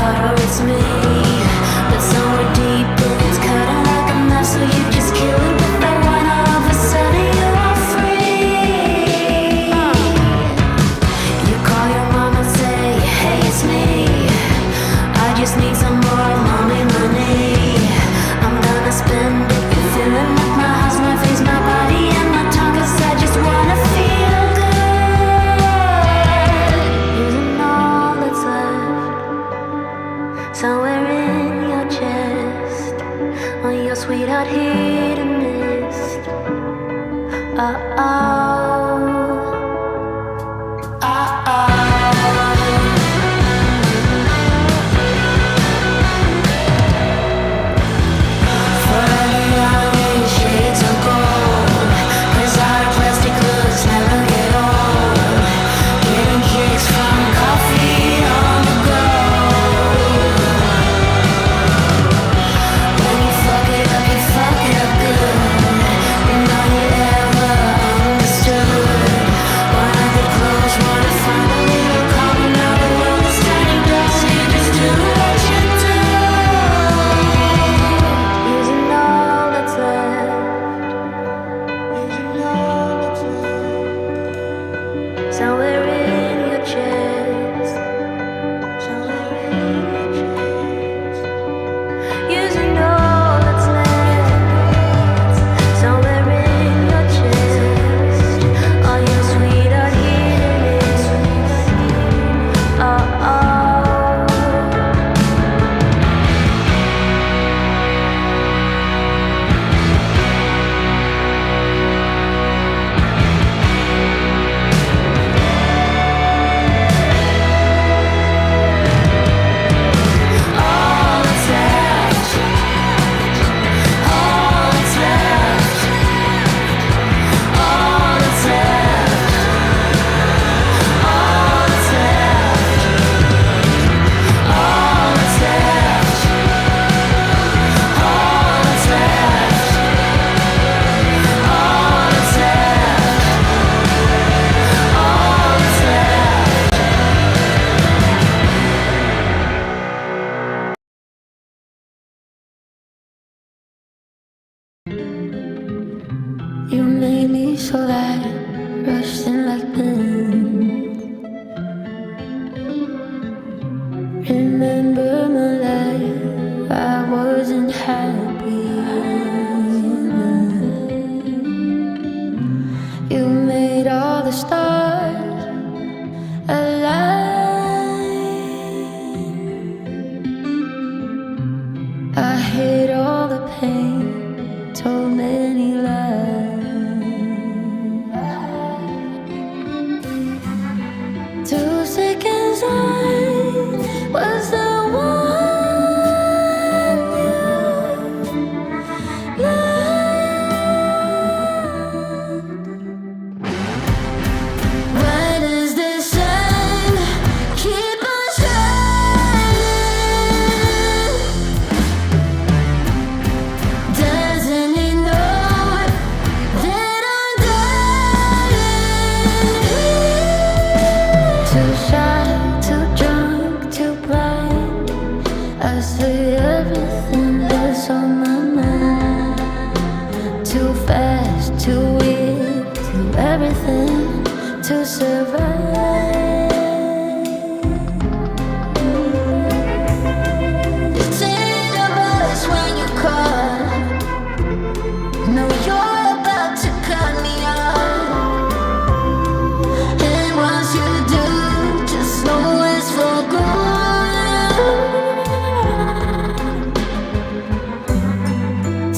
heart or it's me. But somewhere deep it's cutting like a knife, so you just kill it with that one. All of a sudden you are free. You call your mom and say, hey, it's me. I just need some more mommy money. I'm gonna spend it, filling up my house, my face, my body, and my tongue, 'cause I just wanna feel good. Using all that's left, somewhere in your chest, on your sweetheart hidden mist. Uh-oh. You made me so light, rushed in like wind. Remember my life, I wasn't happy. You made all the stars align. I hid all the pain, told many lies. 2 seconds I was the one you loved. Why does the sun keep on shining? Doesn't it know that I'm dying? Too shy, too drunk, too blind. I say everything that's on my mind. Too fast, too weak, too everything to survive. It's in your voice when you call. Know you're about to cut me off. And once you do, just know it's for good.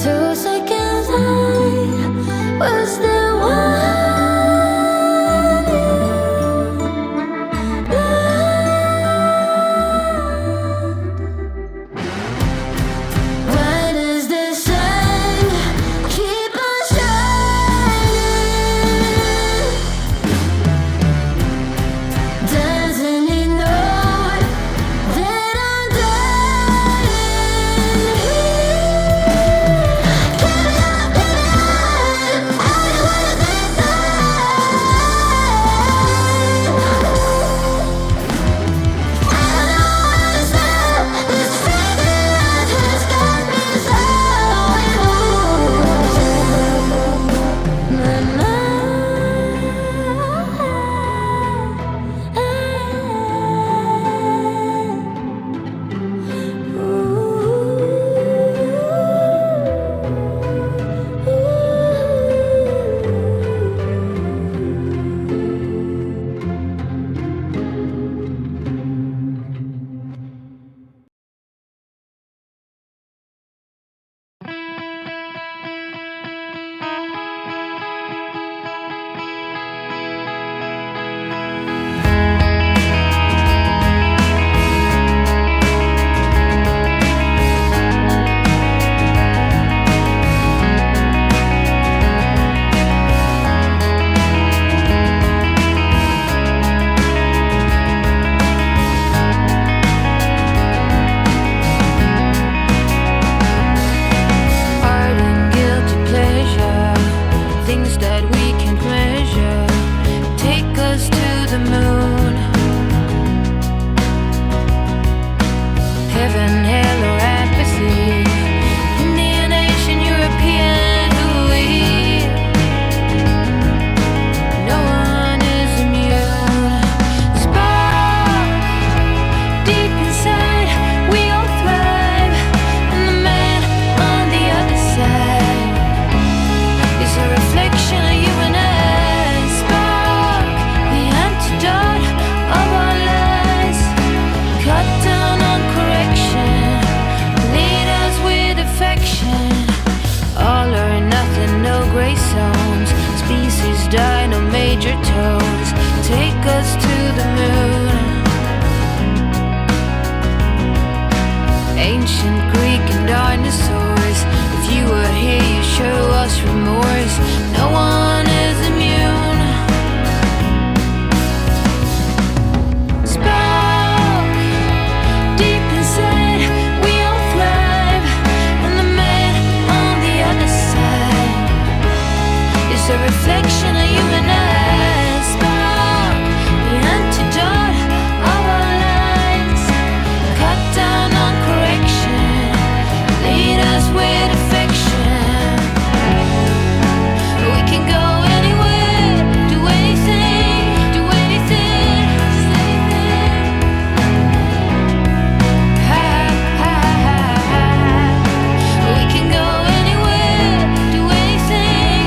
2 seconds I was the one you us to the moon. Heaven, hell, or apathy. Indian, Asian, European, who we? No one is immune. Spark deep inside, we all thrive, and the man on the other side is a reflection of you and I. Spark, the antidote of our lies. Cut down on correction, lead us with affection. All or nothing, no gray zones. Species die, no major tones. Take us to the moon. Ancient Greek and dinosaurs. If you were here, you show us remorse. No one is immune. Spark deep inside, we all thrive, and the man on the other side is a reflection of you and I. Spark, the antidote of our lives. Cut down on correction, lead us with affection. We can go anywhere, do anything, just anything. Ha ha ha ha. We can go anywhere, do anything.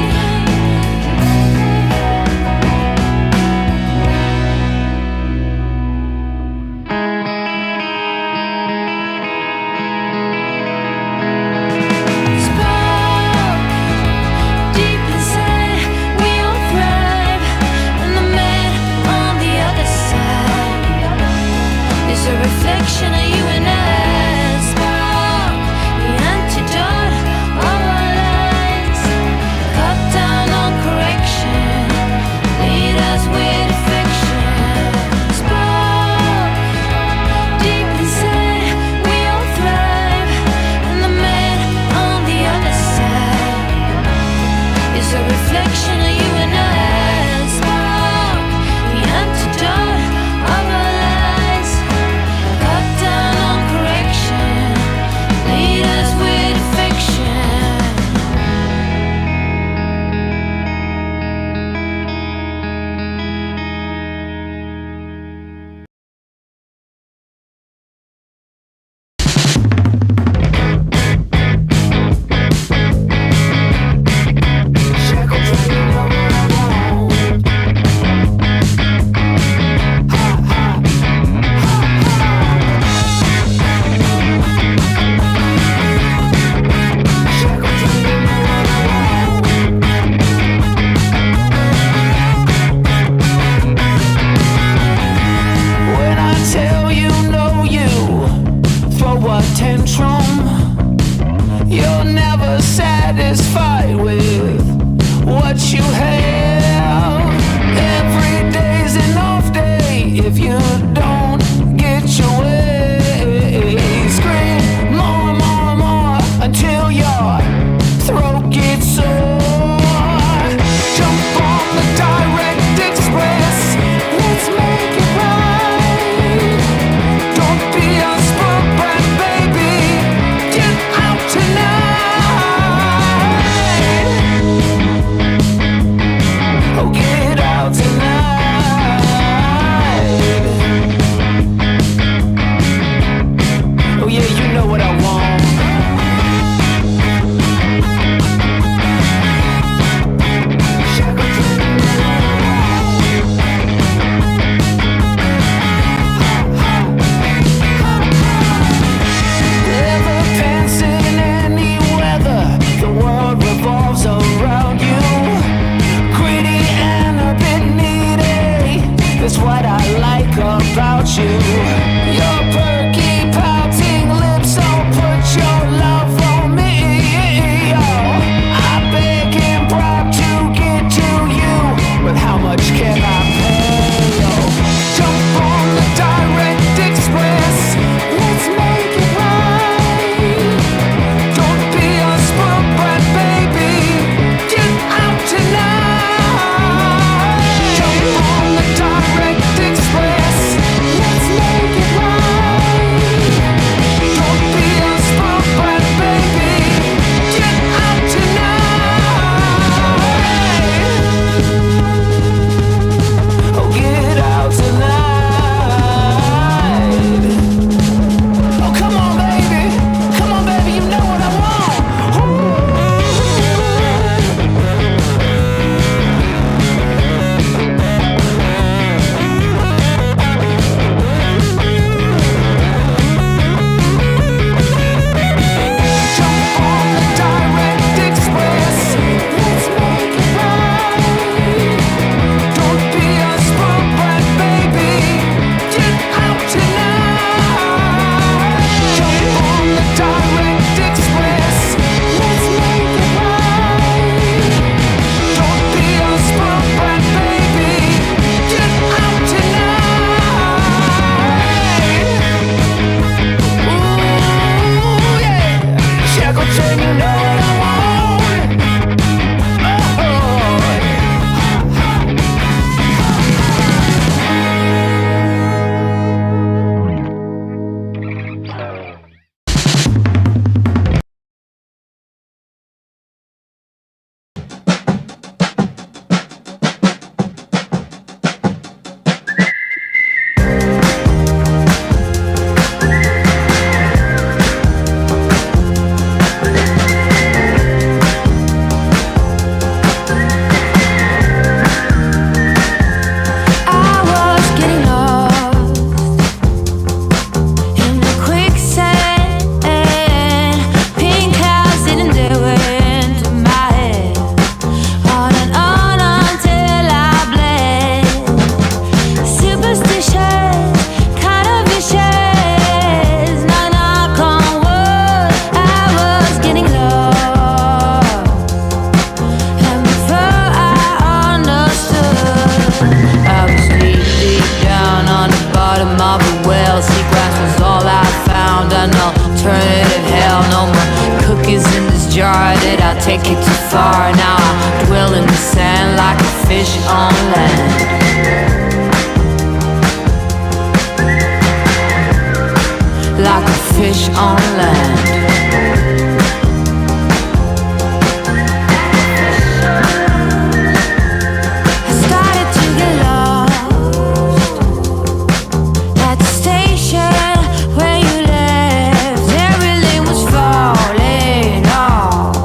Spark deep inside, we all thrive, and the man on the other side is a reflection of you and I. Spark, the antidote of our lives. Cut down on correction, lead us with affection. Spark deep inside, we all thrive, and the man on the other side is a reflection of you and I. Spark, the antidote of our lives. Cut down on correction, lead us with affection. When I tell you no, you throw a tantrum. You're never satisfied with what you have. Every day's an off day if you don't get your way. Scream more, more, more until your throat gets sore. Jump on the direct express. Let's make it right. Don't be a spoiled brat, baby. Get out tonight. Oh, get out tonight. Oh yeah, you know what I want. Never pants in any weather. The world revolves around you. Greedy and a bit needy. That's what I like about you. Your perky, pouting lips, oh, put your love on me. Oh, I beg and bribe to get to you, but how much can I pay? Oh, jump on the direct express. Let's make it right. Don't be a spoiled brat, baby. Get out tonight. Jump on the direct take it too far. Now I dwell in the sand like a fish on land. Like a fish on land. I started to get lost at the station where you left. Everything was falling off.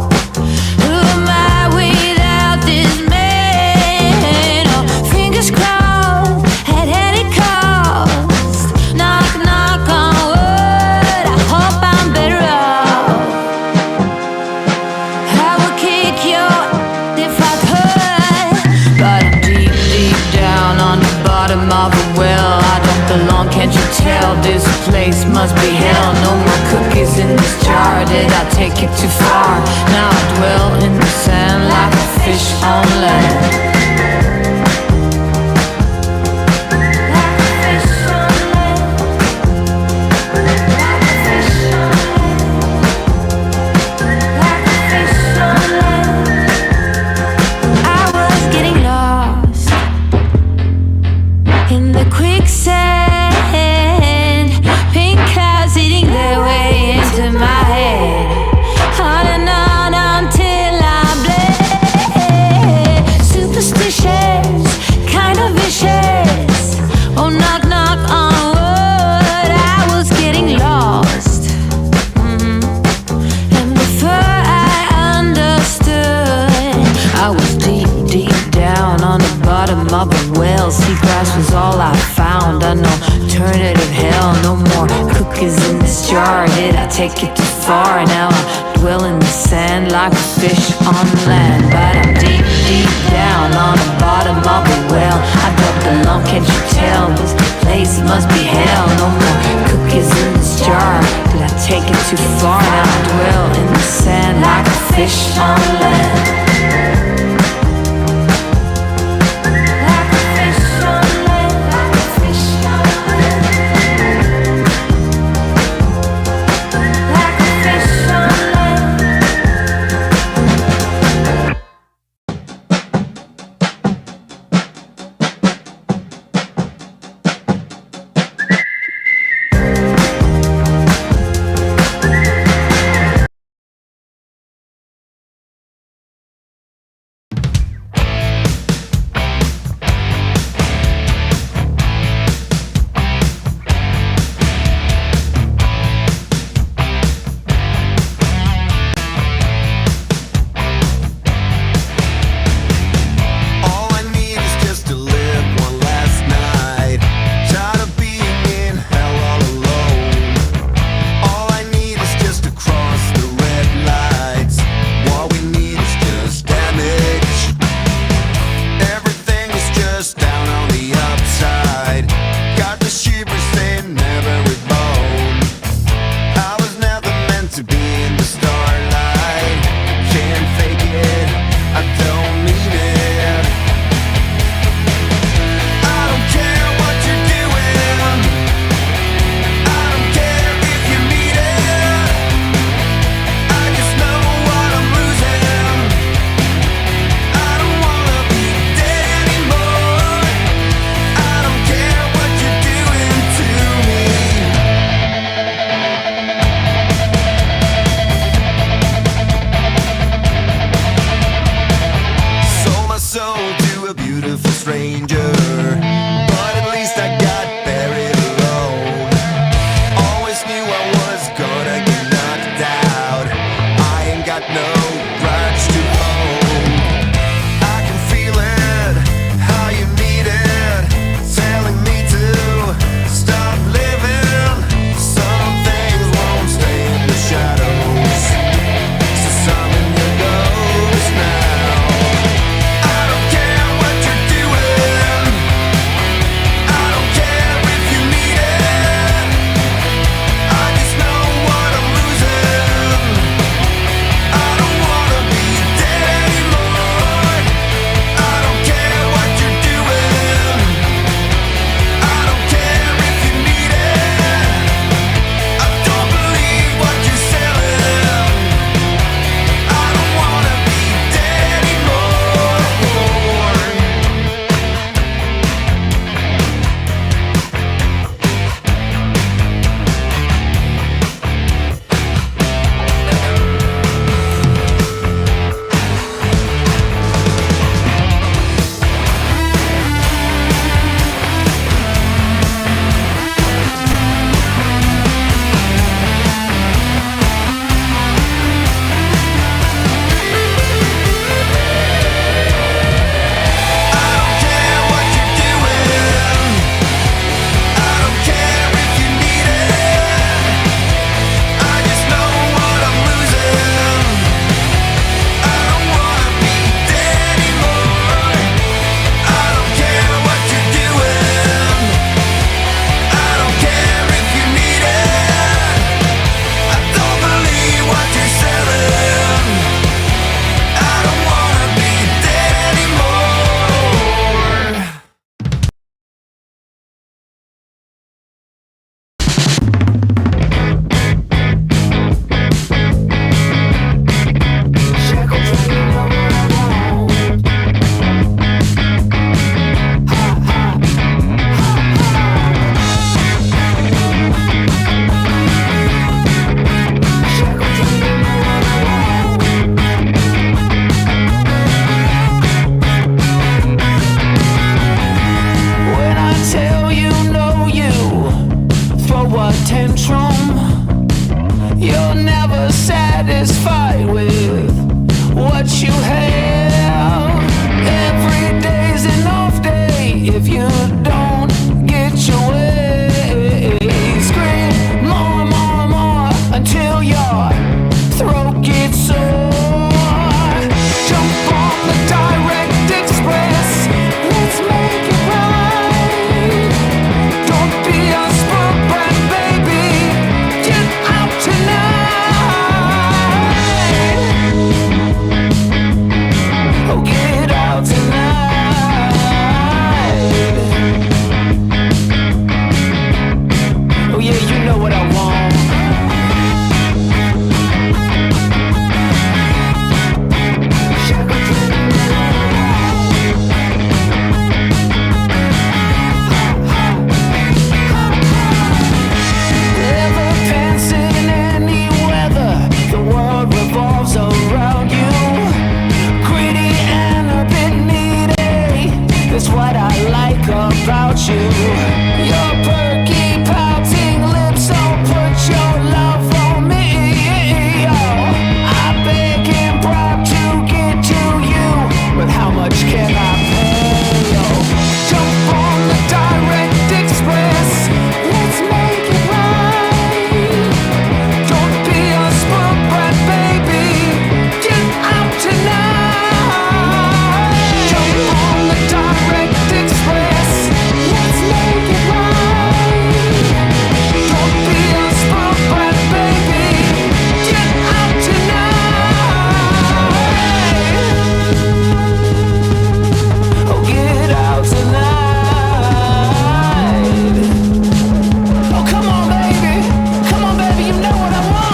Who am I without this man? Oh, fingers crossed at any cost. Knock, knock on wood. I hope I'm better off. I would kick your if I could, but I'm deep, deep down on the bottom of a well. I don't belong, can't you tell? This place must be hell. No more cookies in this jar. Did I take it too far? Now I dwell in the sand like a fish on land. I was getting lost in the quicksand. Pink clouds eating their way into my head. On and on until I bled. Superstitious, kind of vicious. Oh, knock, knock on wood. I was getting lost. And before I understood, I was deep, deep down on the bottom of a well. Seagrass was all I found. An alternative hell. No more cookies in this jar. Did I take it too far? Now I dwell in the sand like a fish on land. But I'm deep, deep down on the bottom of a well. I don't belong, can't you tell? This place must be hell. No more cookies in this jar. Did I take it too far? Now I dwell in the sand like a fish on land. Like a fish on land, like a fish on land. Like a fish on land. satisfied with what you have. Every day's an off day if you don't get your way. Scream more, more, more until your throat gets sore. Jump on the direct express, let's make it right. Don't be a spoiled brat, baby, get out tonight. Oh, get out tonight. Oh yeah, you know what I want. Ever pants in any weather, the world revolves around you. Greedy and a bit needy, that's what I like about you. Your perky, pouting lips, oh, put your love on me. Oh, I beg and bribe to get to you, but how much can I pay? Oh, jump on the direct express, let's make it right. Don't be a spoiled brat, baby, get out tonight. Jump on the direct express, let's make it right. Don't be a spoiled brat, baby, get out tonight. Oh, get out tonight. Oh, come on, baby. Come on, baby, you know what I want.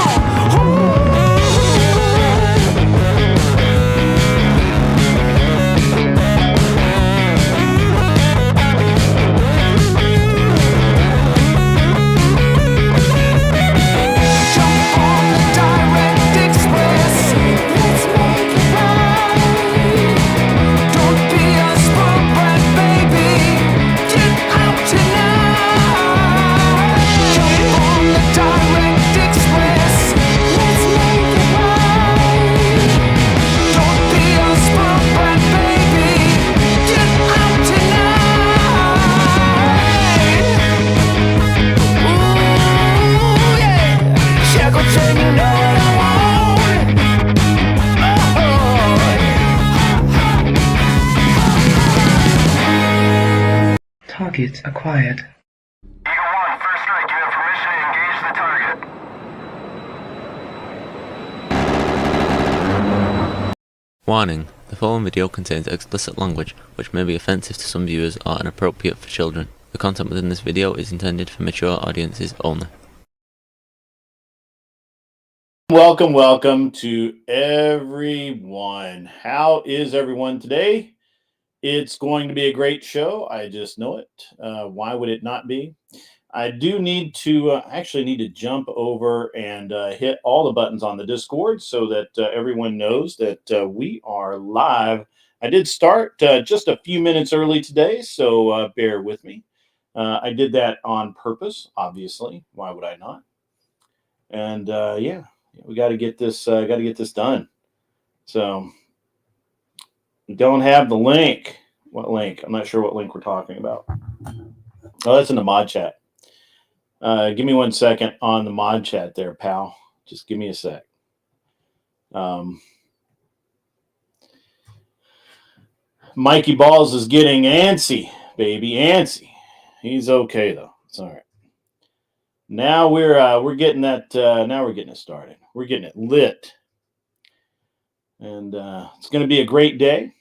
Jump on the direct express, let's make it right. Don't be a spoiled brat, baby, get out tonight. Jump on the direct express, let's make it right. Don't be a spoiled brat, baby, get out tonight. Ooh, yeah. Shackleton, you know what I want. Target acquired. Eagle 1, first strike. You have permission to engage the target. Warning: the following video contains explicit language which may be offensive to some viewers or inappropriate for children. The content within this video is intended for mature audiences only. Welcome to everyone. How is everyone today? It's going to be a great show. I just know it. Why would it not be? I do need to actually need to jump over and hit all the buttons on the Discord so that everyone knows that we are live. I did start just a few minutes early today, so bear with me. I did that on purpose, obviously. Why would I not? And yeah, we got to get this. Got to get this done. So we don't have the link. What link? I'm not sure what link we're talking about. Oh, that's in the mod chat. Give me 1 second on the mod chat there, pal. Just give me a sec. Mikey Balls is getting antsy, baby, antsy. He's okay though. It's all right. Now we're getting that. Now we're getting it started. We're getting it lit, and it's going to be a great day.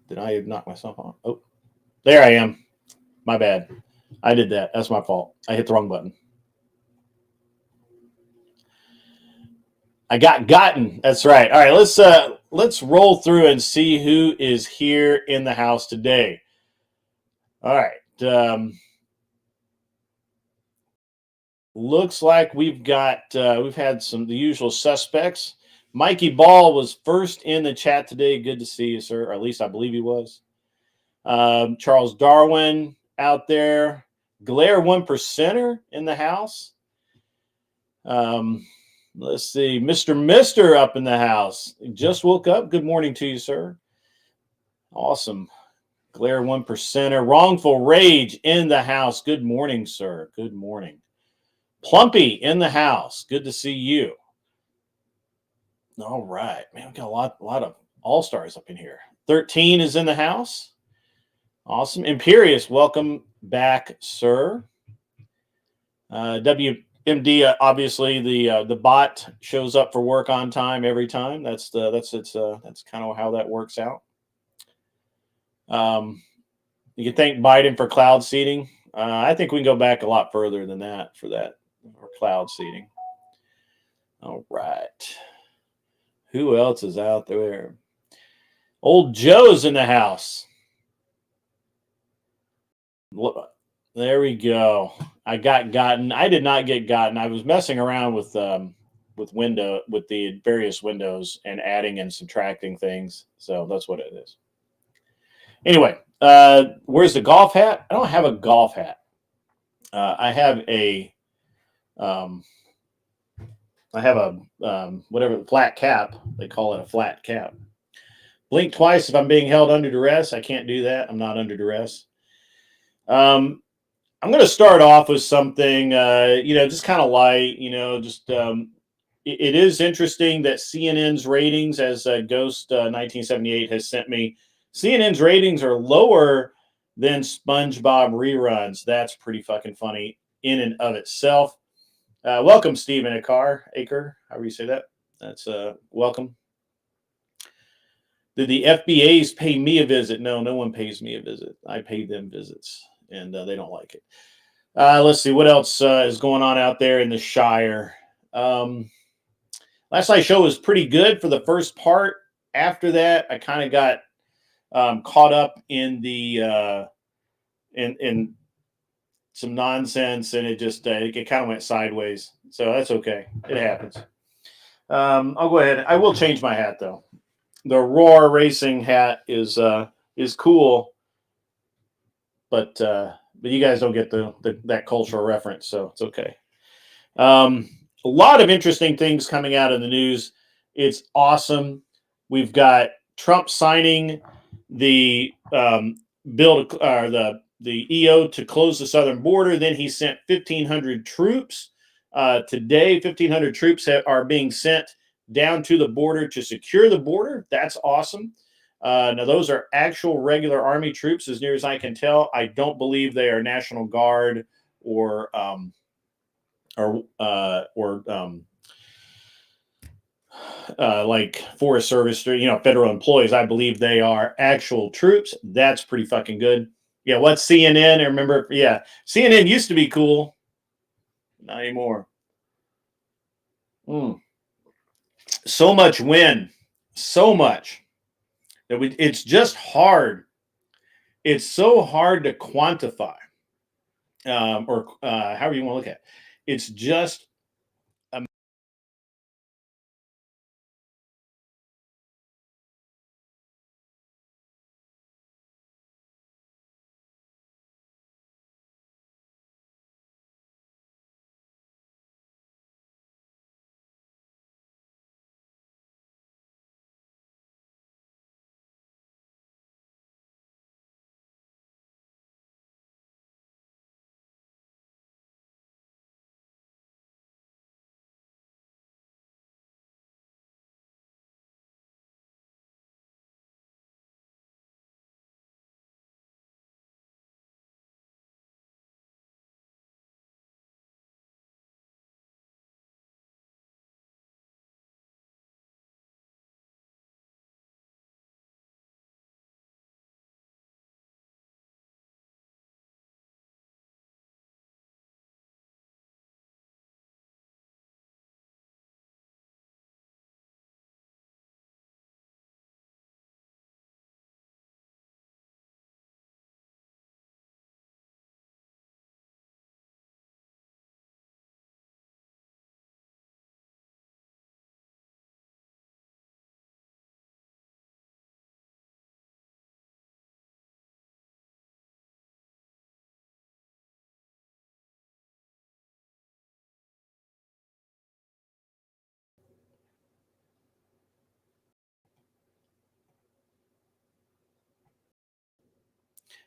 Did I knock myself off? Oh, there I am. My bad. I did that. That's my fault. I hit the wrong button. I got gotten. That's right. All right, let's roll through and see who is here in the house today. All right. Looks like we've had the usual suspects. Mikey Ball was first in the chat today. Good to see you, sir. Or at least I believe he was. Charles Darwin out there. Glare 1%er in the house. Let's see. Mr. up in the house. Just woke up. Good morning to you, sir. Awesome. Glare 1%er. Wrongful Rage in the house. Good morning, sir. Good morning. Plumpy in the house. Good to see you. All right. Man, we got a lot of all-stars up in here. 13 is in the house. Awesome. Imperious, welcome back, sir. WMD, obviously the bot shows up for work on time every time. That's kind of how that works out. You can thank Biden for cloud seeding. I think we can go back a lot further than that for cloud seeding. All right. Who else is out there? Old Joe's in the house. There we go. I did not get gotten. I was messing around with the various windows and adding and subtracting things. So that's what it is. Anyway, where's the golf hat? I don't have a golf hat. I have a whatever flat cap. They call it a flat cap. Blink twice if I'm being held under duress. I can't do that. I'm not under duress. I'm going to start off with something, just kind of light, it is interesting that CNN's ratings, as Ghost 1978 has sent me, CNN's ratings are lower than SpongeBob reruns. That's pretty fucking funny in and of itself. Welcome, Stephen Aker, however you say that. That's welcome. Did the FBAs pay me a visit? No one pays me a visit. I pay them visits, and they don't like it. Let's see what else is going on out there in the Shire. Last night's show was pretty good for the first part. After that, I kind of got caught up in the in some nonsense, and it just it kind of went sideways. So that's okay. It happens. I'll go ahead. I will change my hat though. The Roar Racing hat is cool, but you guys don't get that cultural reference, so it's okay. A lot of interesting things coming out of the news. It's awesome. We've got Trump signing the bill the EO to close the southern border. Then he sent 1,500 troops. Today, 1,500 troops are being sent down to the border to secure the border. That's awesome. Now, those are actual regular Army troops, as near as I can tell. I don't believe they are National Guard or like Forest Service, federal employees. I believe they are actual troops. That's pretty fucking good. Yeah, what's CNN? I remember, yeah, CNN used to be cool. Not anymore. So much wind. So much. It's just hard. It's so hard to quantify, or however you want to look at it. It's just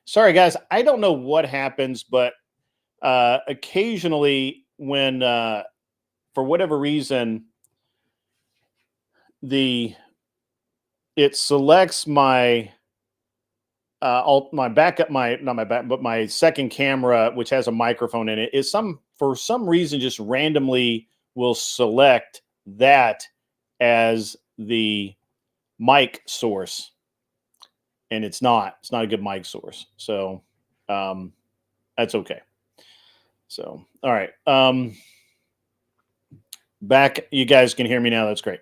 Sorry, guys. I don't know what happens, but occasionally when, for whatever reason, it selects my my backup, my not my back, but my second camera, which has a microphone in it, is for some reason just randomly will select that as the mic source, and it's not a good mic source. So that's okay. So all right, back. You guys can hear me now. That's great.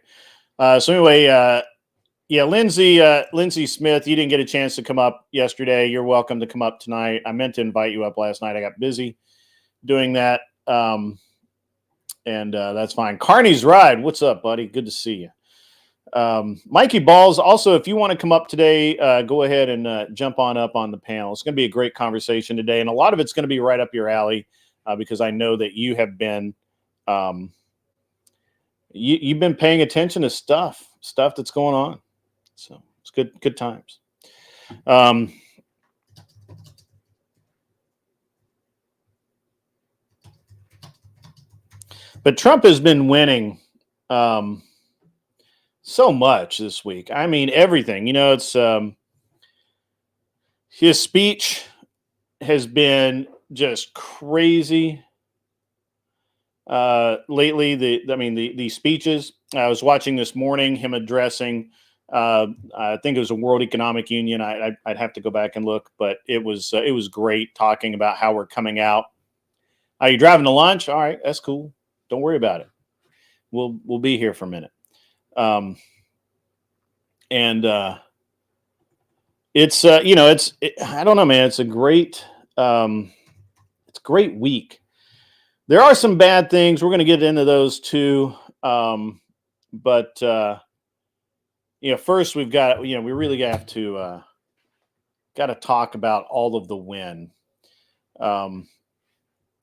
So anyway, yeah, Lindsay Smith, you didn't get a chance to come up yesterday. You're welcome to come up tonight. I meant to invite you up last night. I got busy doing that, and that's fine. Carney's Ride, what's up, buddy? Good to see you. Mikey Balls, also, if you want to come up today, go ahead and jump on up on the panel. It's going to be a great conversation today, and a lot of it's going to be right up your alley because I know that you have been you've been paying attention to stuff that's going on. So it's good times. But Trump has been winning so much this week. I mean, everything. It's his speech has been just crazy lately. The speeches I was watching this morning, him addressing. I think it was a World Economic Union. I'd have to go back and look, but it was great talking about how we're coming out. Are you driving to lunch? All right, that's cool. Don't worry about it. We'll be here for a minute. It's I don't know, man. It's a great week. There are some bad things. We're going to get into those too. But first we've got, we really have to talk about all of the win.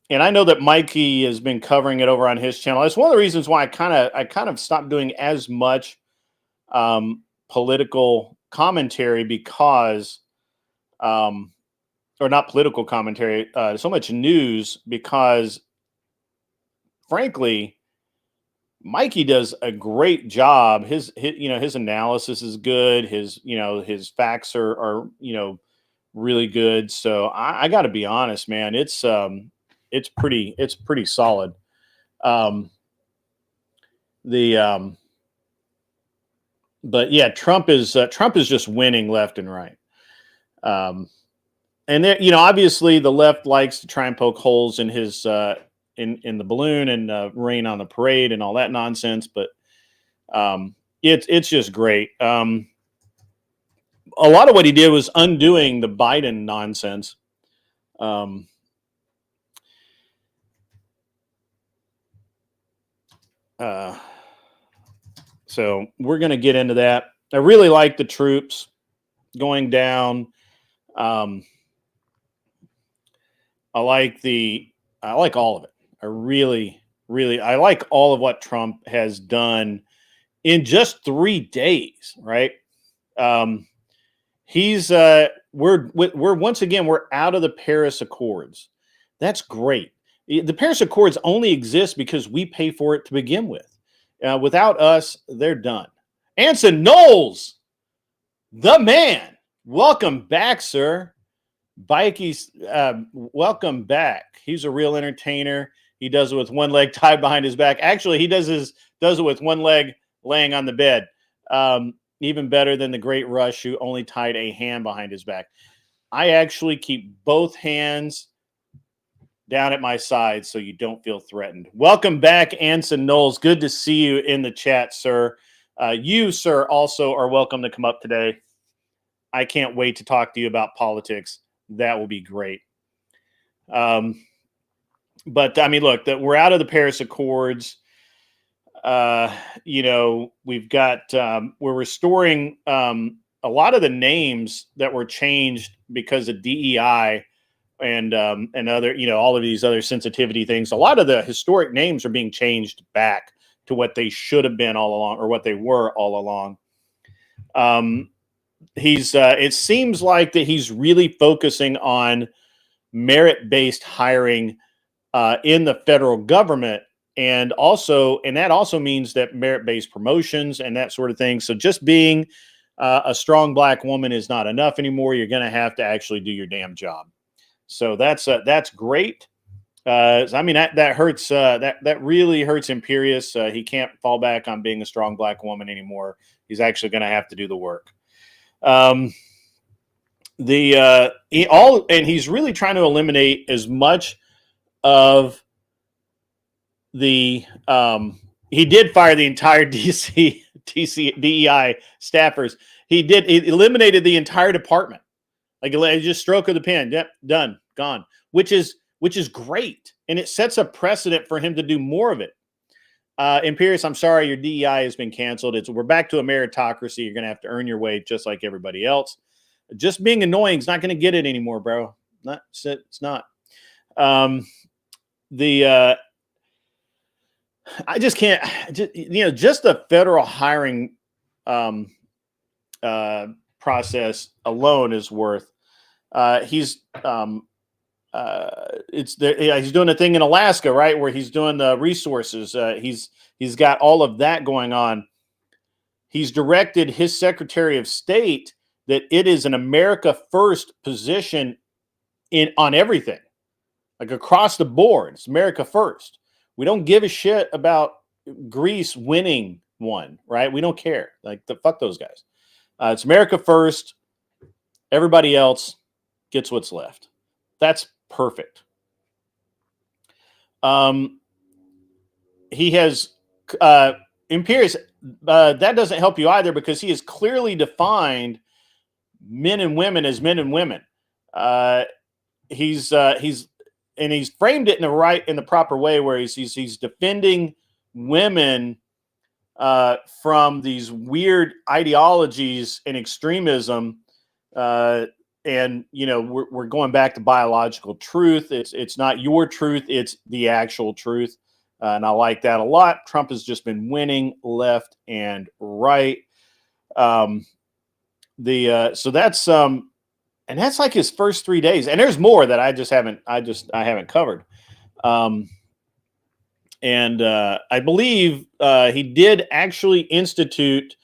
And I know that Mikey has been covering it over on his channel. That's one of the reasons why I kind of stopped doing as much political commentary because, or not political commentary, so much news because, frankly, Mikey does a great job. His analysis is good. His facts are really good. So I got to be honest, man. It's pretty solid. But yeah, Trump is just winning left and right. And there, obviously the left likes to try and poke holes in his in the balloon and rain on the parade and all that nonsense. But it's just great. A lot of what he did was undoing the Biden nonsense. So we're going to get into that. I really like the troops going down. I like all of it. I really like all of what Trump has done in just 3 days, right? We're once again, we're out of the Paris Accords. That's great. The Paris Accords only exist because we pay for it to begin with. Without us, they're done. Anson Knowles, the man. Welcome back, sir. Bikey's, welcome back. He's a real entertainer. He does it with one leg tied behind his back. Actually, he does it with one leg laying on the bed. Even better than the Great Rush, who only tied a hand behind his back. I actually keep both hands down at my side so you don't feel threatened. Welcome back, Anson Knowles. Good to see you in the chat, sir. You, sir, also are welcome to come up today. I can't wait to talk to you about politics. That will be great. But I mean, look, that we're out of the Paris Accords. We've got we're restoring a lot of the names that were changed because of DEI and other, all of these other sensitivity things. A lot of the historic names are being changed back to what they should have been all along, or what they were all along. it seems like that he's really focusing on merit-based hiring in the federal government, and that also means that merit-based promotions and that sort of thing. So just being a strong black woman is not enough anymore. You're going to have to actually do your damn job. So that's great. I mean, that hurts. That really hurts Imperious. He can't fall back on being a strong black woman anymore. He's actually going to have to do the work. He's really trying to eliminate as much of the. He did fire the entire DEI staffers. He eliminated the entire department. Like just stroke of the pen. Yep, done, gone. Which is great, and it sets a precedent for him to do more of it. Imperious, I'm sorry, your DEI has been canceled. We're back to a meritocracy. You're going to have to earn your way just like everybody else. Just being annoying is not going to get it anymore, bro. It's not. I just can't. Just the federal hiring process alone is worth. He's doing a thing in Alaska, right, where he's doing the resources. He's got all of that going on. He's directed his Secretary of State that it is an America First position on everything, like across the board. It's America First. We don't give a shit about Greece winning one, right? We don't care. Like fuck those guys. It's America First. Everybody else gets what's left. That's perfect. He has Imperious. That doesn't help you either, because he has clearly defined men and women as men and women. He's framed it in the proper way, where he's defending women from these weird ideologies and extremism. And we're going back to biological truth. It's not your truth, it's the actual truth. And I like that a lot. Trump has just been winning left and right. So that's and that's like his first 3 days. And there's more that I haven't covered. I believe he did actually institute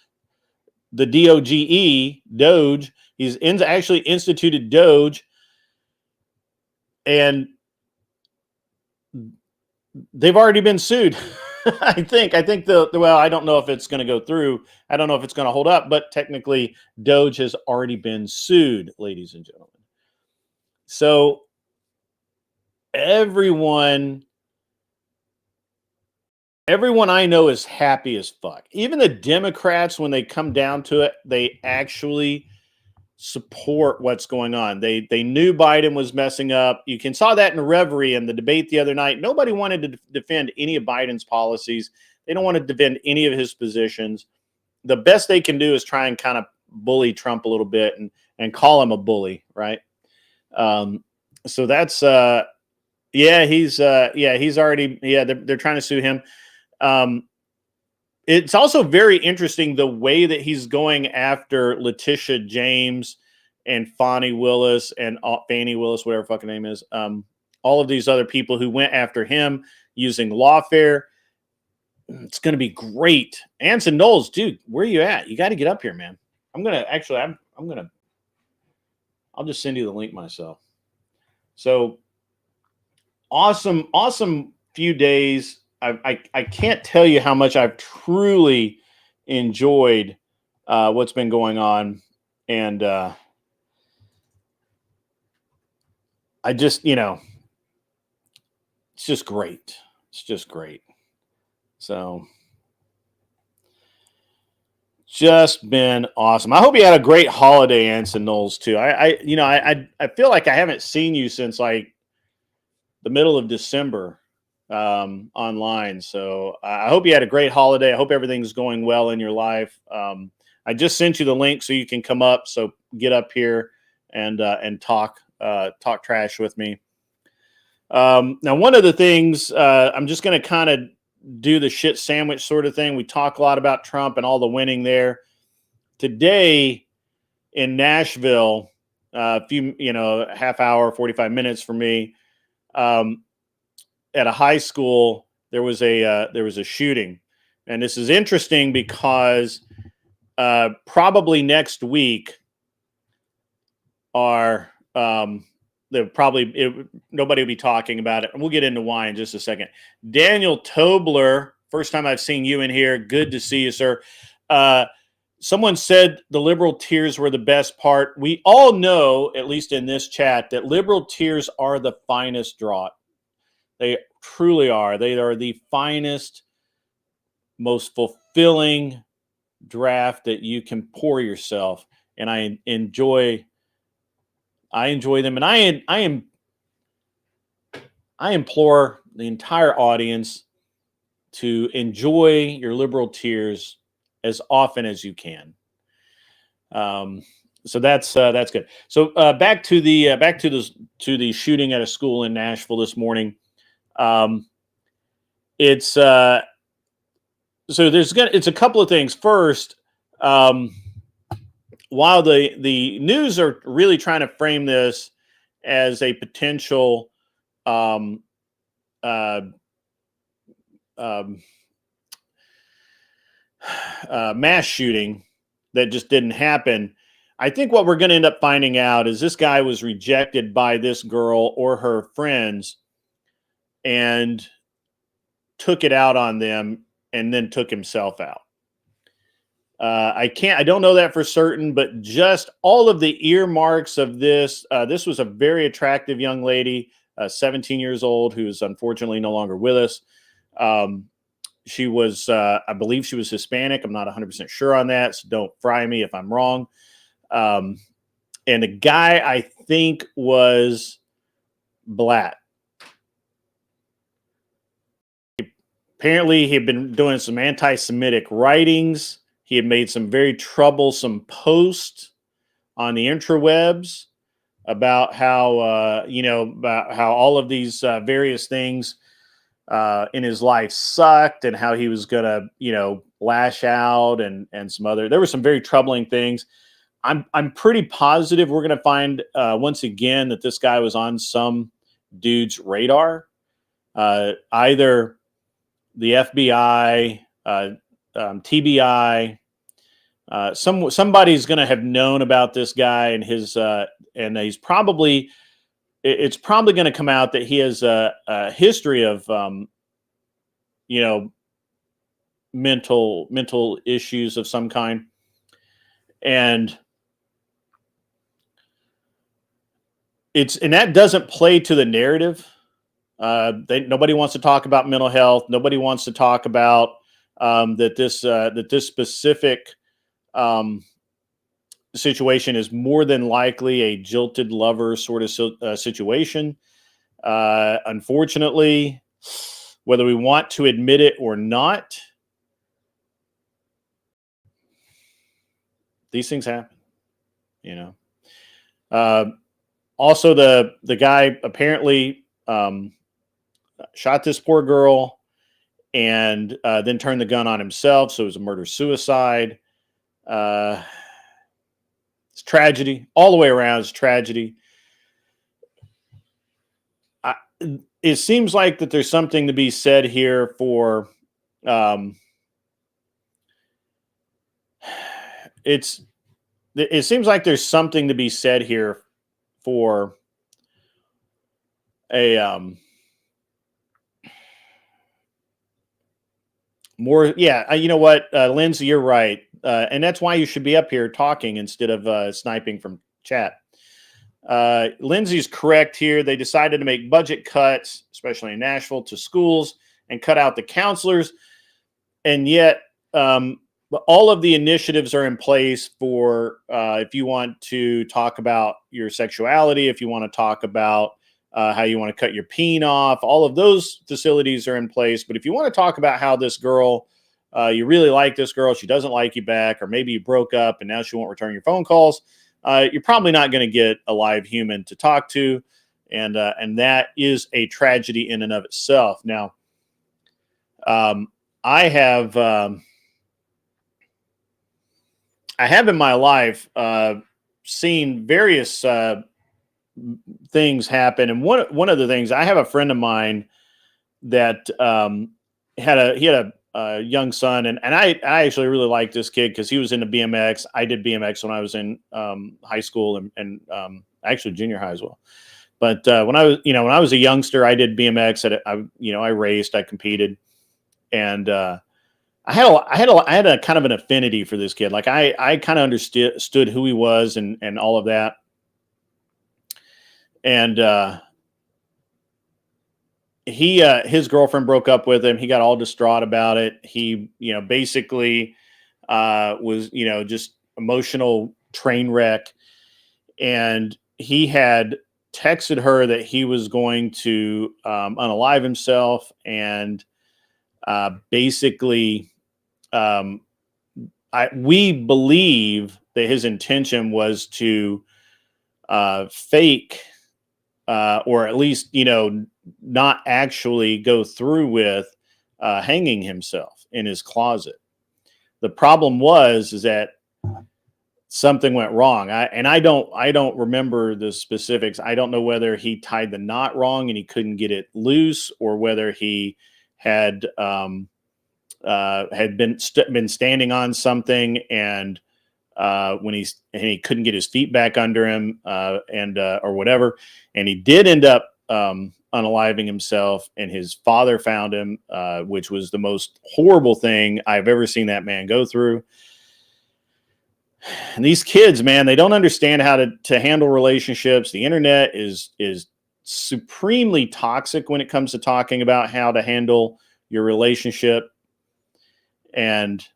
the Doge. He's actually instituted Doge, and they've already been sued. I think I don't know if it's going to go through. I don't know if it's going to hold up, but technically Doge has already been sued, ladies and gentlemen. So everyone I know is happy as fuck. Even the Democrats, when they come down to it, they actually support what's going on. They knew Biden was messing up. You saw that in Reverie and the debate the other night. Nobody wanted to defend any of Biden's policies. They don't want to defend any of his positions. The best they can do is try and kind of bully Trump a little bit and call him a bully, right? So that's he's already they're trying to sue him. It's also very interesting the way that he's going after Letitia James and Fani Willis and Fannie Willis, whatever fucking name is. All of these other people who went after him using lawfare. It's going to be great. Anson Knowles, dude, where are you at? You got to get up here, man. I'll just send you the link myself. So awesome few days. I can't tell you how much I've truly enjoyed what's been going on. And I just, it's just great. It's just great. So just been awesome. I hope you had a great holiday, Anson Knowles, too. I feel like I haven't seen you since like the middle of December. Online. So I hope you had a great holiday. I hope everything's going well in your life. I just sent you the link so you can come up. So get up here and talk trash with me. Now, one of the things I'm just going to kind of do the shit sandwich sort of thing. We talk a lot about Trump and all the winning there. Today, in Nashville, a few, half hour, 45 minutes from me, at a high school, there was a shooting. And this is interesting because probably next week nobody will be talking about it. And we'll get into why in just a second. Daniel Tobler, first time I've seen you in here. Good to see you, sir. Someone said the liberal tears were the best part. We all know, at least in this chat, that liberal tears are the finest draught. They truly are. They are the finest, most fulfilling draft that you can pour yourself. And I enjoy them. And I implore the entire audience to enjoy your liberal tears as often as you can. So that's good. So back to the shooting at a school in Nashville this morning. It's a couple of things. First, while the news are really trying to frame this as a potential mass shooting that just didn't happen, I think what we're going to end up finding out is this guy was rejected by this girl or her friends and took it out on them and then took himself out. I don't know that for certain, but just all of the earmarks of this, this was a very attractive young lady, 17 years old, who's unfortunately no longer with us. She was, I believe she was Hispanic. I'm not 100% sure on that, so don't fry me if I'm wrong. And the guy, I think, was black. Apparently, he had been doing some anti-Semitic writings. He had made some very troublesome posts on the interwebs about how, about how all of these various things in his life sucked and how he was going to, lash out and some other. There were some very troubling things. I'm pretty positive we're going to find once again that this guy was on some dude's radar, either the FBI, TBI. Somebody's going to have known about this guy and his, and he's probably. It's probably going to come out that he has a history of, mental issues of some kind, and that doesn't play to the narrative. Nobody wants to talk about mental health. Nobody wants to talk about that this specific situation is more than likely a jilted lover sort of situation. Unfortunately, whether we want to admit it or not, these things happen, Also, the guy apparently shot this poor girl and then turned the gun on himself. So it was a murder-suicide. It's tragedy all the way around. It's tragedy. It seems like that there's something to be said here for it seems like there's something to be said here for a more, you know what, Lindsay, you're right. And that's why you should be up here talking instead of sniping from chat. Lindsay's correct here. They decided to make budget cuts, especially in Nashville, to schools and cut out the counselors. And yet all of the initiatives are in place for if you want to talk about your sexuality, if you want to talk about how you want to cut your peen off, all of those facilities are in place. But if you want to talk about how this girl, you really like this girl, she doesn't like you back, or maybe you broke up and now she won't return your phone calls, you're probably not going to get a live human to talk to. And that is a tragedy in and of itself. Now, I have in my life seen various things happen, and one of the things, I have a friend of mine that had a young son, and I actually really liked this kid because he was into BMX. I did BMX when I was in high school and actually junior high as well. But when I was a youngster, I did BMX. I raced, I competed, and I had a kind of an affinity for this kid. Like I kind of understood who he was and all of that. And his girlfriend broke up with him. He got all distraught about it. He, basically was, just emotional train wreck. And he had texted her that he was going to unalive himself, and basically we believe that his intention was to fake or at least, not actually go through with hanging himself in his closet. The problem is that something went wrong. I don't remember the specifics. I don't know whether he tied the knot wrong and he couldn't get it loose, or whether he had been standing on something, and when he couldn't get his feet back under him, or whatever, and he did end up unaliving himself, and his father found him, which was the most horrible thing I've ever seen that man go through. And these kids, man, they don't understand how to handle relationships. The internet is supremely toxic when it comes to talking about how to handle your relationship. And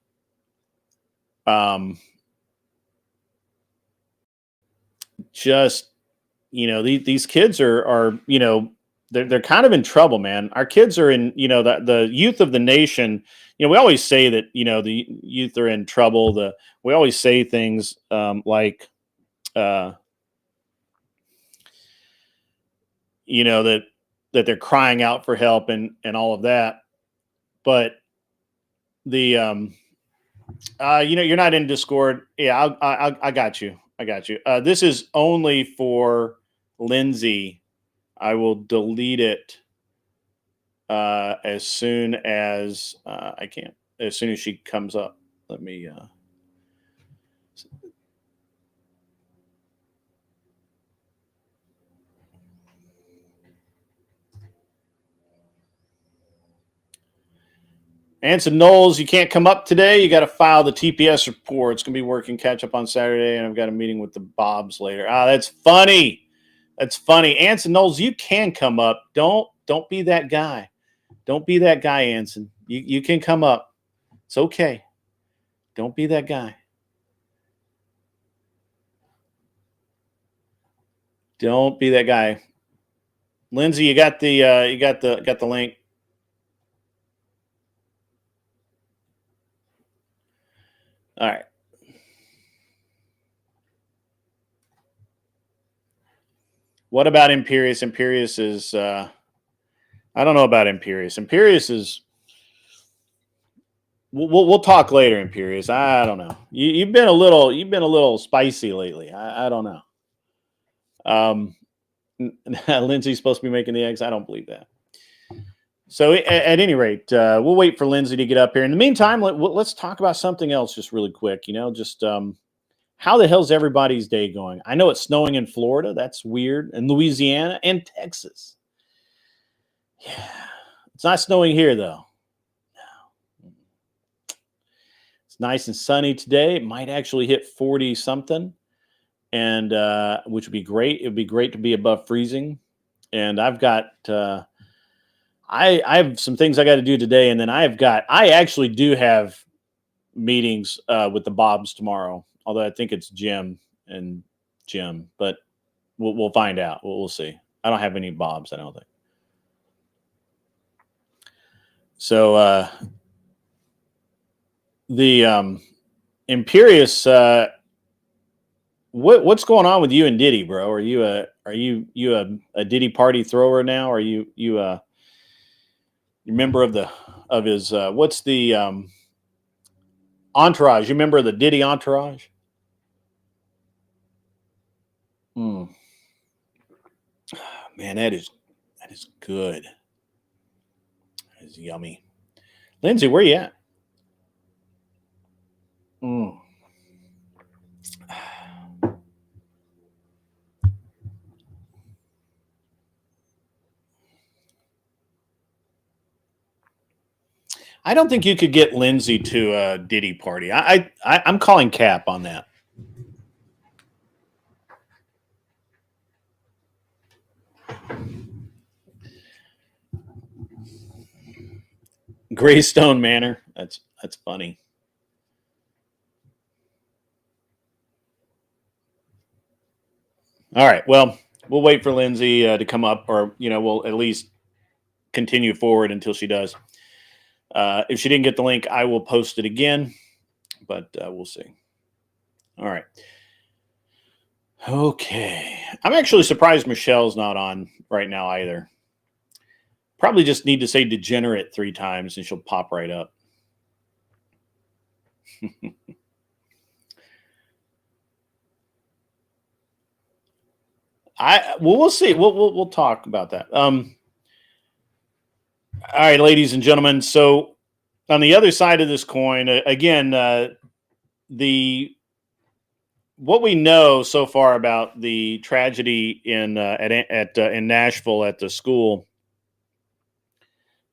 just, these kids are they're kind of in trouble, man. Our kids are in, the youth of the nation. We always say that, the youth are in trouble. We always say things like, that they're crying out for help and all of that. But the, you're not in Discord. Yeah, I got you. This is only for Lindsay. I will delete it as soon as I can. As soon as she comes up. Let me. Anson Knowles, you can't come up today. You got to file the TPS report. It's going to be working catch up on Saturday, and I've got a meeting with the Bobs later. That's funny. That's funny. Anson Knowles, you can come up. Don't be that guy. Don't be that guy, Anson. You can come up. It's okay. Don't be that guy. Don't be that guy. Lindsay, you got the link. All right. What about Imperious? Imperious is I don't know about Imperious. Imperious is we'll talk later, Imperious. I don't know. You've been a little spicy lately. I don't know. Lindsay's supposed to be making the eggs. I don't believe that. So at any rate, we'll wait for Lindsay to get up here. In the meantime, let's talk about something else just really quick. Just how the hell's everybody's day going? I know it's snowing in Florida. That's weird. In Louisiana and Texas. Yeah. It's not snowing here, though. No. It's nice and sunny today. It might actually hit 40-something, and which would be great. It would be great to be above freezing. And I've got... I have some things I got to do today, and then I actually do have meetings with the Bobs tomorrow. Although I think it's Jim, but we'll find out. We'll see. I don't have any Bobs, I don't think. So the Imperious, what's going on with you and Diddy, bro? Are you a Diddy party thrower now? Are you a member of his what's the entourage? You member of the Diddy entourage? Mm. Man, that is good. That is yummy. Lindsay, where you at? Mm. I don't think you could get Lindsay to a Diddy party. I'm calling cap on that. Greystone Manor. That's funny. All right. Well, we'll wait for Lindsay to come up, or we'll at least continue forward until she does. If she didn't get the link, I will post it again, but we'll see. All right. Okay. I'm actually surprised Michelle's not on right now either. Probably just need to say degenerate 3 times and she'll pop right up. We'll see. We'll talk about that. All right, ladies and gentlemen. So on the other side of this coin, again, what we know so far about the tragedy in Nashville at the school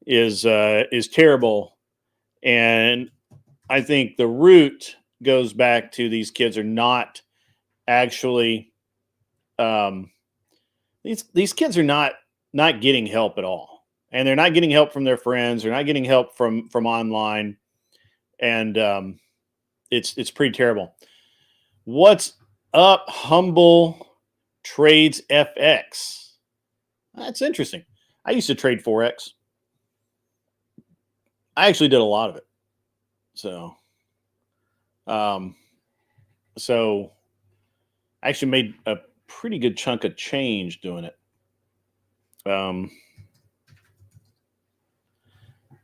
is terrible, and I think the root goes back to these kids are not actually these kids are not getting help at all, and they're not getting help from their friends. They're not getting help from online, and it's pretty terrible. What's up, Humble Trades FX? That's interesting. I used to trade Forex. I actually did a lot of it. So I actually made a pretty good chunk of change doing it.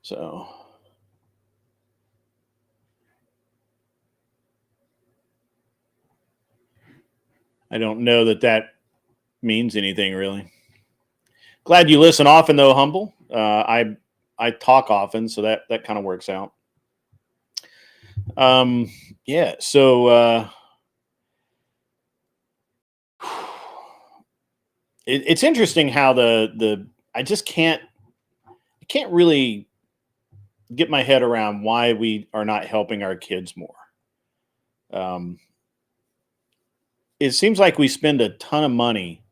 So I don't know that means anything really. Glad you listen often though, Humble. I talk often, so that kind of works out. Yeah, so it's interesting how I can't really get my head around why we are not helping our kids more. It seems like we spend a ton of money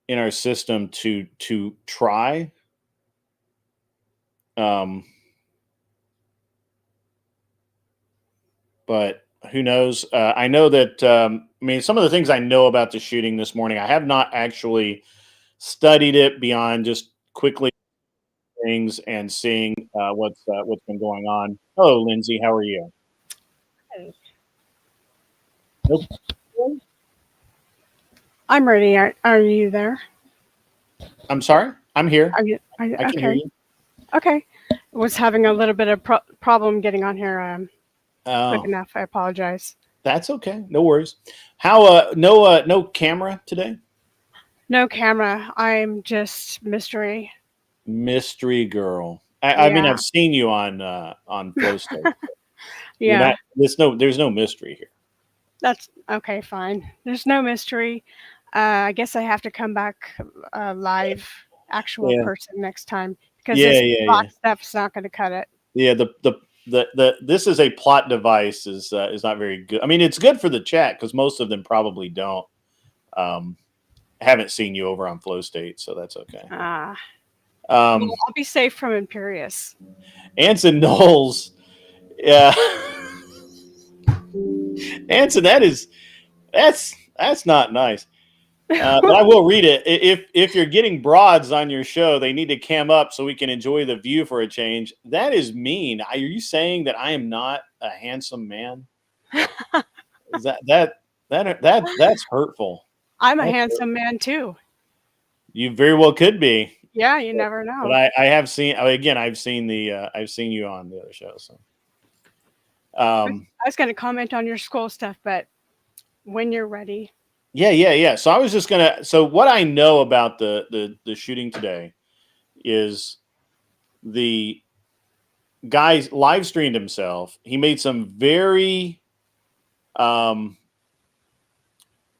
in our system to try. But who knows? I know that, some of the things I know about the shooting this morning, I have not actually studied it beyond just quickly things and seeing what's been going on. Hello, Lindsay. How are you? Nope. I'm ready. Are you there? I'm sorry. I'm here. Are you I can hear okay? you. Okay. Was having a little bit of problem getting on here quick Oh, enough. I apologize. that's okay. No worries. How? No camera today. No camera. I'm just mystery. Mystery girl. I mean, Yeah. I've seen you on Flow State. You're Yeah. not. There's no mystery here. That's okay. Fine. There's no mystery. I guess I have to come back live, actual Yeah. person next time because Yeah. this Yeah. bot Yeah. stuff's not going to cut it. Yeah. The this is a plot device is not very good. I mean, it's good for the chat because most of them probably don't. Haven't seen you over on Flow State, so that's okay. Well, I'll be safe from Imperious. Anson Knowles. Yeah. Anson, that's not nice. But I will read it. If you're getting broads on your show, they need to cam up so we can enjoy the view for a change. That is mean. Are you saying that I am not a handsome man? Is that's hurtful. I'm a That's handsome man too. You very well could be. Yeah, you never know. But I have seen again. I've seen you on the other show. So, I was going to comment on your school stuff, but when you're ready. Yeah. So I was just gonna. So what I know about the shooting today is the guy live streamed himself. He made some very um,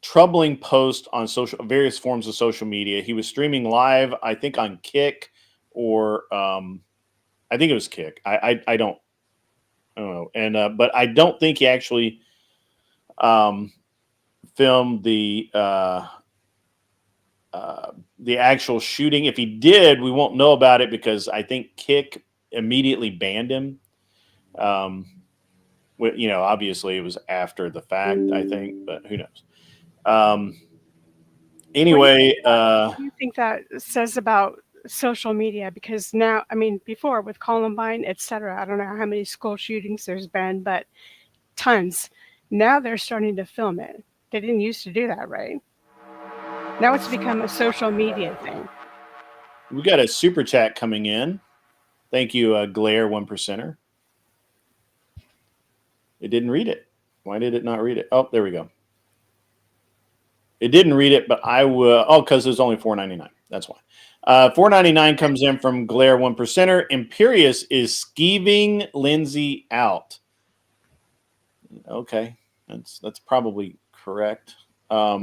troubling posts on various forms of social media. He was streaming live, I think, on Kick or I think it was Kick. I don't know. And but I don't think he actually um, filmed the actual shooting. If he did, we won't know about it because I think Kick immediately banned him. Obviously it was after the fact, I think, but who knows? Um, anyway, What do you think that says about social media? Because now, I mean, before with Columbine, etc., I don't know how many school shootings there's been, but tons. Now they're starting to film it. They didn't used to do that, right? Now it's become a social media thing. we got a super chat coming in. Thank you, Glare 1%er. It didn't read it. Why did it not read it? Oh, there we go. It didn't read it, but I will. Oh, because it's only $4.99. That's why. $4.99 comes in from Glare 1%er. Imperious is skeeving Lindsay out. Okay, that's probably correct. No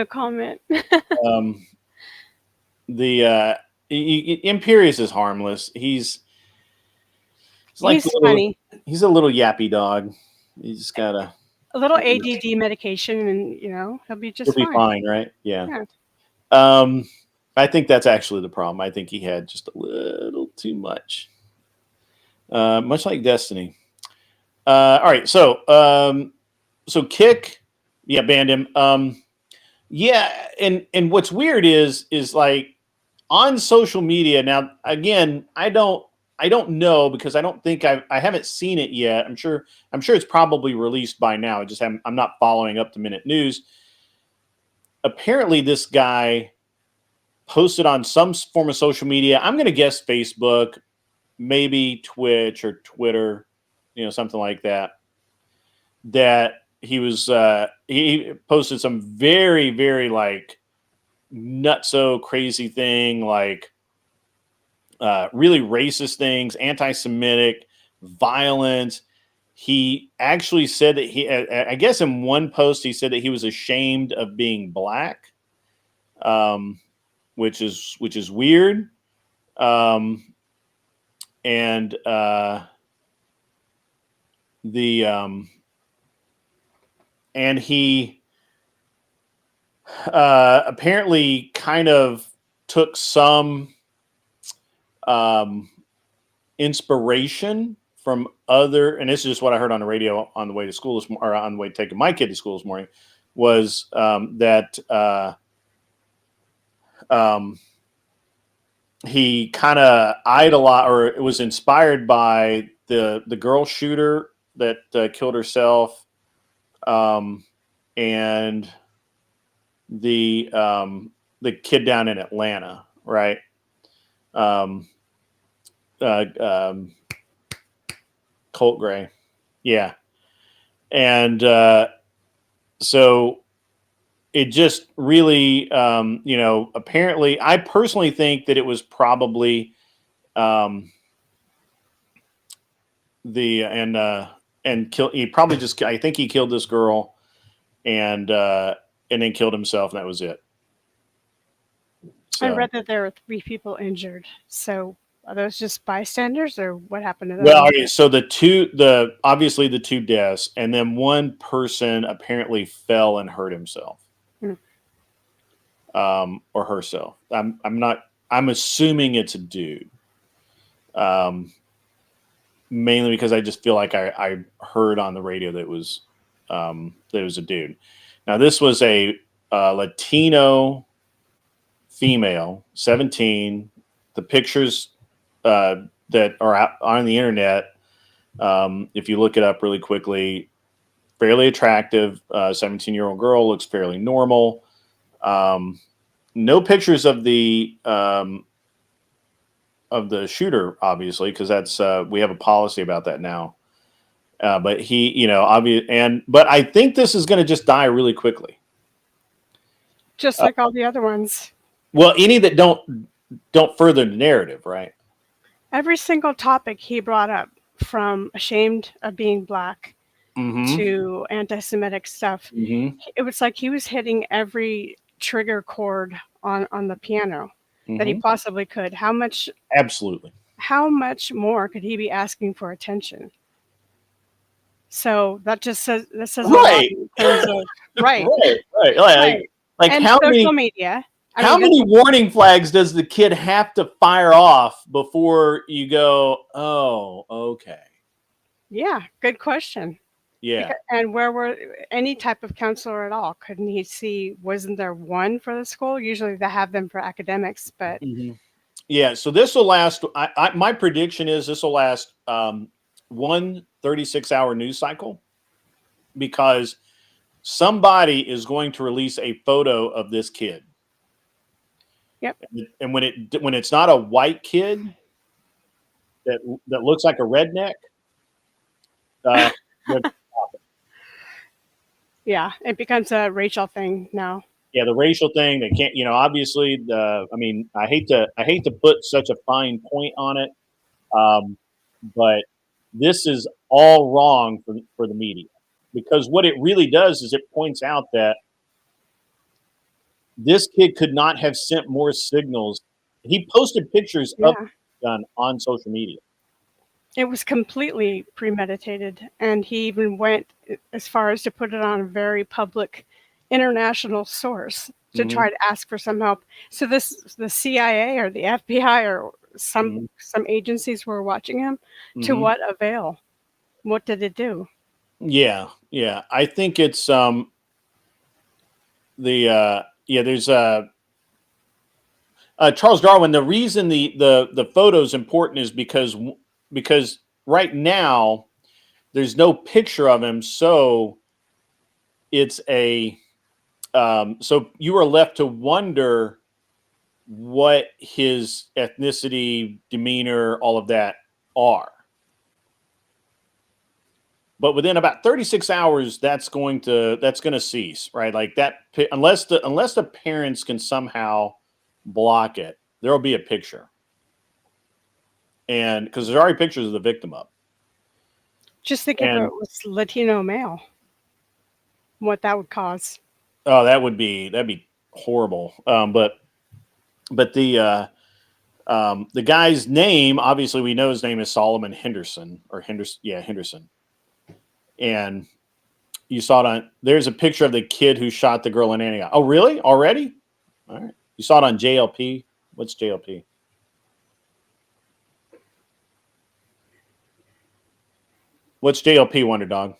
comment. Imperious is harmless. He's like He's funny. He's a little yappy dog. You just gotta A little ADD medication, and he'll be just he'll be fine, right? Yeah. I think that's actually the problem. I think he had just a little too much. Much like Destiny. All right, so Kick, yeah, banned him. Yeah, and what's weird is like on social media now. Again, I don't know because I don't think I haven't seen it yet. I'm sure it's probably released by now. I'm not following up to minute news. Apparently, this guy posted on some form of social media. I'm going to guess Facebook, maybe Twitch or Twitter, something like that. That he was he posted some very, very like nutso crazy thing, like really racist things, anti-Semitic, violence. He actually said that I guess in one post he said that he was ashamed of being black, which is weird. And he apparently kind of took some inspiration from other, and this is just what I heard on the radio on the way to school or on the way taking my kid to school this morning, was that he kind of idolized or was inspired by the girl shooter that killed herself, and the kid down in Atlanta, right? Colt Gray, yeah, and so it just really, apparently, I personally think that it was probably he probably just, I think he killed this girl and then killed himself, and that was it. So, I read that there were 3 people injured. So are those just bystanders, or what happened to them? well, okay, so obviously the 2 deaths, and then one person apparently fell and hurt himself, or herself. I'm assuming it's a dude, mainly because I just feel like I heard on the radio that it was a dude. Now this was a Latino female, 17. The pictures that are out on the internet, if you look it up really quickly, fairly attractive. 17-year-old girl, looks fairly normal. No pictures of the shooter, obviously, because that's we have a policy about that now. But he, but I think this is going to just die really quickly. Just like all the other ones. Well, any that don't further the narrative, right? Every single topic he brought up, from ashamed of being black Mm-hmm. to anti-Semitic stuff, Mm-hmm. it was like he was hitting every trigger chord on the piano that he Mm-hmm. possibly could. Absolutely. How much more could he be asking for attention? So that says a lot Right. in terms of right. Right. Right. Like And how social many media. how many warning flags does the kid have to fire off before you go, oh, okay. Yeah, good question. Yeah. And where were any type of counselor at all? Couldn't he see? Wasn't there one for the school? Usually they have them for academics, but Mm-hmm. Yeah. So this will last. My prediction is this will last one 36-hour news cycle, because somebody is going to release a photo of this kid. yep. And when it's not a white kid that looks like a redneck, uh, Yeah, it becomes a racial thing now. yeah, the racial thing, they can't, obviously I hate to put such a fine point on it, but this is all wrong for the media, because what it really does is it points out that this kid could not have sent more signals. He posted pictures of Yeah. the gun on social media. It was completely premeditated, and he even went as far as to put it on a very public international source to Mhm. try to ask for some help. So the CIA or the FBI or some agencies were watching him. To Mhm. what avail? What did it do? Yeah, yeah. I think it's there's Charles Darwin. The reason the photo is important is because right now there's no picture of him, so it's so you are left to wonder what his ethnicity, demeanor, all of that are. But within about 36 hours, that's going to cease, right? Like that, unless the parents can somehow block it, there will be a picture, and because there's already pictures of the victim up. Just think if it And was Latino male, what that would cause. oh, that'd be horrible. But the guy's name, obviously, we know his name is Solomon Henderson, or Henderson, yeah, Henderson. And you saw it on. There's a picture of the kid who shot the girl in Antioch. Oh, really? Already? All right. You saw it on JLP. What's JLP? What's JLP, Wonder Dog?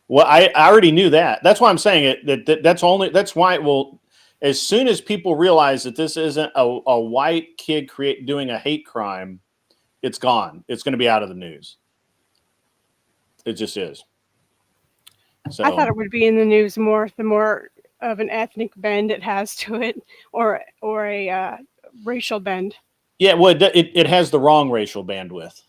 Well, I already knew that. That's why I'm saying it. That's why it will. As soon as people realize that this isn't a white kid doing a hate crime, it's gone. It's going to be out of the news. It just is. So I thought it would be in the news more the more of an ethnic bend it has to it, or a racial bend. yeah, well, it has the wrong racial bandwidth.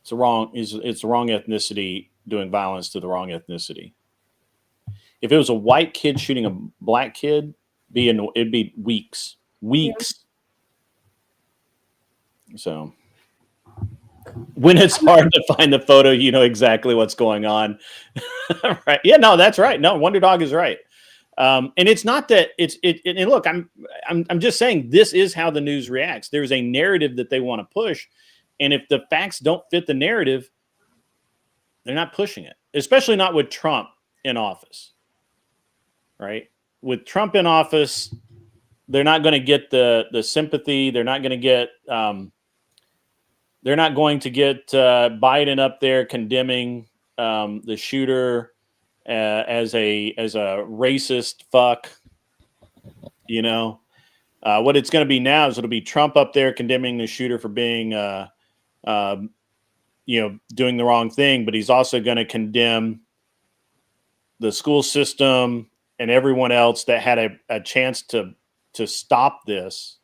It's the wrong ethnicity doing violence to the wrong ethnicity. If it was a white kid shooting a black kid, it'd be weeks. So when it's hard to find the photo, you know exactly what's going on. Right? Yeah, no, that's right. No, Wonder Dog is right. And it's not that and look, I'm just saying this is how the news reacts. There's a narrative that they want to push, and if the facts don't fit the narrative, they're not pushing it. Especially not with Trump in office. Right? With Trump in office, they're not going to get the sympathy. They're not going to get Biden up there condemning the shooter as a racist fuck. What it's going to be now is it'll be Trump up there condemning the shooter for being doing the wrong thing, but he's also going to condemn the school system and everyone else that had a chance to stop this.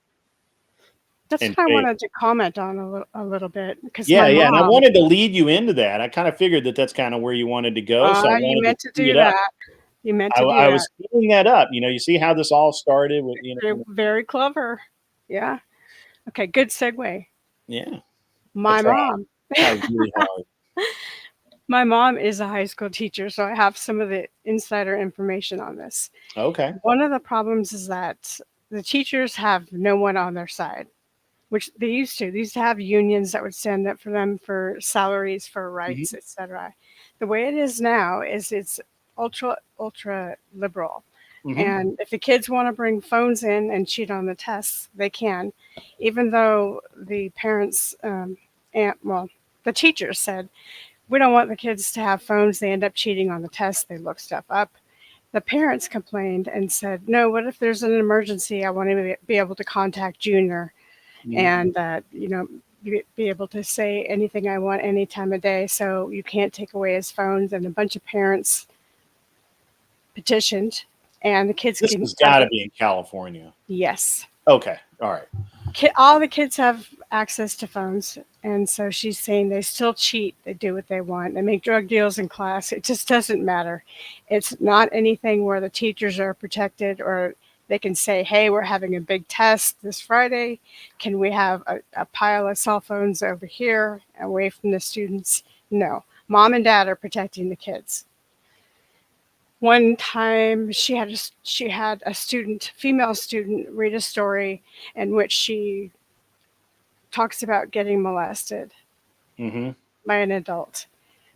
That's and what I faith. wanted to comment on a little bit because Yeah, my yeah, and I mom. wanted to lead you into that. I kind of figured that that's kind of where you wanted to go, so I You wanted to meant to tee do it up. that. You meant I, to do I that. was teeing that up. You see how this all started with, Very clever. Yeah. Okay, good segue. yeah. I My tried. mom. Tried really hard. My mom is a high school teacher, so I have some of the insider information on this. Okay. One of the problems is that the teachers have no one on their side, which they used to. They used to have unions that would stand up for them for salaries, for rights, Mhm, etc. The way it is now is it's ultra liberal. mhm. And if the kids want to bring phones in and cheat on the tests, they can, even though the parents and well, the teachers said we don't want the kids to have phones. They end up cheating on the tests. They look stuff up. The parents complained and said, no, what if there's an emergency? I want to be able to contact Junior Mhm. and, be able to say anything I want any time of day. So you can't take away his phones. And a bunch of parents petitioned, and the kids This can has have got to it. be in California. Yes. Okay. All right. All the kids have access to phones, and so she's saying they still cheat. They do what they want. They make drug deals in class. It just doesn't matter. It's not anything where the teachers are protected or they can say, hey, we're having a big test this Friday. Can we have a pile of cell phones over here away from the students? No. Mom and dad are protecting the kids. One time she had a student, female student, read a story in which she talks about getting molested Mm-hmm. by an adult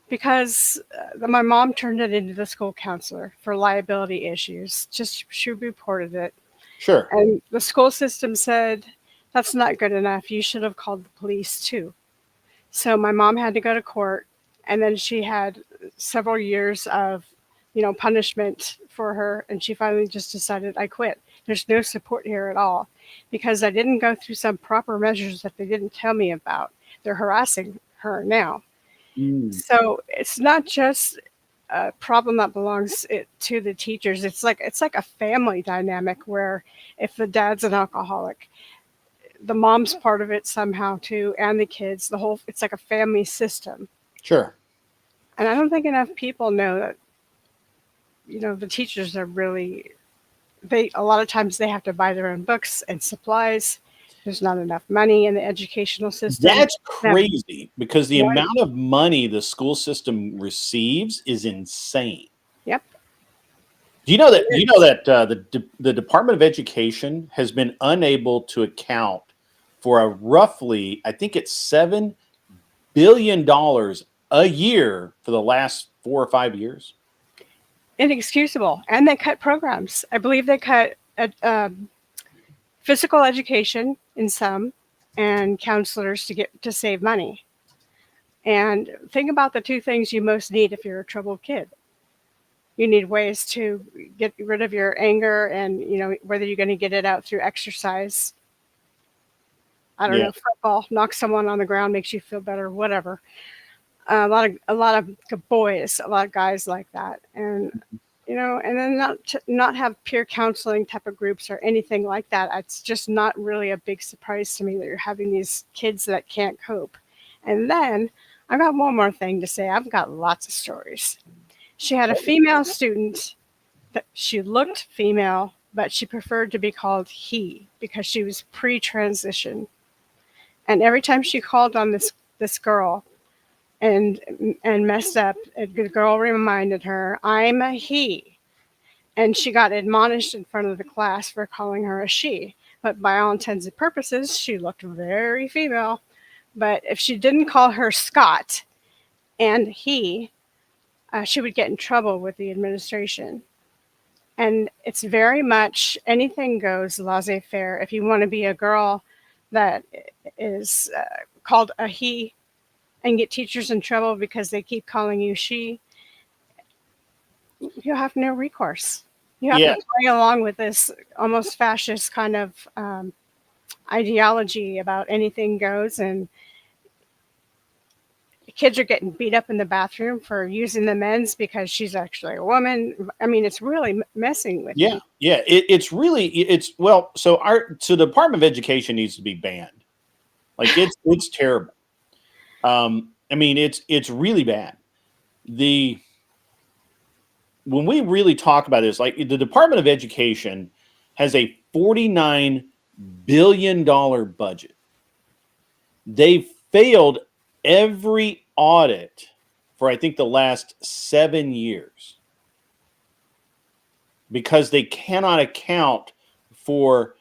because my mom turned it into the school counselor for liability issues. Just she reported it, Sure. and the school system said that's not good enough. You should have called the police too. So my mom had to go to court, and then she had several years of punishment for her, and she finally just decided I quit. There's no support here at all because I didn't go through some proper measures that they didn't tell me about. They're harassing her now. Mm. So it's not just a problem that belongs to the teachers. It's like a family dynamic where if the dad's an alcoholic, the mom's part of it somehow too, and the kids, it's like a family system. Sure. And I don't think enough people know that, the teachers are really, a lot of times they have to buy their own books and supplies. There's not enough money in the educational system. That's They have crazy because the one, amount of money the school system receives is insane. yep, Do it you know is. that the Department of Education has been unable to account for a roughly, I think it's $7 billion a year for the last 4 or 5 years. Inexcusable. And they cut programs. I believe they cut physical education in some and counselors to save money. And think about the two things you most need if you're a troubled kid. You need ways to get rid of your anger and, whether you're going to get it out through exercise. I don't Yeah. know, football, knock someone on the ground makes you feel better, whatever. A lot of boys, a lot of guys like that. And, and then not have peer counseling type of groups or anything like that. It's just not really a big surprise to me that you're having these kids that can't cope. And then I've got one more thing to say. I've got lots of stories. She had a female student that she looked female, but she preferred to be called he because she was pre-transition. And every time she called on this girl and messed up, the girl reminded her, "I'm a he." And she got admonished in front of the class for calling her a she. But by all intents and purposes, she looked very female. But if she didn't call her Scott and he, she would get in trouble with the administration. And it's very much anything goes, laissez faire. If you want to be a girl that is called a he and get teachers in trouble because they keep calling you she, you have no recourse. You have to Yeah. play along with this almost fascist kind of ideology about anything goes. And kids are getting beat up in the bathroom for using the men's because she's actually a woman. I mean, it's really messing with Yeah. people. Yeah. It's really, well, so the Department of Education needs to be banned. Like it's terrible. I mean, it's really bad. When we really talk about this, like the Department of Education has a $49 billion budget. They've failed every audit for, I think, the last 7 years because they cannot account for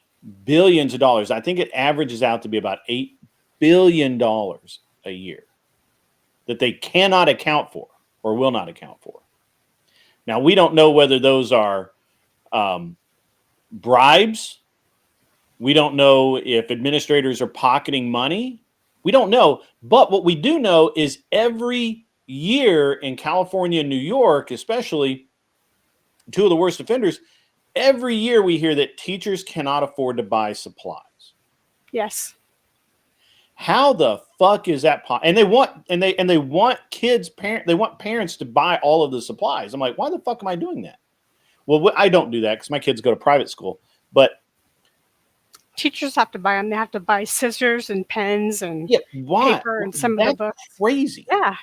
billions of dollars. I think it averages out to be about $8 billion a year that they cannot account for or will not account for. Now, we don't know whether those are bribes. We don't know if administrators are pocketing money. We don't know. But what we do know is every year in California and New York, especially two of the worst offenders, every year we hear that teachers cannot afford to buy supplies. Yes. How the fuck is that possible? And they want they want parents to buy all of the supplies. I'm like, why the fuck am I doing that? Well, I don't do that because my kids go to private school. But teachers have to buy them. They have to buy scissors and pens and why? paper and some of the books. Crazy. Yeah.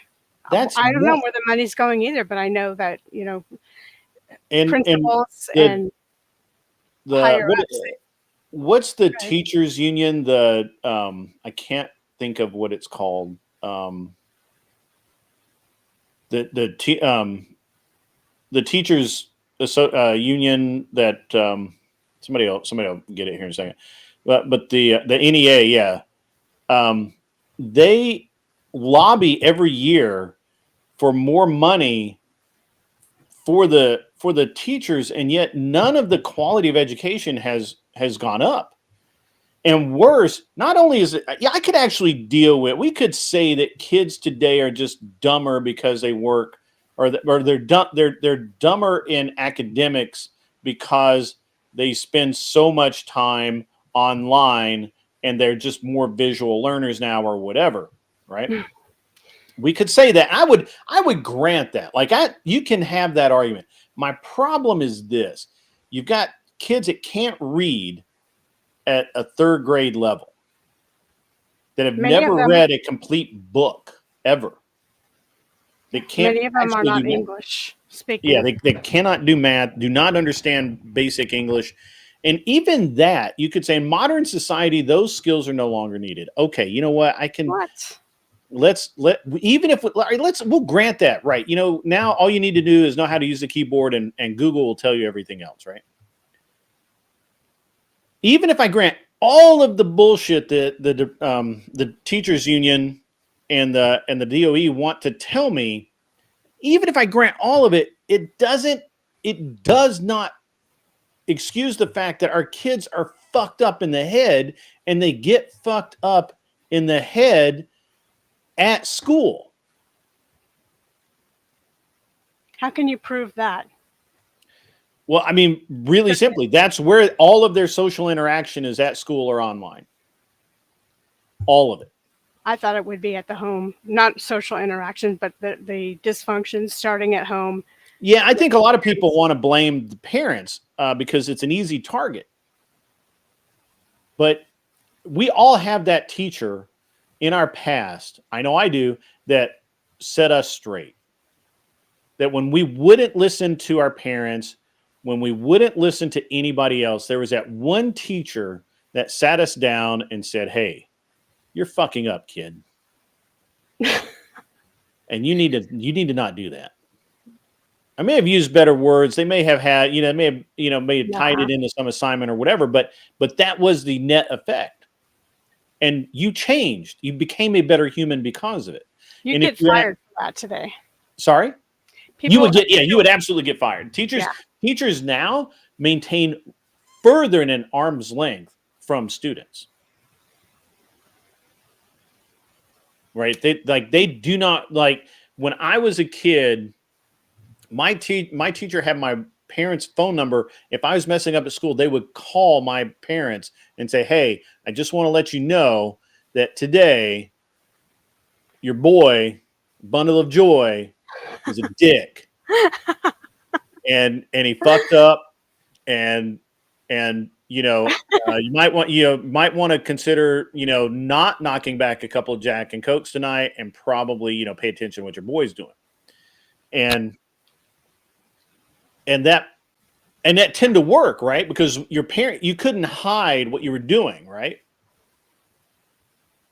I don't know where the money's going either, but I know that, principals and higher ups. What's the teachers union? I can't think of what it's called. The teachers union that somebody will get it here in a second. But the NEA, yeah, they lobby every year for more money for the teachers, and yet none of the quality of education has gone up. And worse, not only is it, I could actually deal with, we could say that kids today are just dumber because they work, or they're dumber in academics because they spend so much time online and they're just more visual learners now or whatever, right? We could say that. I would grant that. Like you can have that argument. My problem is this. You've got kids that can't read at a third grade level that have never read a complete book ever. They can't. Many of them are not English speaking. Yeah, they cannot do math, do not understand basic English. And even that, you could say in modern society, those skills are no longer needed. Okay, you know what? We'll grant that, right? Now all you need to do is know how to use the keyboard and Google will tell you everything else, right? Even if I grant all of the bullshit that the teachers union and the DOE want to tell me, even if I grant all of it, it does not excuse the fact that our kids are fucked up in the head, and they get fucked up in the head at school. How can you prove that? Well, I mean, really simply, that's where all of their social interaction is, at school or online. All of it. I thought it would be at the home, not social interaction, but the dysfunction starting at home. Yeah, I think a lot of people want to blame the parents because it's an easy target. But we all have that teacher in our past, I know I do, that set us straight. That when we wouldn't listen to our parents, when we wouldn't listen to anybody else, there was that one teacher that sat us down and said, "Hey, you're fucking up, kid. And you need to not do that." I may have used better words. They may have had, may have tied it into some assignment or whatever, but that was the net effect. And you changed. You became a better human because of it. You'd get fired for that today. Sorry? You would absolutely get fired. Teachers now maintain further in an arm's length from students. Right? They do not, like, when I was a kid, my teacher had my parents' phone number. If I was messing up at school, they would call my parents and say, "Hey, I just want to let you know that today your boy, Bundle of Joy, is a dick." and he fucked up, and you might want to consider, not knocking back a couple of Jack and Cokes tonight, and probably, pay attention to what your boy's doing. And that tend to work, right? Because you couldn't hide what you were doing, right?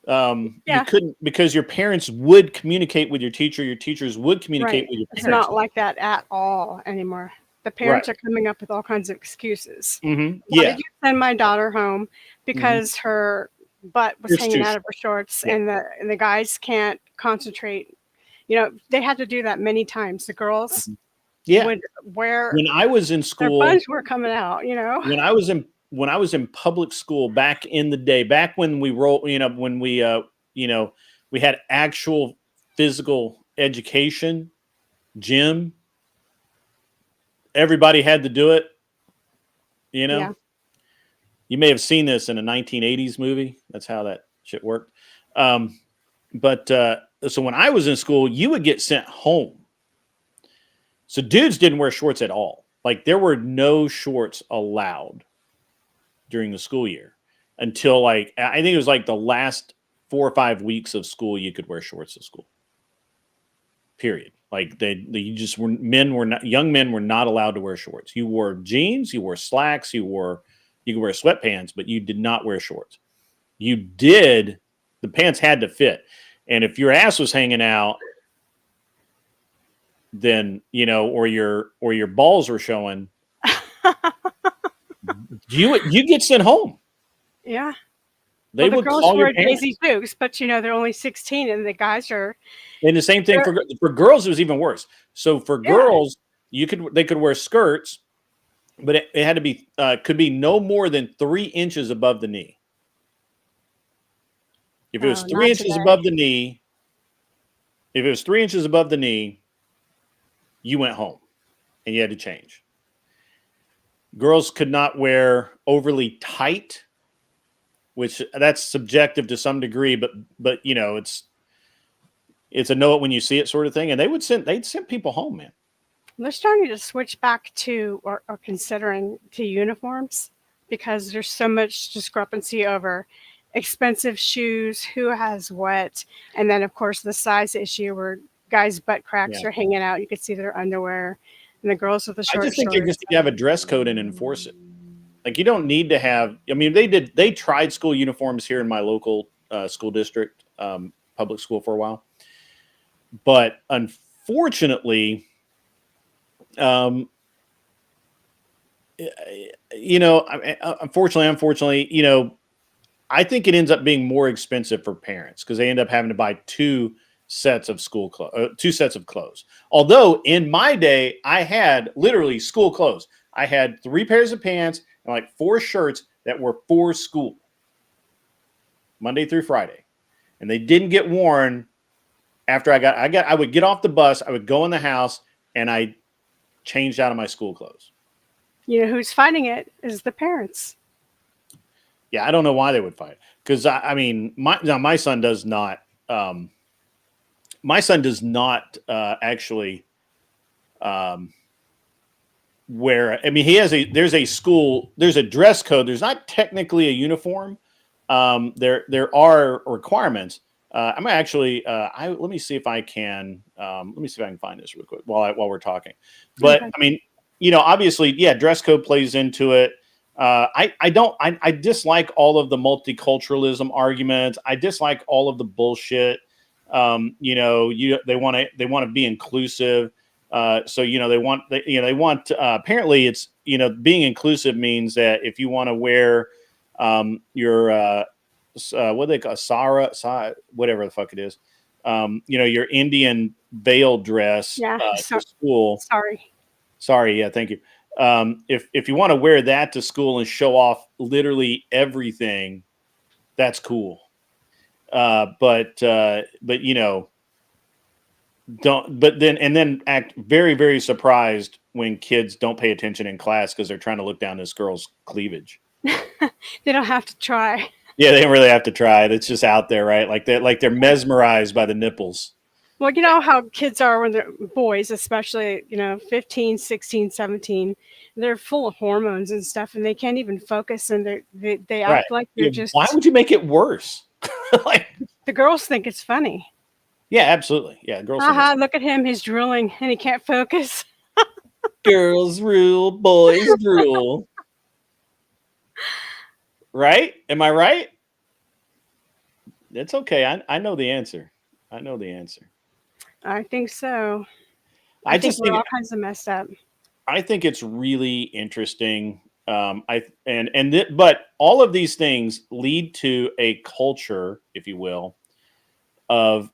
You couldn't, because your parents would communicate with your teacher. Your teachers would communicate with your parents. It's not like that at all anymore. The parents are coming up with all kinds of excuses. Mm-hmm. Why did you send my daughter home? Because her butt was hanging out of her shorts, and the guys can't concentrate. They had to do that many times. The girls would wear. When I was in school, their buns were coming out. When I was in public school back in the day, back when we we had actual physical education, gym. Everybody had to do it. You may have seen this in a 1980s movie. That's how that shit worked. But so when I was in school, you would get sent home. So dudes didn't wear shorts at all. Like, there were no shorts allowed during the school year until, like, I think it was like the last 4 or 5 weeks of school, you could wear shorts to school. Period. Like, young men were not allowed to wear shorts. You wore jeans, you wore slacks, you could wear sweatpants, but you did not wear shorts. The pants had to fit. And if your ass was hanging out, then, or your balls were showing, you get sent home. Yeah. They would girls call wear your parents. Daisy Dukes, but they're only 16, and the guys are. And the same thing for girls, it was even worse. So for girls, they could wear skirts, but it had to be could be no more than 3 inches above the knee. If it was 3 inches above the knee, you went home and you had to change. Girls could not wear overly tight, which that's subjective to some degree, but it's a know it when you see it sort of thing. And they'd send people home, man. They're starting to switch back to or considering to uniforms, because there's so much discrepancy over expensive shoes, who has what, and then of course the size issue where guys' butt cracks are hanging out. You could see their underwear, and the girls with the short. I just think you just need to have a dress code and enforce it. Like, you don't need to have. I mean, they tried school uniforms here in my local school district, public school, for a while, but unfortunately, unfortunately, I think it ends up being more expensive for parents because they end up having to buy two sets of clothes. Although in my day, I had literally school clothes. I had 3 pairs of pants and like 4 shirts that were for school, Monday through Friday, and they didn't get worn after I would get off the bus. I would go in the house and I changed out of my school clothes. Who's fighting it is the parents. Yeah, I don't know why they would fight. Because my son does not. My son does not actually wear. I mean, there's a dress code. There's not technically a uniform. There are requirements. I'm actually. Let me see if I can. Let me see if I can find this real quick while we're talking. But okay. I mean, obviously, dress code plays into it. I dislike all of the multiculturalism arguments. I dislike all of the bullshit. They want to be inclusive. So they want apparently it's being inclusive means that if you want to wear your what they call Sara, whatever the fuck it is, your Indian veil dress to school. Sorry, yeah, thank you. If you want to wear that to school and show off literally everything, that's cool. But then act very, very surprised when kids don't pay attention in class because they're trying to look down this girl's cleavage. They don't have to try. Yeah, they don't really have to try. It's just out there, right? Like they're mesmerized by the nipples. Well, you know how kids are when they're boys, especially, 15, 16, 17. They're full of hormones and stuff, and they can't even focus, and they Right. act like they're Yeah, why just, would you make it worse? Like, the girls think it's funny. yeah, absolutely. Yeah, girls think it's Haha, look at him. He's drooling and he can't focus. girls rule, boys drool. Right? Am I right? It's okay. I know the answer. I know the answer. I think so. I I think just we're think all kinds of messed up. I think it's really interesting. But all of these things lead to a culture, if you will, of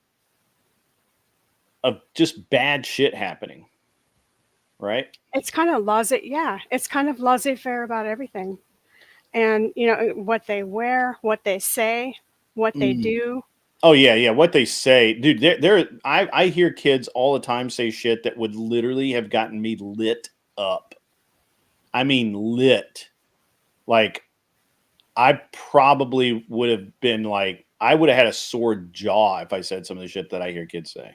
just bad shit happening. Right? It's kind of yeah, it's kind of laissez-faire about everything. And, what they wear, what they say, what they Mm. do. Oh yeah, yeah. What they say, dude. I hear kids all the time say shit that would literally have gotten me lit up. I mean, lit. Like, I probably would have been like, I would have had a sore jaw if I said some of the shit that I hear kids say.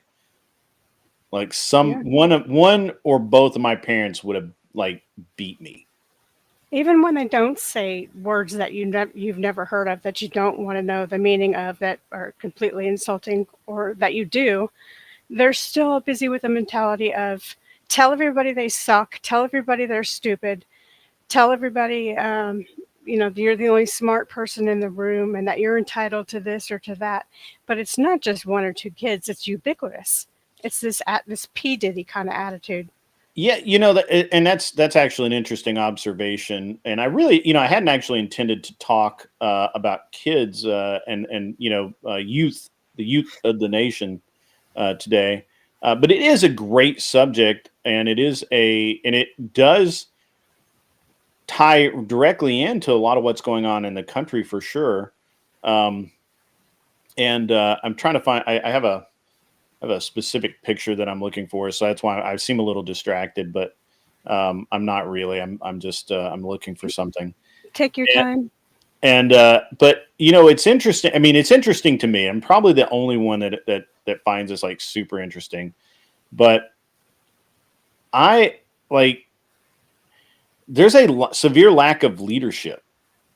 Like, Yeah. one or both of my parents would have like beat me. Even when they don't say words that you've never heard of, that you don't want to know the meaning of, that are completely insulting, or that you do, they're still busy with the mentality of tell everybody they suck, tell everybody they're stupid, tell everybody, you're the only smart person in the room, and that you're entitled to this or to that. But it's not just one or two kids; it's ubiquitous. It's this P Diddy kind of attitude. Yeah, and that's actually an interesting observation. And I really, I hadn't actually intended to talk about kids and youth, the youth of the nation today. But it is a great subject, and it does tie directly into a lot of what's going on in the country for sure. Um, and I'm trying to find. I have a specific picture that I'm looking for, so that's why I seem a little distracted. But I'm not really. I'm just I'm looking for something. Take your And, time. but it's interesting. I mean, it's interesting to me. I'm probably the only one that finds this like super interesting. But I like there's a severe lack of leadership.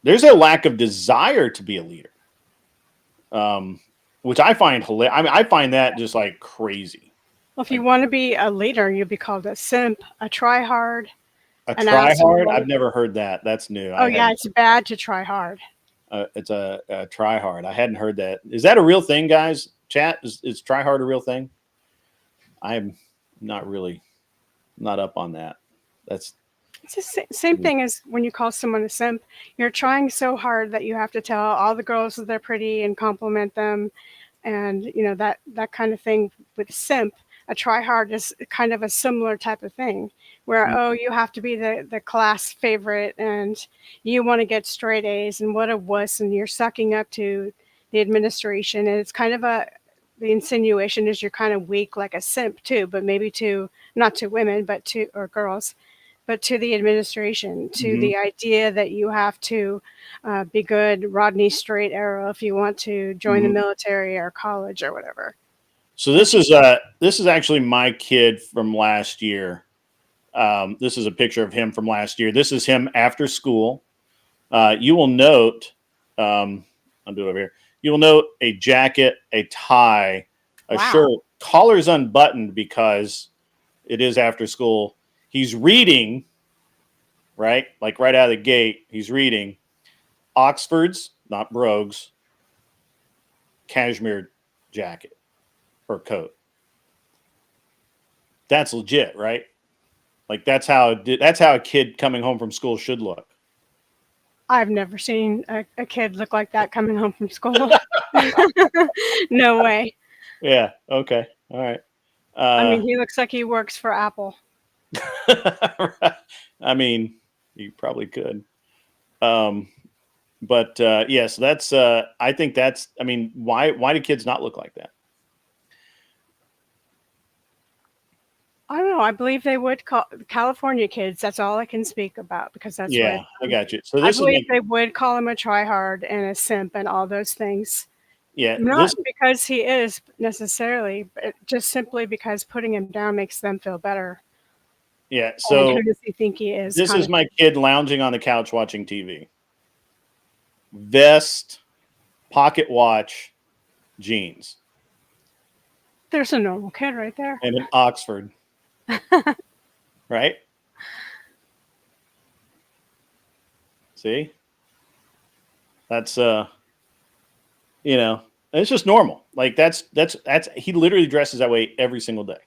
There's a lack of desire to be a leader, which I find hilarious. I mean, I find that just like crazy. Well, if you Like, want to be a leader, you'll be called a simp, a tryhard, a an try hard. asshole. I've never heard that. That's new. Oh I yeah, hadn't. it's bad to try hard. It's a try hard. I hadn't heard that. Is that a real thing, guys? Chat is try hard a real thing? I'm not really not up on that. That's It's the same thing as when you call someone a simp. You're trying so hard that you have to tell all the girls that they're pretty and compliment them, and that kind of thing. With simp, a try hard is kind of a similar type of thing, where you have to be the class favorite, and you want to get straight A's, and what a wuss, and you're sucking up to the administration, and it's kind of the insinuation is you're kind of weak like a simp too, but maybe to not to women, but to or girls, but to the administration, to Mhm. the idea that you have to be good, Rodney Straight arrow, if you want to join the Mhm. military or college or whatever. So this is actually my kid from last year. This is a picture of him from last year. This is him after school. You will note, I'll do it over here. You will note a jacket, a tie, a Wow. shirt, collar's unbuttoned because it is after school. He's reading, right? Like right out of the gate, he's reading Oxford's, not Brogues, cashmere jacket or coat. That's legit, right? Like that's how a kid coming home from school should look. I've never seen a kid look like that coming home from school. No way. Yeah. Okay. All right. I mean, he looks like he works for Apple. I mean, you probably could. But yes, that's. I think that's. I mean, why do kids not look like that? I don't know. I believe they would call California kids. That's all I can speak about, because that's Yeah, what I got you. So I this is believe they would call him a tryhard and a simp and all those things. Yeah, Not because he is necessarily, but just simply because putting him down makes them feel better. yeah. And So who does he think he is? this kind is of. my kid lounging on the couch watching TV. Vest, pocket watch, jeans, There's a normal kid right there. and an Oxford. Right? See? That's you know, it's just normal. Like that's he literally dresses that way every single day.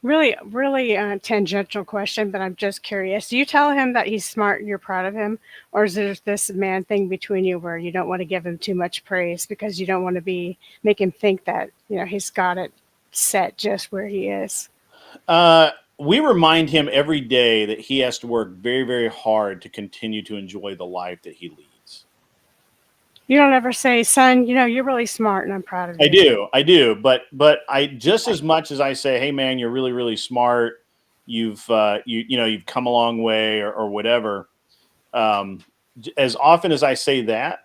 Really, really tangential question, but I'm just curious. Do you tell him that he's smart and you're proud of him? Or is there this man thing between you where you don't want to give him too much praise because you don't want to make him think that, he's got it set just where he is? We remind him every day that he has to work very, very hard to continue to enjoy the life that he leads. You don't ever say, son, you're really smart and I'm proud of you. I do, but I just as much as I say, hey man, you're really, really smart. You've you've come a long way or whatever. As often as I say that,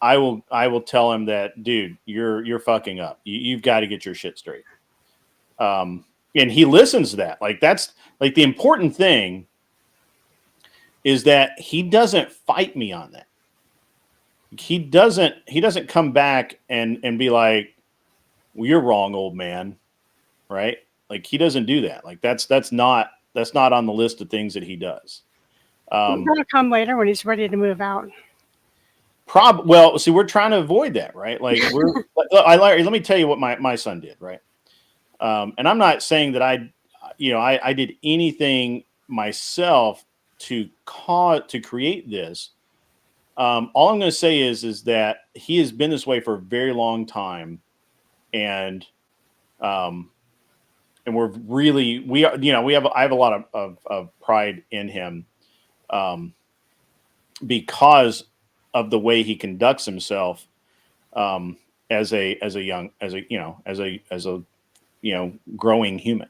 I will tell him that, dude, you're fucking up. You've got to get your shit straight. And he listens to that. Like that's like the important thing is that he doesn't fight me on that. He doesn't come back and be like, well, you're wrong, old man. Right? Like he doesn't do that. Like that's not on the list of things that he does. He's gonna come later when he's ready to move out. Well, see, we're trying to avoid that, right? Like let me tell you what my son did, right? And I'm not saying that I did anything myself to create this. All I'm going to say is that he has been this way for a very long time, and we're really I have a lot of pride in him, because of the way he conducts himself, as a growing human.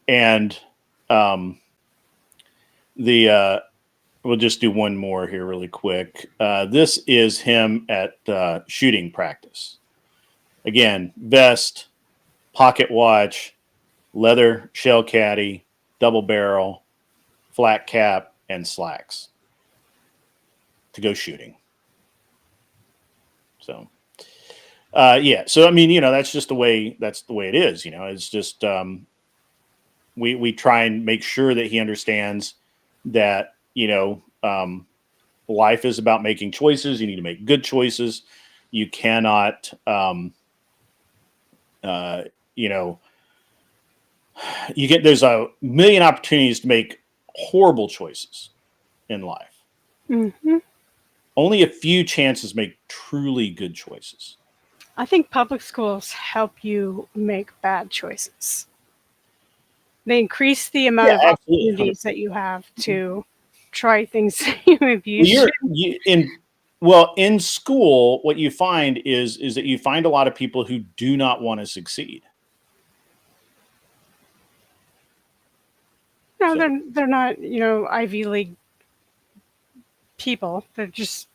And we'll just do one more here really quick. This is him at shooting practice. Again, vest, pocket watch, leather shell caddy, double barrel, flat cap, and slacks to go shooting. So yeah. So I mean, that's just the way it is. It's just we try and make sure that he understands that life is about making choices. You need to make good choices. You cannot there's a million opportunities to make horrible choices in life. Mm-hmm. Only a few chances make truly good choices. I think public schools help you make bad choices. They increase the amount of absolutely. opportunities that you have to try things you maybe you in school, what you find is that you find a lot of people who do not want to succeed. No, they're not, Ivy League people. They're just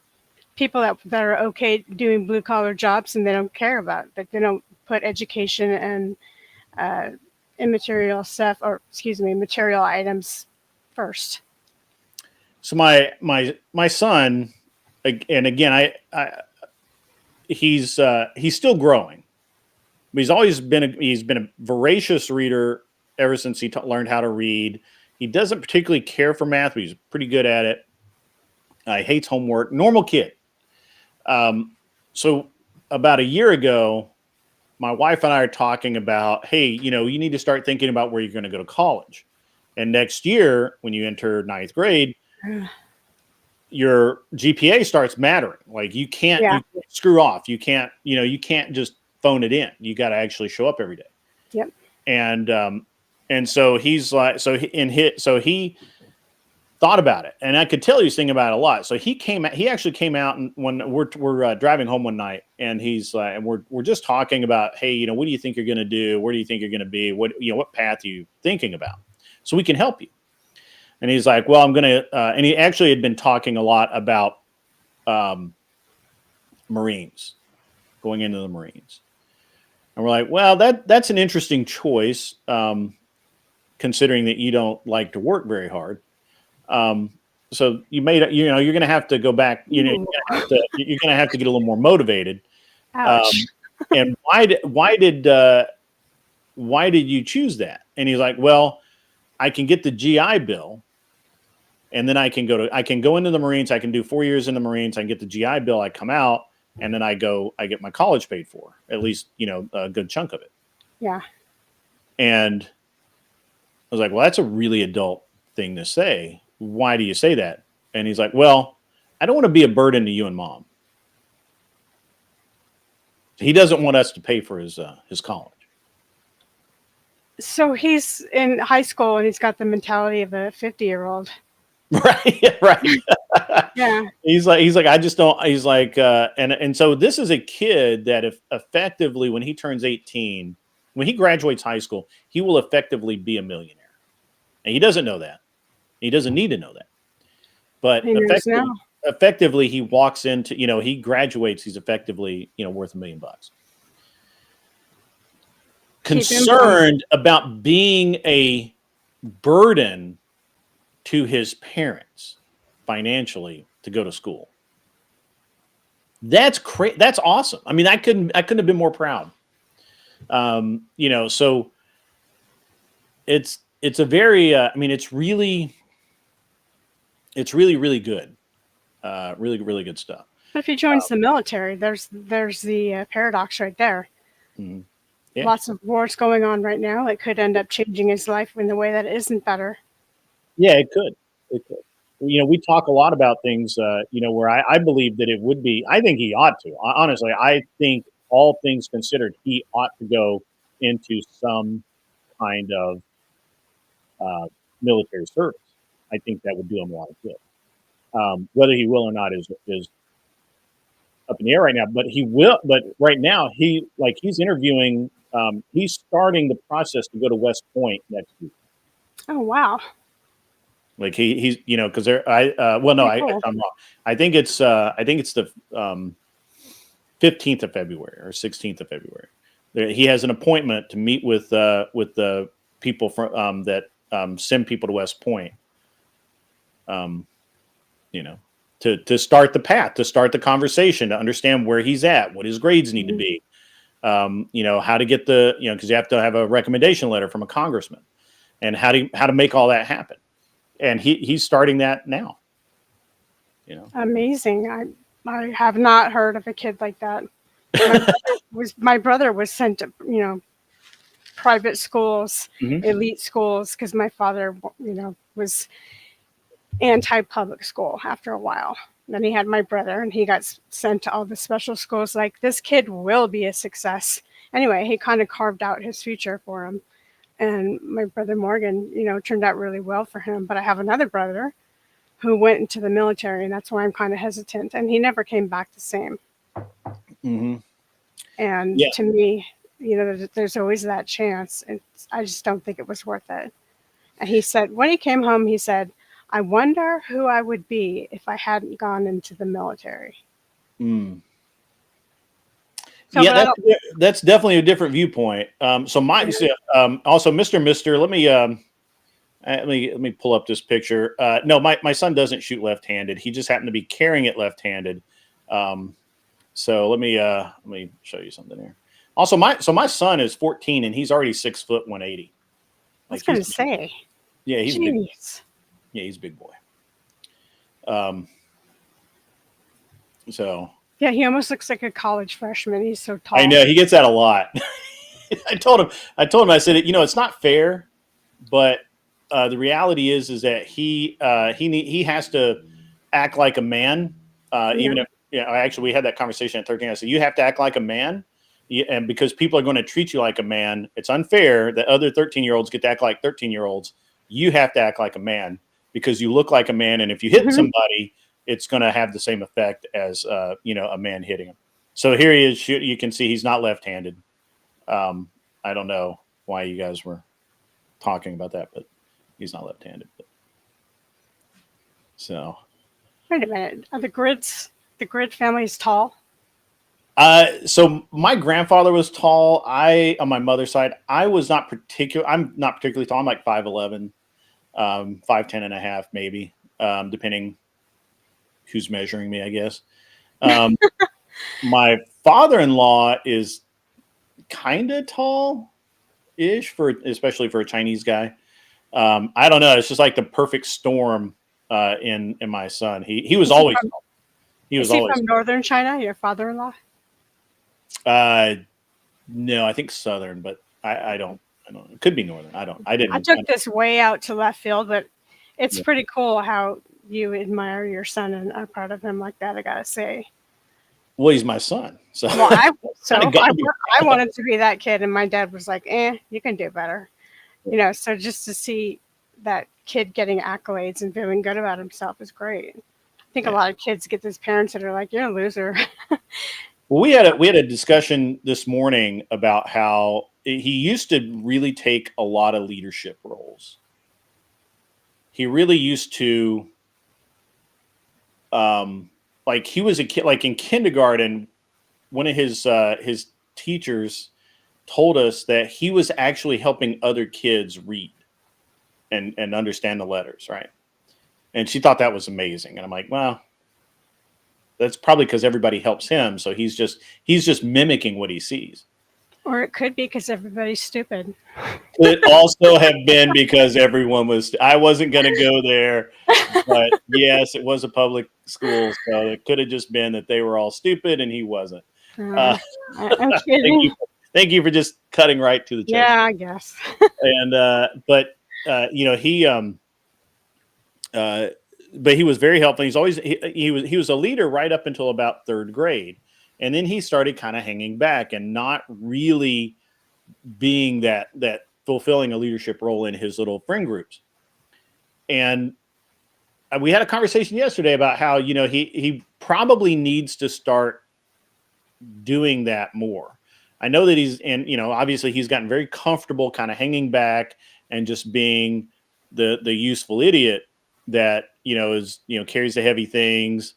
people that are okay doing blue collar jobs, and they don't care about it. Like they don't put education and immaterial stuff, or material items first. So my son, and again, he's still growing, but he's been a voracious reader ever since he learned how to read. He doesn't particularly care for math, but he's pretty good at it. He hates homework. Normal kid. So about a year ago, my wife and I are talking about, hey, you need to start thinking about where you're going to go to college. And next year, when you enter 9th grade, your GPA starts mattering. Like you can't screw off. You can't just phone it in. You got to actually show up every day. Yep. And so he's like, he thought about it, and I could tell he was thinking about it a lot. So he actually came out, and when we're driving home one night, and he's like, and we're just talking about, hey, what do you think you're going to do? Where do you think you're going to be? What path are you thinking about? So we can help you. And he's like, well, I'm going to, and he actually had been talking a lot about Marines, going into the Marines. And we're like, well, that's an interesting choice, considering that you don't like to work very hard. So you're going to have to go back. You're going to have to get a little more motivated. Ouch. And why did you choose that? And he's like, well, I can get the GI Bill, and then I can go into the Marines. I can do 4 years in the Marines. I can get the GI Bill. I come out, and then I get my college paid for, at least, a good chunk of it. Yeah. And I was like, well, that's a really adult thing to say. Why do you say that? And he's like, well, I don't want to be a burden to you and mom. He doesn't want us to pay for his college. So he's in high school and he's got the mentality of a 50-year-old. Right. Yeah. He's like, I just don't. He's like, and so this is a kid that if effectively, when he turns 18, when he graduates high school, he will effectively be a millionaire, and he doesn't know that. He doesn't need to know that. But He knows now. effectively, he walks into, he graduates. He's effectively, worth $1 million. Concerned about being a burden to his parents financially to go to school. That's That's awesome. I mean, I couldn't have been more proud. So it's a very, it's really really good. Really, really good stuff. But if he joins the military, there's the paradox right there. Mhm. Yeah. Lots of wars going on right now. It could end up changing his life in the way that isn't better. Yeah, it could. It could. We talk a lot about things, where I believe that it would be. I think he ought to. Honestly, I think all things considered, he ought to go into some kind of military service. I think that would do him a lot of good. Whether he will or not is up in the air right now. But he will. But right now, he's interviewing. He's starting the process to go to West Point next week. Oh, wow. Like he's because I'm wrong. I think it's the 15th of February or 16th of February. He has an appointment to meet with the people from that send people to West Point. To start the path, to start the conversation, to understand where he's at, what his grades need to be, how to get because you have to have a recommendation letter from a congressman, and how to make all that happen. And he's starting that now. Amazing. I have not heard of a kid like that. My brother was sent to, private schools, elite schools, because my father, was anti-public school after a while. Then he had my brother, and he got sent to all the special schools. Like, this kid will be a success. Anyway, he kind of carved out his future for him. And my brother Morgan, turned out really well for him. But I have another brother who went into the military, and that's why I'm kind of hesitant. And he never came back the same. Mm-hmm. And to me, there's always that chance. And I just don't think it was worth it. And he said, when he came home, he said, I wonder who I would be if I hadn't gone into the military. Mm. So, yeah, that's definitely a different viewpoint. Also, Mr. Let me pull up this picture. No, my son doesn't shoot left-handed. He just happened to be carrying it left-handed. So let me show you something here. Also, my son is 14 and he's already 6 foot 180. I was going to say. Yeah, he's big. Yeah, he's a big boy. So. Yeah, he almost looks like a college freshman. He's so tall. I know, he gets that a lot. I told him, I said, it's not fair, but the reality is that he has to act like a man, even if, actually we had that conversation at 13. I said, you have to act like a man. And because people are going to treat you like a man, it's unfair that other 13-year-olds get to act like 13-year-olds. You have to act like a man because you look like a man. And if you hit somebody, it's going to have the same effect as, a man hitting him. So here he is. You can see he's not left-handed. I don't know why you guys were talking about that, but he's not left-handed. So. Wait a minute. Are the Grid family is tall? So my grandfather was tall. On my mother's side, I'm not particularly tall. I'm like 5'11", 5'10" and a half, maybe, depending who's measuring me, I guess. My father-in-law is kind of tall-ish especially for a Chinese guy. I don't know. It's just like the perfect storm in my son. He was Is he always from, tall. He is was he always from northern China, your father-in-law? no, I think southern, but I don't. It could be northern. I I didn't. took this way out to left field, but it's Yeah. pretty cool how you admire your son and are proud of him like that, I gotta say. Well, he's my son, so Well, kinda gotta be. I wanted to be that kid, and my dad was like, you can do better. So just to see that kid getting accolades and feeling good about himself is great. I think a Yeah. lot of kids get these parents that are like, you're a loser. Well, we had a discussion this morning about how he used to really take a lot of leadership roles. He really used to, like he was a kid, like in kindergarten, one of his teachers told us that he was actually helping other kids read and understand the letters, right? And she thought that was amazing. And I'm like, well, that's probably because everybody helps him, so he's just mimicking what he sees. Or it could be because everybody's stupid. Could also have been because everyone was. I wasn't going to go there, but yes, it was a public school, so it could have just been that they were all stupid and he wasn't. I'm Thank kidding. you, thank you for just cutting right to the chase. Yeah, I guess. And but he was very helpful. He was a leader right up until about third grade, and then he started kind of hanging back and not really being that fulfilling a leadership role in his little friend groups. And we had a conversation yesterday about how he probably needs to start doing that more. I know that obviously he's gotten very comfortable kind of hanging back and just being the useful idiot that is carries the heavy things,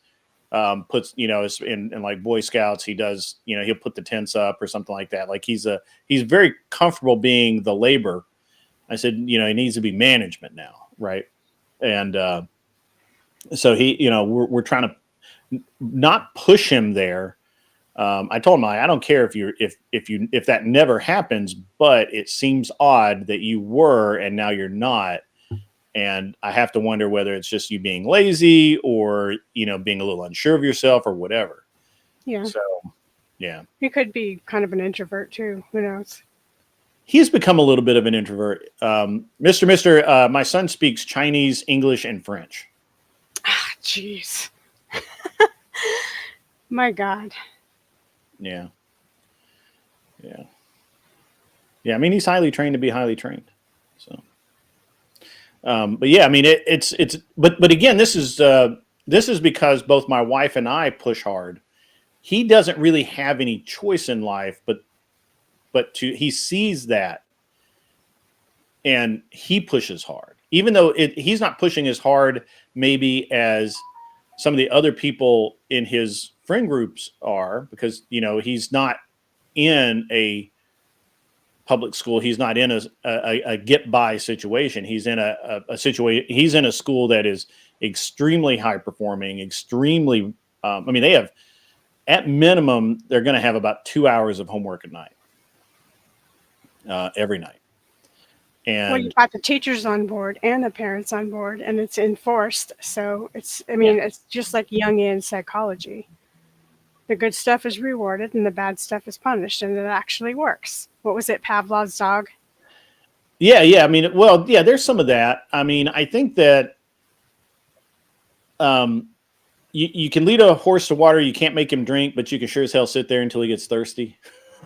puts in like Boy Scouts he does, he'll put the tents up or something like that. Like he's very comfortable being the labor. I said he needs to be management now, right? And so we're trying to not push him there. I told him I don't care if that never happens, but it seems odd that you were and now you're not. And I have to wonder whether it's just you being lazy or, being a little unsure of yourself or whatever. Yeah. So, yeah. He could be kind of an introvert too. Who knows? He's become a little bit of an introvert. Mister, my son speaks Chinese, English, and French. Jeez. My God. Yeah. Yeah. Yeah. I mean, he's highly trained to be highly trained. So. But yeah, I mean, but again, this is because both my wife and I push hard. He doesn't really have any choice in life, but he sees that and he pushes hard, even though he's not pushing as hard maybe as some of the other people in his friend groups are, because, he's not in a public school. He's not in a get by situation. He's in a situation. He's in a school that is extremely high performing, extremely. They have, at minimum, they're going to have about 2 hours of homework at night, every night. And Well, you've got the teachers on board and the parents on board, and it's enforced. So it's just like Jungian psychology. The good stuff is rewarded and the bad stuff is punished, and it actually works. What was it, Pavlov's dog? Yeah. There's some of that. I think that you can lead a horse to water. You can't make him drink, but you can sure as hell sit there until he gets thirsty.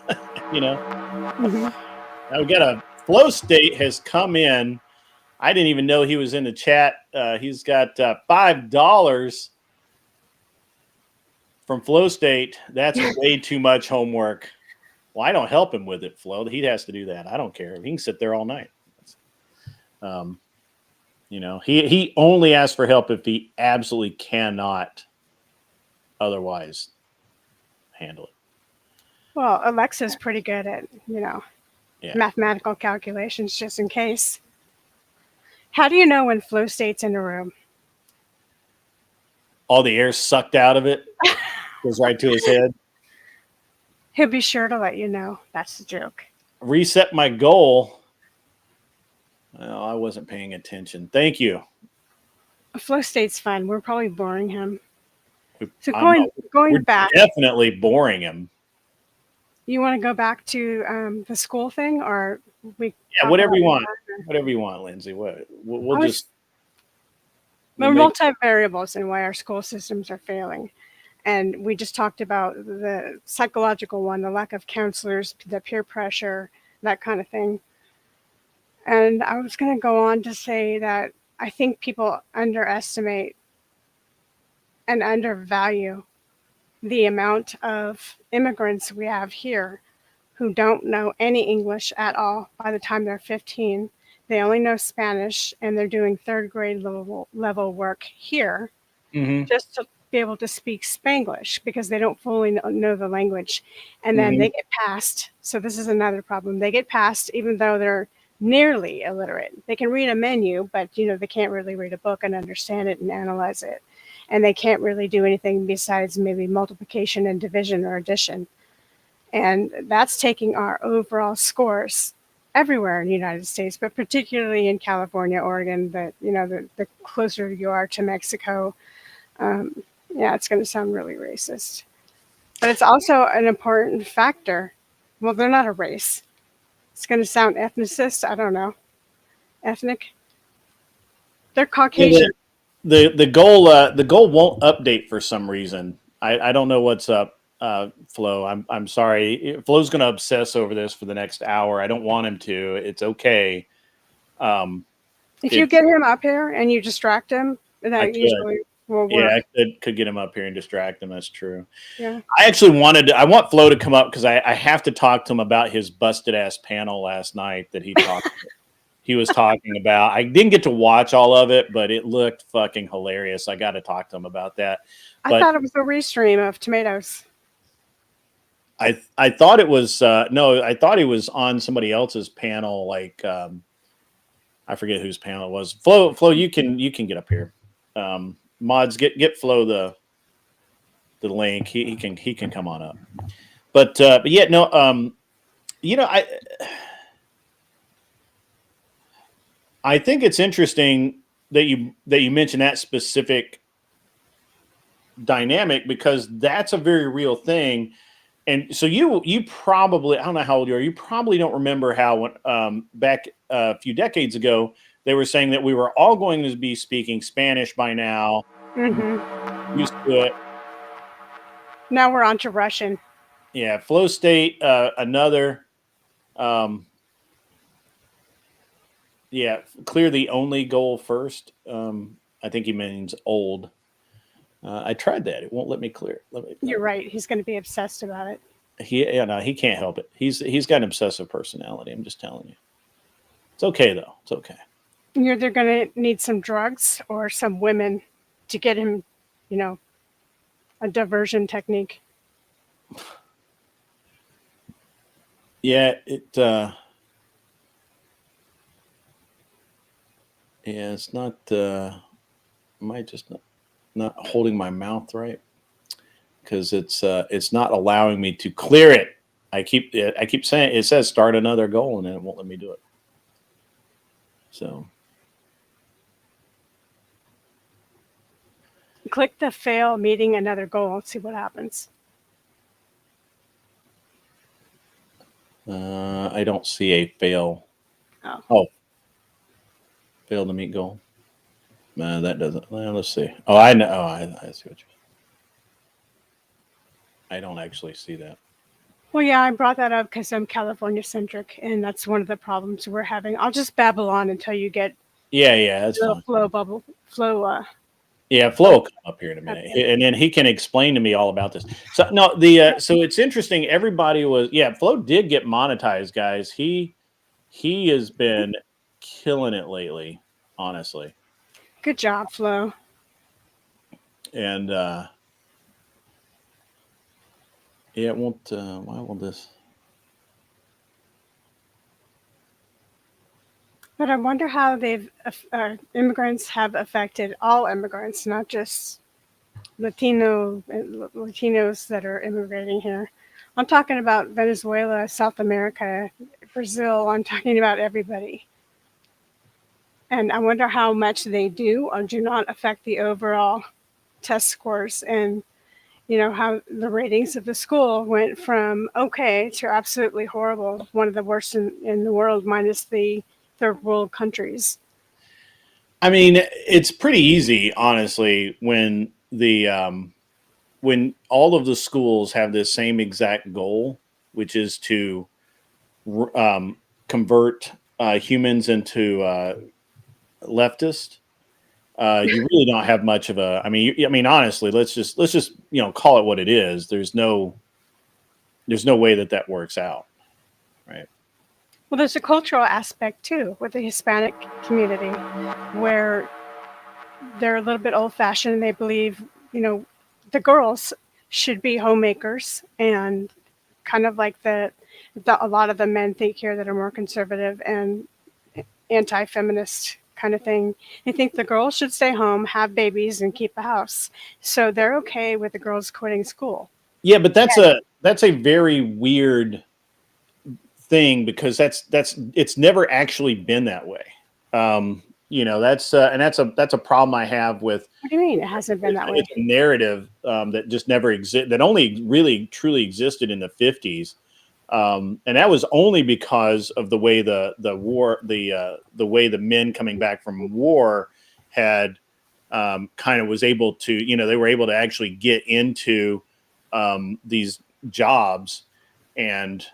Mm-hmm. Now we got a Flow State has come in. I didn't even know he was in the chat. He's got $5 from Flow State. That's way too much homework. Well, I don't help him with it, Flo. He has to do that. I don't care. He can sit there all night. He only asks for help if he absolutely cannot otherwise handle it. Well, Alexa's pretty good at, Yeah. mathematical calculations just in case. How do you know when flow state's in a room? All the air sucked out of it goes right to his head. He'll be sure to let you know. That's the joke. Reset my goal. Well, I wasn't paying attention. Thank you. Flow state's fun. We're probably boring him. So I'm- going we're back, definitely boring him. you want to go back to the school thing, or we? Yeah, talk whatever about you it want. after? Whatever you want, Lindsay. We'll I was- just There are we'll make- multivariables in why our school systems are failing. And we just talked about the psychological one, the lack of counselors, the peer pressure, that kind of thing. And I was going to go on to say that I think people underestimate and undervalue the amount of immigrants we have here who don't know any English at all by the time they're 15. They only know Spanish and they're doing third grade level work here Mhm. just to be able to speak Spanglish because they don't fully know the language. And then they get passed. So this is another problem. They get passed even though they're nearly illiterate. They can read a menu, but they can't really read a book and understand it and analyze it. And they can't really do anything besides maybe multiplication and division or addition. And that's taking our overall scores everywhere in the United States, but particularly in California, Oregon, the closer you are to Mexico. Yeah, it's going to sound really racist. But it's also an important factor. Well, they're not a race. It's going to sound ethnicist. I don't know. Ethnic. They're Yeah, Caucasian. the goal won't update for some reason. I don't know what's up, Flo. I'm sorry. Flo's going to obsess over this for the next hour. I don't want him to. It's okay. If you get him up here and you distract him, I that could. usually will Yeah, work. I could get him up here and distract him. That's true. Yeah. I actually I want Flo to come up because I have to talk to him about his busted ass panel last night that he was talking about. I didn't get to watch all of it, but it looked fucking hilarious. I got to talk to him about that. I But thought it was a restream of tomatoes. I thought it was no, I thought he was on somebody else's panel, like I forget whose panel it was. Flo, you can get up here. Mods, get Flo the link. He can come on up. But yeah, no, I think it's interesting that you mentioned that specific dynamic because that's a very real thing. And so you probably, I don't know how old you are. You probably don't remember how when back a few decades ago they were saying that we were all going to be speaking Spanish by now. Used to it. Now we're on to Russian. Yeah, flow state, another. Yeah, clear the only goal first. I think he means old. I tried that; it won't let me clear. You're right. He's going to be obsessed about it. He can't help it. He's got an obsessive personality. I'm just telling you. It's okay though. It's okay. You're either going to need some drugs or some women to get him, a diversion technique. Yeah, it's not. Might just not holding my mouth right because it's not allowing me to clear it. I keep saying it says start another goal and then it won't let me do it. So Click the fail meeting another goal and see what happens. I don't see a fail. Oh. Fail to meet goal. That doesn't. Well, let's see. Oh, I know. Oh, I see what you. I don't actually see that. Well, yeah, I brought that up because I'm California centric, and that's one of the problems we're having. I'll just babble on until you get Yeah, that's the fine. flow. Yeah, Flo will come up here in a minute, and then he can explain to me all about this. So no, so it's interesting. Everybody was Flo did get monetized, guys. He has been killing it lately, honestly. Good job, Flo. And Yeah, it won't. Why will this? But I wonder how immigrants have affected all immigrants, not just Latinos that are immigrating here. I'm talking about Venezuela, South America, Brazil. I'm talking about everybody. And I wonder how much they do or do not affect the overall test scores, and how the ratings of the school went from okay to absolutely horrible, one of the worst in the world, minus the third world countries. I mean, it's pretty easy, honestly, when all of the schools have this same exact goal, which is to convert humans into leftists. You really don't have much of a. I mean, honestly, let's just call it what it is. There's no way that works out, right? Well, there's a cultural aspect too with the Hispanic community where they're a little bit old fashioned. They believe, the girls should be homemakers, and kind of like a lot of the men think here that are more conservative and anti-feminist kind of thing. They think the girls should stay home, have babies, and keep a house. So they're okay with the girls quitting school. Yeah, but that's a very weird thing because it's never actually been that way. That's a problem I have with. What do you mean it hasn't been that way? It's a narrative that just never existed. That only really truly existed in the 50s. And that was only because of the way the war, the way the men coming back from war had kind of was able to, they were able to actually get into these jobs and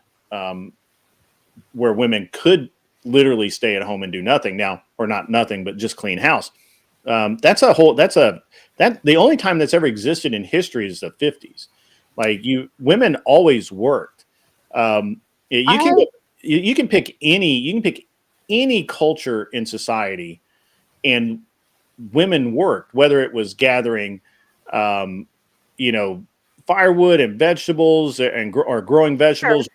where women could literally stay at home and do nothing now, or not nothing, but just clean house. The only time that's ever existed in history is the 50s. Like women always worked. You can pick any culture in society, and women worked, whether it was gathering, firewood and vegetables or growing vegetables,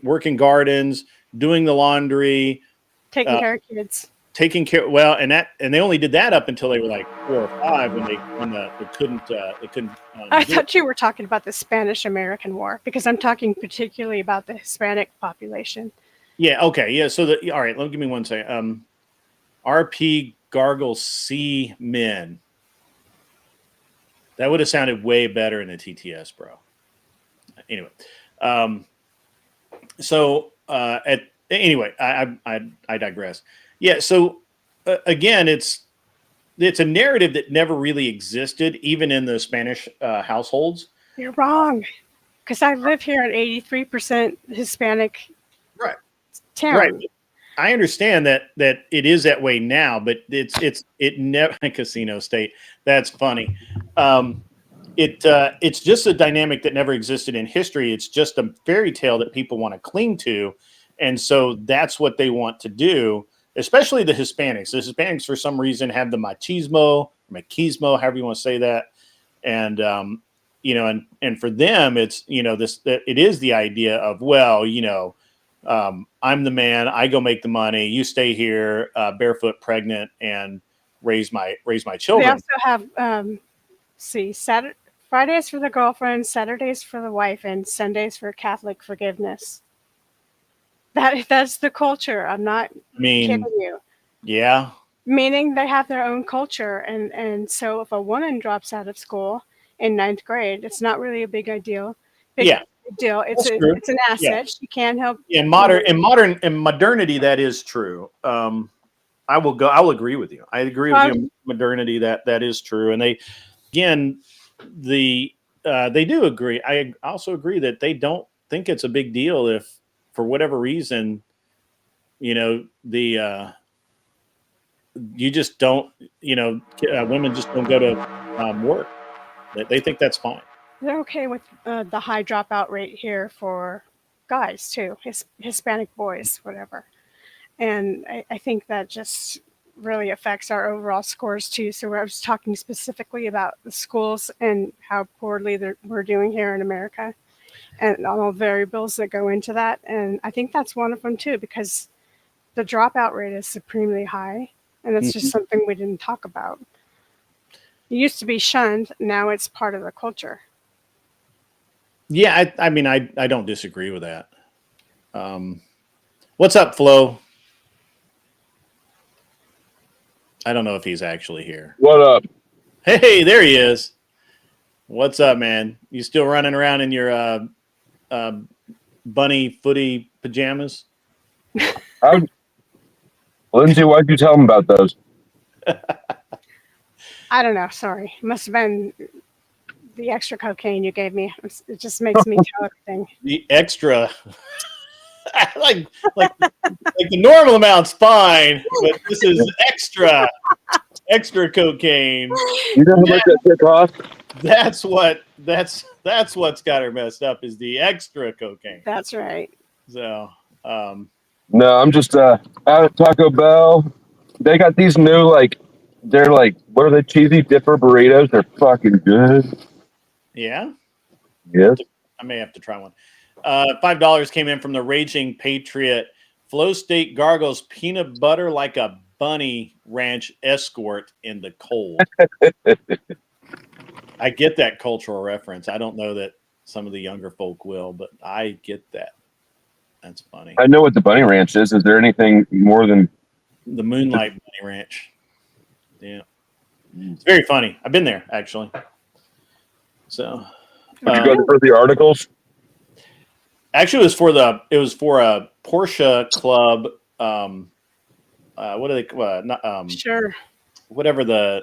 working gardens, doing the laundry, taking care of kids. Taking care. Well, and they only did that up until they were like 4 or 5 when they couldn't. I thought you were talking about the Spanish-American War, because I'm talking particularly about the Hispanic population. Yeah. Okay. Yeah. So all right. Give me one second. RP Gargle C Men. That would have sounded way better in the TTS, bro. Anyway. Anyway, I digress. Yeah. So again, it's a narrative that never really existed, even in the Spanish households. You're wrong, because I live here in 83% Hispanic town. Right. I understand that it is that way now, but it never casino state. That's funny. It's just a dynamic that never existed in history. It's just a fairy tale that people want to cling to, and so that's what they want to do. Especially the Hispanics. The Hispanics, for some reason, have the machismo, however you want to say that, and and for them, it's it is the idea of, well, I'm the man. I go make the money. You stay here, barefoot, pregnant, and raise my children. They also have Fridays for the girlfriend, Saturdays for the wife, and Sundays for Catholic forgiveness. That's the culture. I'm not kidding you. Yeah. Meaning they have their own culture, and so if a woman drops out of school in 9th grade, it's not really a big deal. Deal. It's an asset. Yeah. She can't help. In modernity, that is true. I'll agree with you. I agree with you. In modernity, that is true. And they do agree. I also agree that they don't think it's a big deal if, for whatever reason, you just don't, women just don't go to work. They think that's fine. They're okay with the high dropout rate here for guys too, Hispanic boys, whatever. And I think that just really affects our overall scores too. So I was talking specifically about the schools and how poorly we're doing here in America. and all the variables that go into that. And I think that's one of them too, because the dropout rate is supremely high, and it's just something we didn't talk about. It used to be shunned, now it's part of the culture. Yeah, I mean, I don't disagree with that. What's up, Flo? I don't know if he's actually here. What up? Hey, there he is. What's up, man? You still running around in your bunny footy pajamas? Lindsay, why'd you tell him about those? I don't know. Sorry. It must have been the extra cocaine you gave me. It just makes me tell everything. The extra, like the normal amount's fine, but this is extra cocaine. You know how much that shit cost? That's what's got her messed up is the extra cocaine. That's right. So, No, I'm just out at Taco Bell. They got these new they're like, what are they? Cheesy dipper burritos. They're fucking good. yeah, Yes. I may have to try one. $5 came in from the Raging Patriot. Flow State gargles peanut butter like a bunny ranch escort in the cold. I get that cultural reference. I don't know that some of the younger folk will, but I get that. That's funny. I know what the bunny ranch is. Is there anything more than The Moonlight Bunny Ranch. Yeah. It's very funny. I've been there, actually. So, did you go for the articles? actually, it was for a Porsche club. What do they? Sure. Whatever the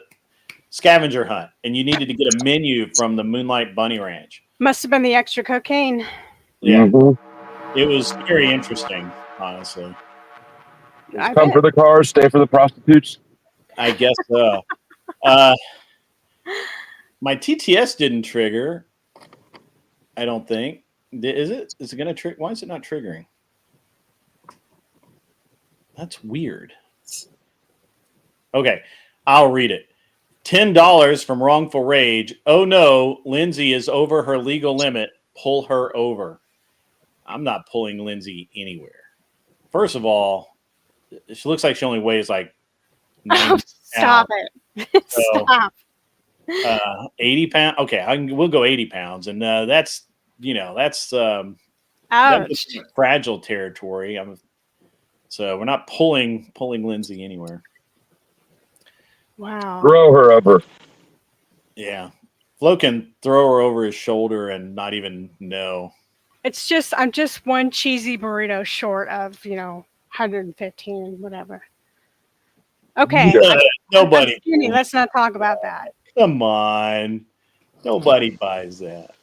scavenger hunt, and you needed to get a menu from the Moonlight Bunny Ranch. Must have been the extra cocaine. Yeah, Mhm. it was very interesting, honestly. I Come bet. for the cars, stay for the prostitutes. I guess so. My TTS didn't trigger. I don't think. Is it? Is it going to trigger? Why is it not triggering? That's weird. Okay, I'll read it. $10 from Wrongful Rage. Oh no, Lindsay is over her legal limit. Pull her over. I'm not pulling Lindsay anywhere. First of all, she looks like she only weighs like 90 Stop pounds. it. So, Stop. 80 pounds. Okay, we'll go 80 pounds, and that's that's Ouch. fragile territory. So we're not pulling Lindsay anywhere. Wow. Throw her over. Yeah, Flo can throw her over his shoulder and not even know. I'm just one cheesy burrito short of 115, whatever. Okay. Yeah, nobody. I'm skinny. Let's not talk about that. Come on, nobody buys that.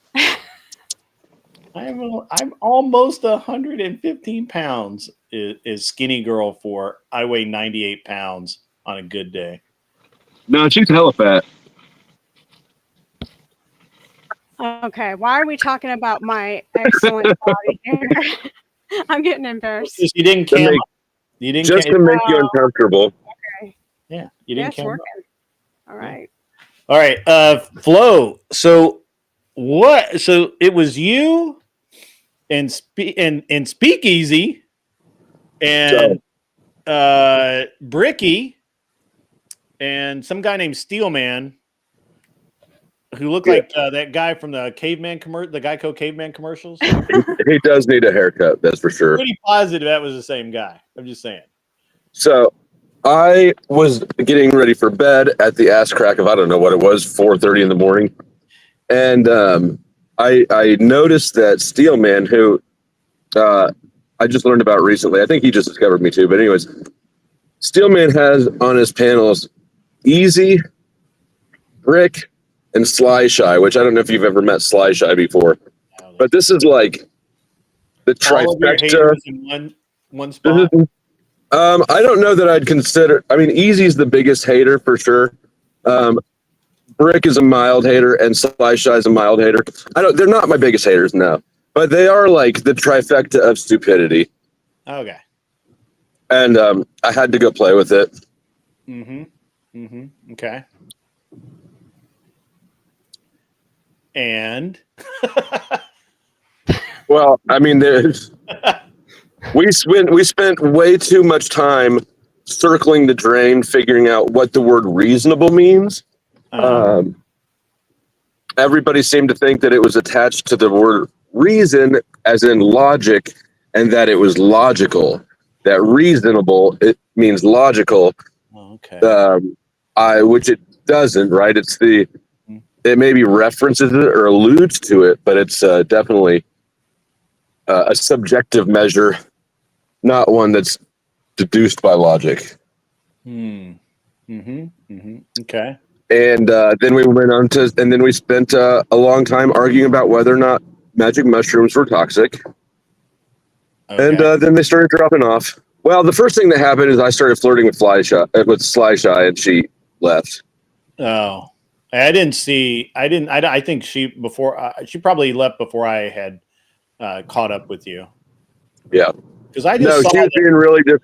I'm almost 115 pounds. Is skinny girl for I weigh 98 pounds on a good day. No, she's hella fat. Okay. Why are we talking about my excellent body here? I'm getting embarrassed. Just, you didn't To cam. make- You didn't. Just to make you uncomfortable. Yeah, you didn't Yes, cam. working. All right. All right, Flo. So what? So it was you and Speakeasy and Bricky and some guy named Steelman who looked like that guy from the caveman the Geico caveman commercials. He does need a haircut, that's for sure. Pretty positive that was the same guy. I'm just saying. So I was getting ready for bed at the ass crack of, I don't know what it was, 4:30 in the morning. And I noticed that Steelman, who I just learned about recently, I think he just discovered me too. But anyways, Steelman has on his panels Easy, Brick, and Sly Shy, which I don't know if you've ever met Sly Shy before. But this is like the All of your trifecta. haters in one spot. I don't know that I'd consider. I mean, Easy's the biggest hater for sure. Brick is a mild hater, and Sly Shy is a mild hater. They're not my biggest haters, no, but they are like the trifecta of stupidity. Okay. And I had to go play with it. Okay. Well, I mean, we spent way too much time circling the drain, figuring out what the word reasonable means. Everybody seemed to think that it was attached to the word reason, as in logic, and that it was logical. That reasonable, it means logical. Okay. Which it doesn't, right? It maybe references it or alludes to it, but it's definitely a subjective measure, not one that's deduced by logic. Okay. And then we went on to, and then we spent a long time arguing about whether or not magic mushrooms were toxic. Okay. And then they started dropping off. Well, the first thing that happened is I started flirting with Sly Shy, and she left. Oh, I didn't see. I think she probably left before I had caught up with you. Yeah. Because I just saw she was that. being really Yeah,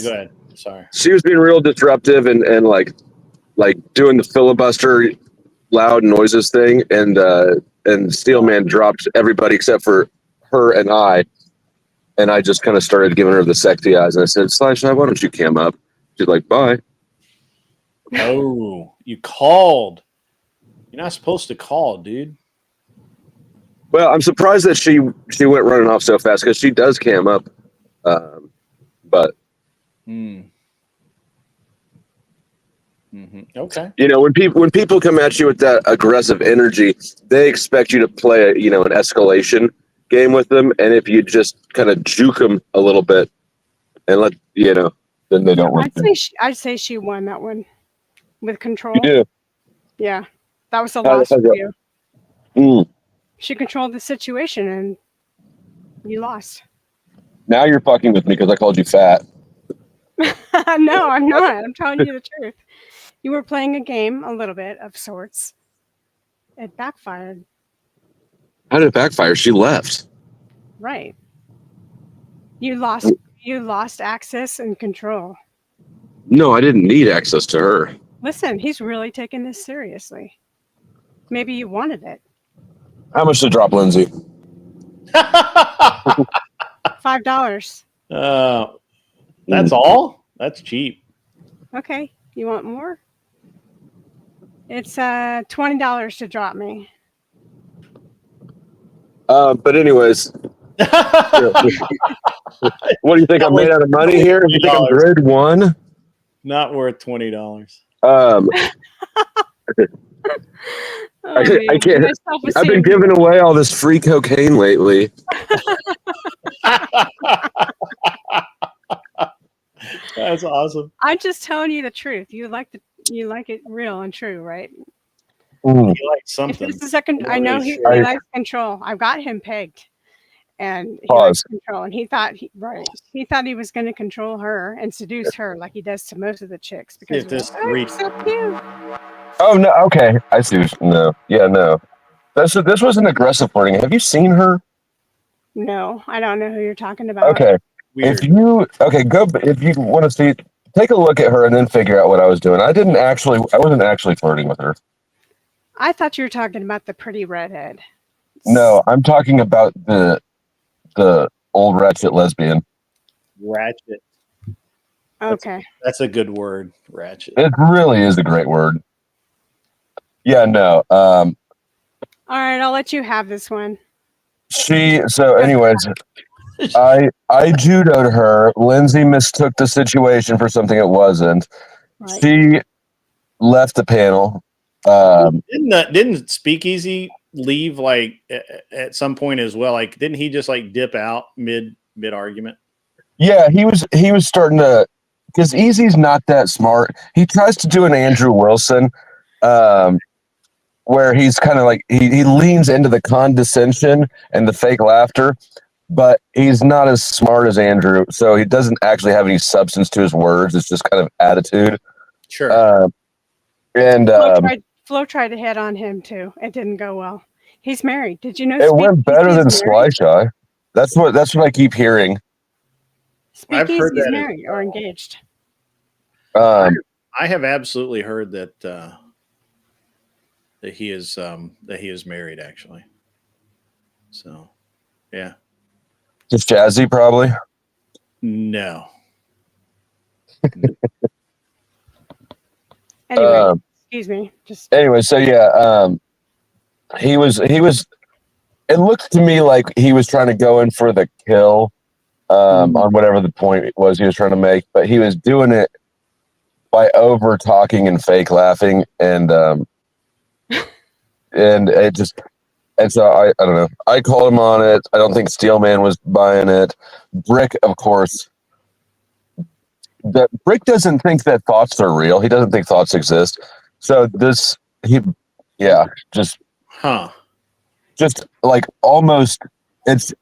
go ahead. Sorry. She was being real disruptive and like doing the filibuster loud noises thing, and Steelman dropped everybody except for her and I. And I just kind of started giving her the sexy eyes, and I said, Sly Shy, why don't you cam up? She's like, bye. Oh, you called. You're not supposed to call, dude. Well, I'm surprised that she went running off so fast, because she does cam up. But Okay. you know, when people come at you with that aggressive energy, they expect you to play an escalation game with them, and if you just kind of juke them a little bit and then they don't work. I'd say she won that one with control. You do. Yeah, that was the loss for you. Mm. She controlled the situation, and you lost. Now you're fucking with me because I called you fat. No, I'm not. I'm telling you the truth. You were playing a game, a little bit of sorts. It backfired. How did it backfire? She left. Right. You lost access and control. No, I didn't need access to her. Listen, he's really taking this seriously. Maybe you wanted it. How much to drop, Lindsay? $5. That's all? That's cheap. Okay. You want more? It's $20 to drop me. But anyways, what do you think I'm made out of money here? You think I'm grade one? Not worth $20. I can't. I've been giving away all this free cocaine lately. That's awesome. I'm just telling you the truth. You like it real and true, right? He likes something. If this is I know he likes control. I've got him pegged, and he likes control. And he thought he was going to control her and seduce her like he does to most of the chicks because this so cute. Oh no! Okay, I see. No, yeah, no. This was an aggressive flirting. Have you seen her? No, I don't know who you're talking about. Okay, Weird. if you want to see, take a look at her and then figure out what I was doing. I wasn't actually flirting with her. I thought you were talking about the pretty redhead. No, I'm talking about the old ratchet lesbian. Ratchet. Okay. That's a good word, ratchet. It really is a great word. Yeah, no. All right, I'll let you have this one. Anyways, I judoed her. Lindsay mistook the situation for something it wasn't. Right. She left the panel. Didn't Speakeasy leave like at some point as well? Like, didn't he just like dip out mid argument? Yeah, he was starting to, because Easy's not that smart. He tries to do an Andrew Wilson, where he's kind of like he leans into the condescension and the fake laughter, but he's not as smart as Andrew, so he doesn't actually have any substance to his words. It's just kind of attitude. Sure. Flo tried to hit on him too. It didn't go well. He's married. Did you know? It went better than Sly Shy. That's what I keep hearing. I've heard that he's married or engaged. I have absolutely heard that he is married actually. So Yeah. Just jazzy, probably. No. Anyway, Um, excuse me. Just anyway, so yeah, he was. It looked to me like he was trying to go in for the kill on whatever the point was he was trying to make, but he was doing it by over talking and fake laughing, and it just. And so I don't know. I called him on it. I don't think Steelman was buying it. Brick, of course. Brick doesn't think that thoughts are real. He doesn't think thoughts exist. So just like almost. It's.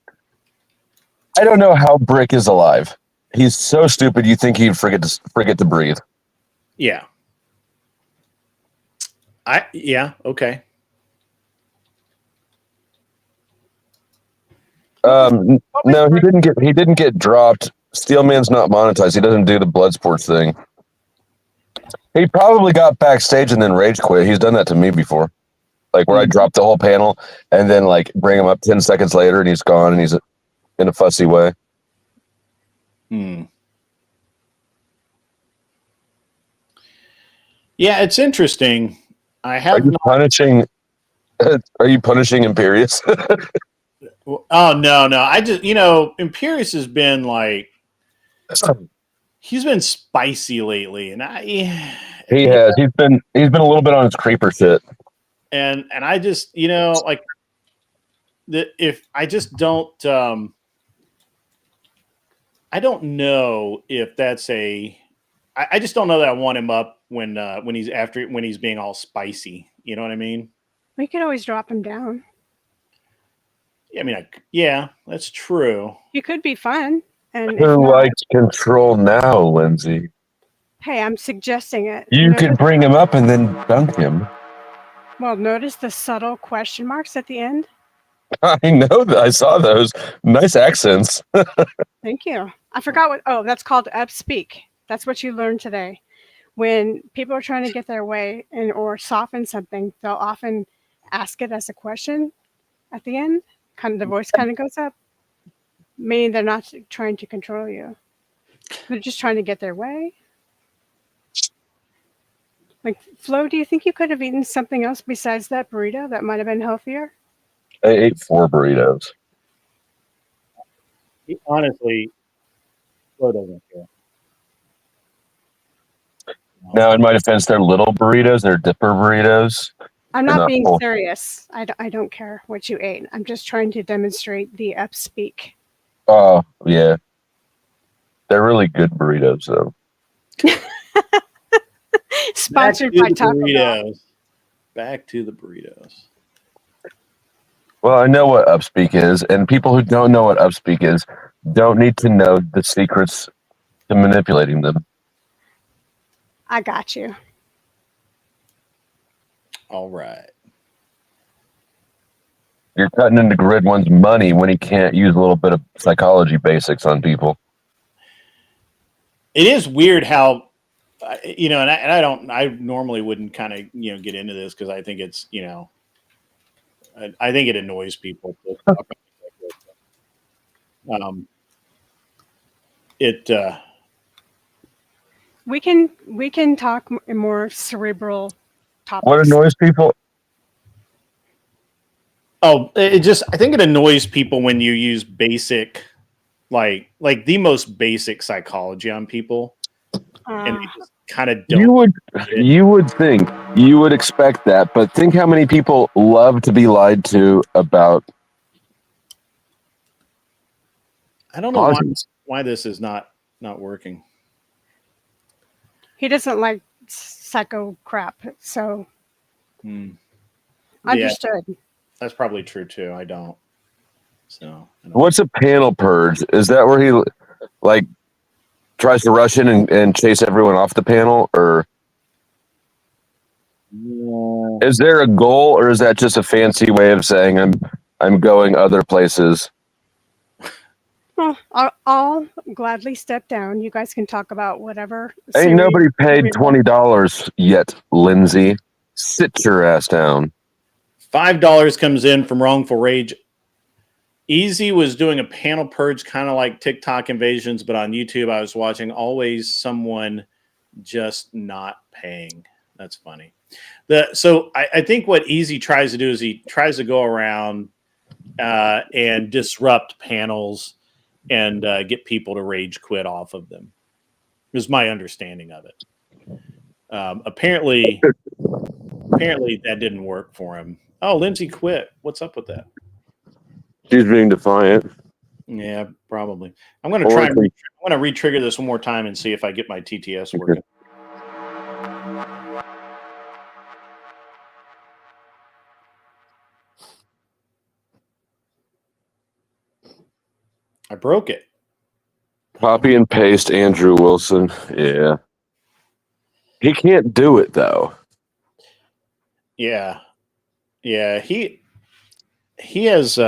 I don't know how Brick is alive. He's so stupid. You think he'd forget to breathe. Yeah. Okay. No, he didn't get dropped. Steelman's not monetized. He doesn't do the blood sports thing. He probably got backstage and then rage quit. He's done that to me before. Like where I drop the whole panel and then like bring him up 10 seconds later and he's gone and he's in a fussy way. Yeah, it's interesting. Are you punishing Imperious? Oh no. I just Imperious has been like he's been spicy lately, and he has. He's been a little bit on his creeper shit. And I just like if I just don't I don't know if that's I just don't know that I want him up when he's being all spicy. You know what I mean? we could always drop him down. I mean, yeah, that's true. He could be fun. And Who likes control now, Lindsay? Hey, I'm suggesting it. You could bring him up and then dunk him. Well, notice the subtle question marks at the end. I know that. I saw those. Nice accents. Thank you. I forgot what. Oh, that's called upspeak. That's what you learned today. When people are trying to get their way or soften something, they'll often ask it as a question at the end. Kind of the voice kind of goes up, meaning they're not trying to control you. They're just trying to get their way. Like, Flo, do you think you could have eaten something else besides that burrito that might have been healthier? I ate 4 burritos. Honestly, Flo doesn't care. Now, in my defense, they're little burritos. They're dipper burritos. I'm not being serious. I don't care what you ate. I'm just trying to demonstrate the upspeak. Oh, yeah. They're really good burritos, though. Sponsored by Taco Bell. Back to the burritos. Well, I know what upspeak is, and people who don't know what upspeak is don't need to know the secrets to manipulating them. I got you. All right. You're cutting into Grid One's money when he can't use a little bit of psychology basics on people. It is weird how, I normally wouldn't kind of, get into this because I think it's, I think it annoys people. We can talk in more cerebral topics. What annoys people? Oh, I think it annoys people when you use basic, like the most basic psychology on people, and they just kind of don't. You would expect that, but think how many people love to be lied to about. I don't know why this is not working. He doesn't like psycho crap, so understood. Yeah, that's probably true too. I don't. So what's a panel purge? Is that where he like tries to rush in and chase everyone off the panel, or is there a goal, or is that just a fancy way of saying I'm going other places? Well, I'll gladly step down. You guys can talk about whatever. Ain't nobody paid $20 yet, Lindsay. Sit your ass down. $5 comes in from Wrongful Rage Easy was doing a panel purge, kind of like TikTok invasions, but on YouTube, I was watching always someone just not paying. That's funny. So I think what Easy tries to do is he tries to go around and disrupt panels and get people to rage quit off of them. Is my understanding of it. Apparently that didn't work for him. Oh, Lindsay quit. What's up with that? She's being defiant. Yeah, probably. I'm going to try and I'm going to re-trigger this one more time and see if I get my TTS working. I broke it. Copy and paste Andrew Wilson. Yeah. He can't do it though. Yeah. Yeah, he has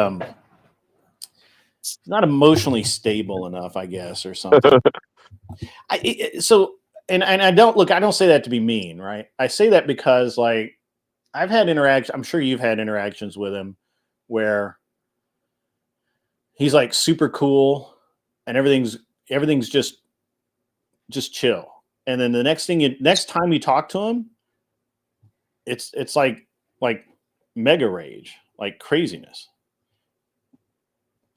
not emotionally stable enough, I guess, or something. And I don't say that to be mean, right? I say that because like I've had interactions, I'm sure you've had interactions with him where he's like super cool and everything's just chill. And then the next time you talk to him, it's like mega rage, like craziness.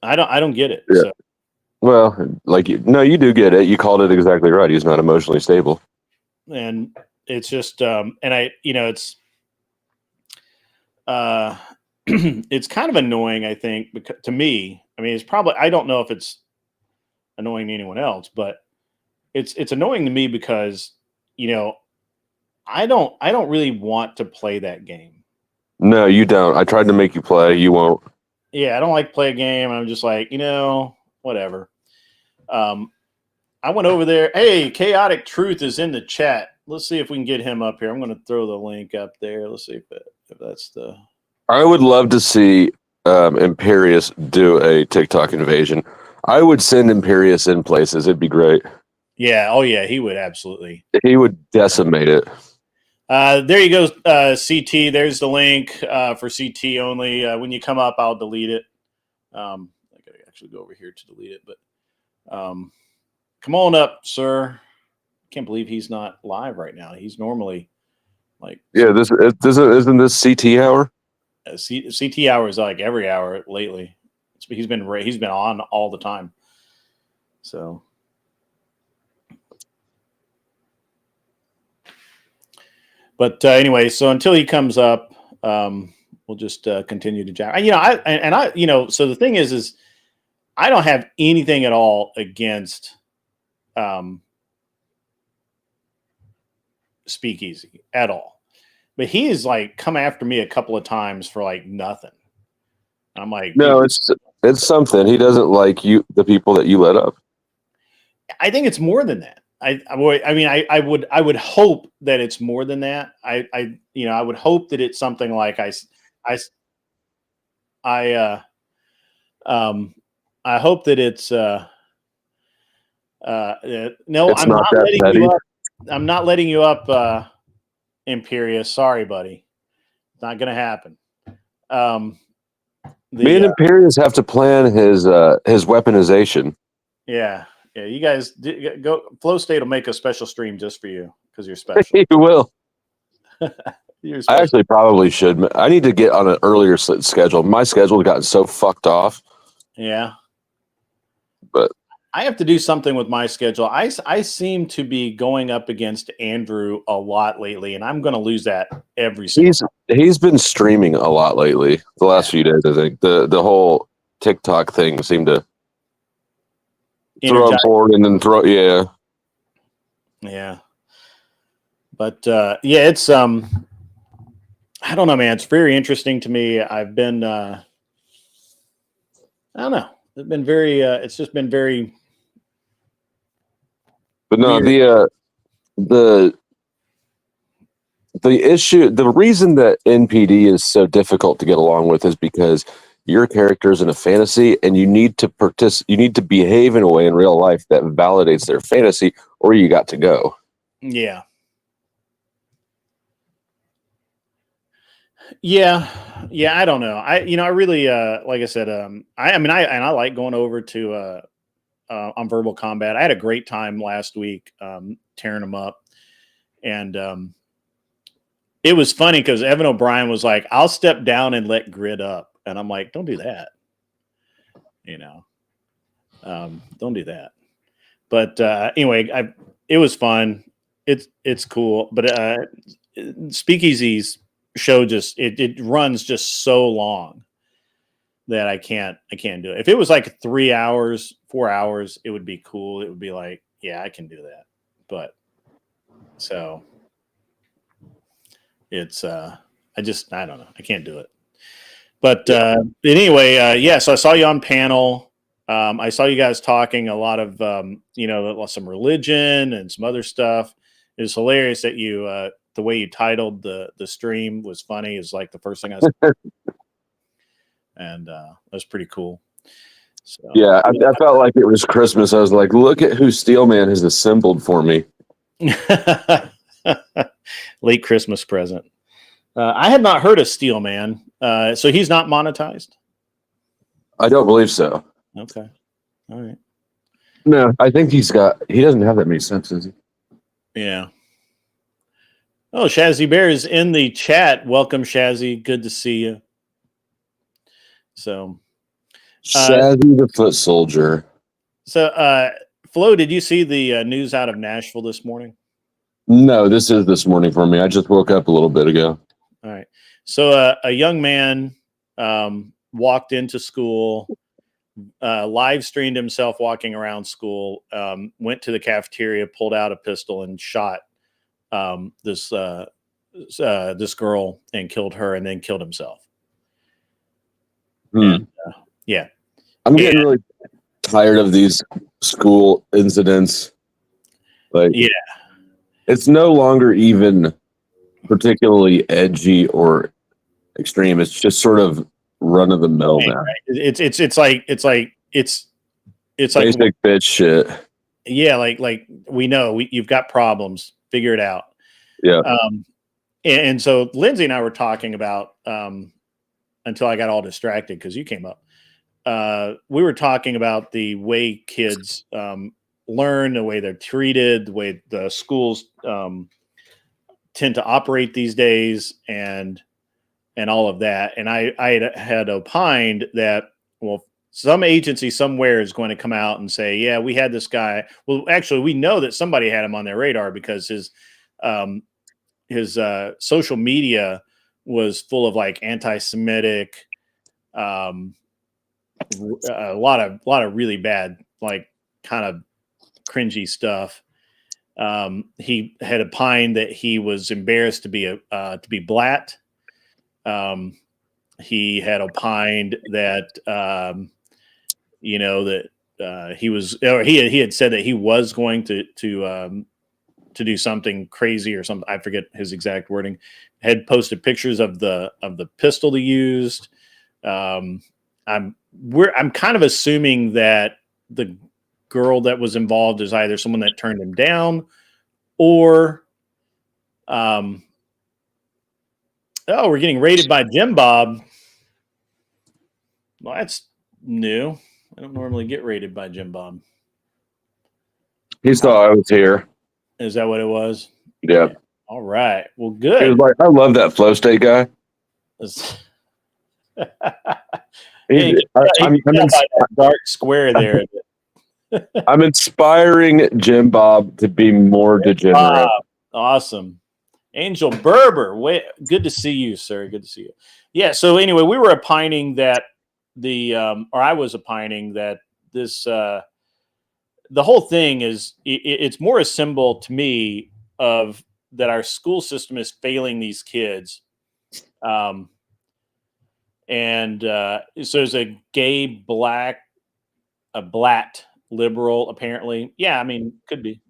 I don't get it. Yeah. So. Well, you do get it. You called it exactly right. He's not emotionally stable. And it's just it's it's kind of annoying, I think, because to me, I mean, it's probably, I don't know if it's annoying to anyone else, but it's annoying to me because, I don't really want to play that game. No, you don't. I tried to make you play. You won't. Yeah, I don't like to play a game. I'm just like, whatever. I went over there. Hey, Chaotic Truth is in the chat. Let's see if we can get him up here. I'm going to throw the link up there. Let's see if that's the. I would love to see Imperius do a TikTok invasion. I would send Imperius in places. It'd be great. Yeah. Oh, yeah. He would absolutely. He would decimate it. There you go, CT. There's the link for CT only. When you come up, I'll delete it. I got to actually go over here to delete it. But come on up, sir. Can't believe he's not live right now. He's normally like. Yeah, isn't this CT hour? CT hour is like every hour lately. He's been on all the time. So. But anyway, so until he comes up, we'll just continue to jack. So the thing is I don't have anything at all against Speakeasy at all. But he has like come after me a couple of times for like nothing. I'm like, no, it's something. He doesn't like you, the people that you let up. I think it's more than that. I would hope that it's more than that. I would hope that it's something like I hope that it's no, I'm not letting you up. I'm not letting you up, Imperius. Sorry, buddy. It's not gonna happen. Me and Imperius have to plan his weaponization. Yeah. Yeah, you guys go. Flow State will make a special stream just for you because you're special. He will. You're I actually probably should. I need to get on an earlier schedule. My schedule has gotten so fucked off. Yeah, but I have to do something with my schedule. I seem to be going up against Andrew a lot lately, and I'm going to lose that every single time. He's been streaming a lot lately. The last few days, I think the whole TikTok thing seemed to. Throw him forward and then throw, yeah. But it's I don't know, man. It's very interesting to me. I've been I don't know. It's been very it's just been very. But no, weird. the issue, the reason that NPD is so difficult to get along with is because your character's in a fantasy, and you need to you need to behave in a way in real life that validates their fantasy, or you got to go. Yeah. Yeah, I don't know. I really, like I said, I like going over to on Verbal Combat. I had a great time last week, tearing them up, and it was funny because Evan O'Brien was like, "I'll step down and let Grid up," and I'm like, "Don't do that," don't do that. But anyway, it was fun. It's cool, but Speakeasy's show just it runs just so long that I can't do it. If it was like 3 hours, 4 hours, it would be cool. It would be like, yeah, I can do that. But so it's I don't know. I can't do it. But anyway, yeah, so I saw you on panel. I saw you guys talking a lot of some religion and some other stuff. It was hilarious that you the way you titled the stream was funny. Is like the first thing I saw. And that was pretty cool. So, Yeah, I felt like it was Christmas. I was like, look at who Steelman has assembled for me. Late Christmas present. I had not heard of Steelman. So he's not monetized? I don't believe so. Okay. All right. No, I think he doesn't have that many cents, does he? Yeah. Oh, Shazzy Bear is in the chat. Welcome, Shazzy. Good to see you. So, Shazzy the Foot Soldier. So, Flo, did you see the news out of Nashville this morning? No, this is this morning for me. I just woke up a little bit ago. All right. So, a young man walked into school, live streamed himself walking around school, went to the cafeteria, pulled out a pistol, and shot this girl and killed her, and then killed himself. And, yeah, I'm getting really tired of these school incidents. Like, yeah, it's no longer even particularly edgy or extreme. It's just sort of run of the mill now. Right? It's like basic bitch shit. Yeah, like we know you've got problems. Figure it out. Yeah. And so Lindsay and I were talking about until I got all distracted because you came up. We were talking about the way kids learn, the way they're treated, the way the schools tend to operate these days, and all of that. And I had opined that, well, some agency somewhere is going to come out and say, yeah, we had this guy. Well, actually, we know that somebody had him on their radar because his social media was full of like anti-Semitic, a lot of really bad, like kind of cringy stuff. He had opined that he was embarrassed to be black. He had opined that he was, or he had said that he was going to do something crazy or something. I forget his exact wording. Had posted pictures of the pistol he used. I'm kind of assuming that the girl that was involved is either someone that turned him down or we're getting raided by Jim Bob. Well, that's new. I don't normally get raided by Jim Bob. He saw I was here. Is that what it was? Yeah. All right. Well, He good. was like, I love that flow state guy. I'm that dark square there. I'm inspiring Jim Bob to be more degenerate. Awesome. Angel Berber. Good to see you, sir. Good to see you. Yeah. So anyway, we were opining that I was opining that this, the whole thing is, it's more a symbol to me of that our school system is failing these kids. So there's a gay black, a black liberal, apparently. Yeah, I mean, could be.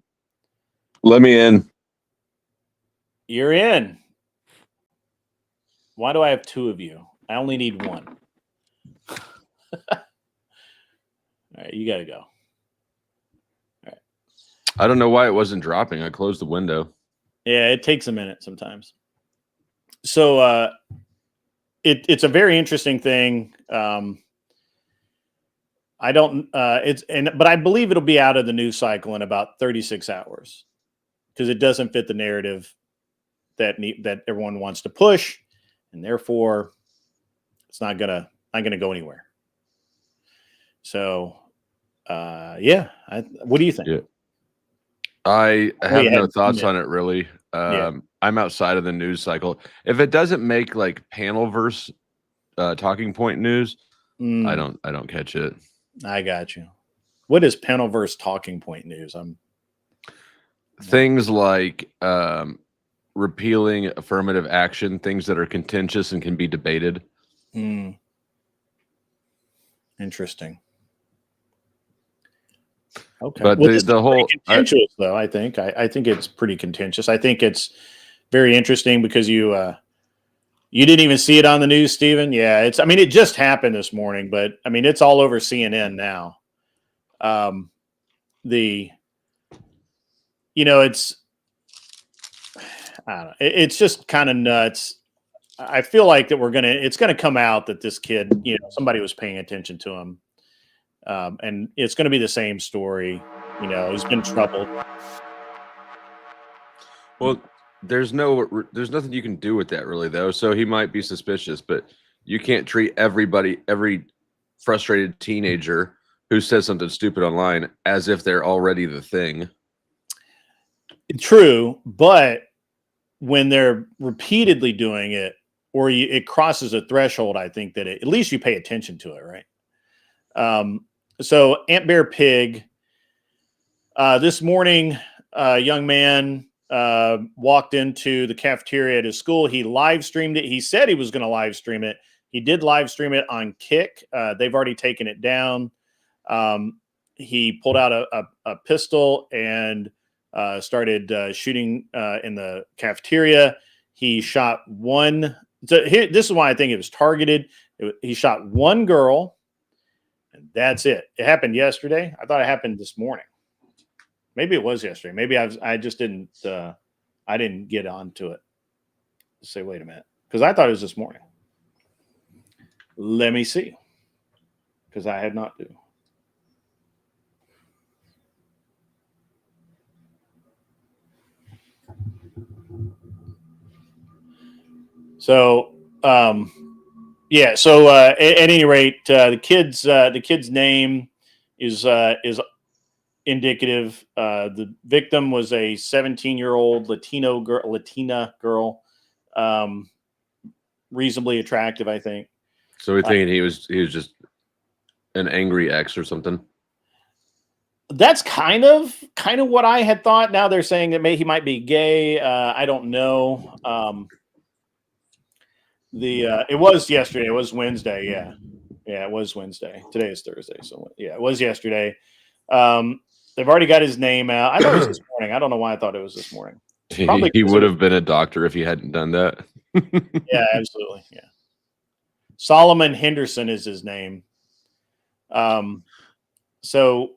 Let me in. You're in. Why do I have two of you? I only need one. All right, you got to go. All right. I don't know why it wasn't dropping. I closed the window. Yeah, it takes a minute sometimes. So it's a very interesting thing. I don't but I believe it'll be out of the news cycle in about 36 hours because it doesn't fit the narrative that everyone wants to push, and therefore it's not gonna go anywhere. So what do you think? Yeah. I have you no hadn't seen thoughts it. on it really. Yeah. I'm outside of the news cycle. If it doesn't make like panel verse talking point news, I don't catch it. I got you. What is Penalverse talking point news? Things like repealing affirmative action, things that are contentious and can be debated. Interesting. Okay. But well, the whole contentious, though, I think it's pretty contentious. I think it's very interesting because you didn't even see it on the news, Stephen. Yeah, it just happened this morning, but it's all over CNN now. It's I don't know. It's just kind of nuts. I feel like that it's gonna come out that this kid, somebody was paying attention to him. And it's going to be the same story. He's been troubled. Well, there's nothing you can do with that really, though. So he might be suspicious, but you can't treat every frustrated teenager who says something stupid online as if they're already the thing. True, but when they're repeatedly doing it, or it crosses a threshold, I think that at least you pay attention to it, right? So Ant Bear Pig, this morning, a young man walked into the cafeteria at his school. He live streamed it. He said he was going to live stream it. He did live stream it on Kick. They've already taken it down. He pulled out a pistol and started shooting in the cafeteria. He shot one. This is why I think it was targeted. He shot one girl. And that's it. It happened yesterday. I thought it happened this morning. Maybe it was yesterday. Maybe I just didn't. I didn't get onto it. Say, wait a minute, because I thought it was this morning. Let me see, because I had not do. So. Yeah. So at any rate, the kid's name is indicative. The victim was a 17-year-old Latina girl, reasonably attractive, I think. So we're thinking he was just an angry ex or something. That's kind of what I had thought. Now they're saying that he might be gay. I don't know. It was yesterday. It was Wednesday. Yeah, it was Wednesday. Today is Thursday. So yeah, it was yesterday. They've already got his name out. I thought it was this morning. I don't know why I thought it was this morning. Probably he would have been a doctor if he hadn't done that. Yeah, absolutely. Yeah. Solomon Henderson is his name. So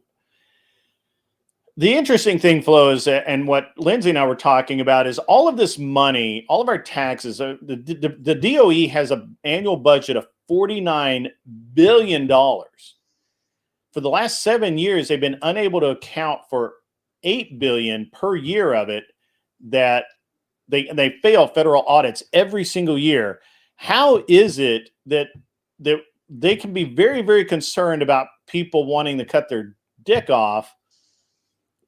the interesting thing, Flo, is and what Lindsay and I were talking about is all of this money, all of our taxes. The DOE has an annual budget of $49 billion. For the last 7 years, they've been unable to account for $8 billion per year of it. That they fail federal audits every single year. How is it that they can be very, very concerned about people wanting to cut their dick off,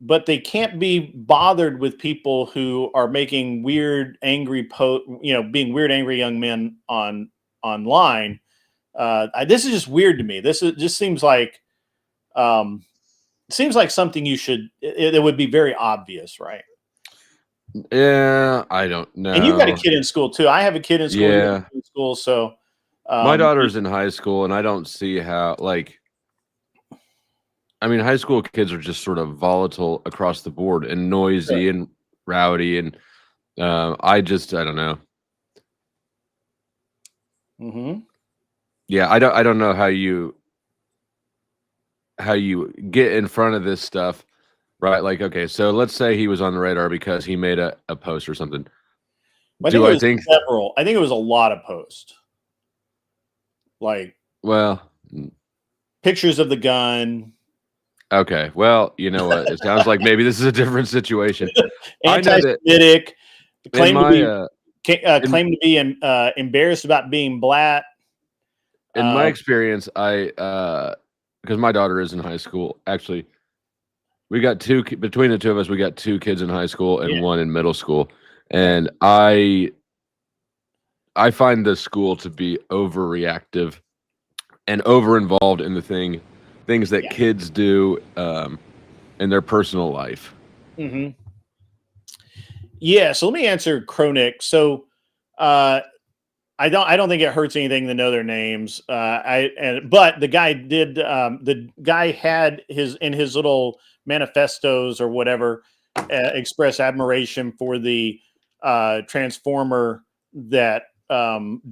but they can't be bothered with people who are making weird, angry being weird, angry young men online? This is just weird to me. Just seems like something it would be very obvious, right? Yeah, I don't know. And you've got a kid in school too. I have a kid in school. Yeah. In school, so my daughter's in high school, and I don't see how high school kids are just sort of volatile across the board and noisy and rowdy, and I don't know. Mm-hmm. Yeah, I don't know how you get in front of this stuff, right? Like, okay, so let's say he was on the radar because he made a post or something. I think it was a lot of posts. like Well, pictures of the gun, okay. Well, you know what? It sounds like maybe this is a different situation. I know that anti-Semitic, in claim to my be claim to be embarrassed about being black. in my experience, because my daughter is in high school. Actually, we got between the two of us. We got 2 kids in high school and Yeah. 1 in middle school, and I find the school to be overreactive and over involved in the things that kids do in their personal life. Mm-hmm. Yeah, so let me answer Chronic. So I don't think it hurts anything to know their names. But the guy did the guy had in his little manifestos or whatever express admiration for the transformer that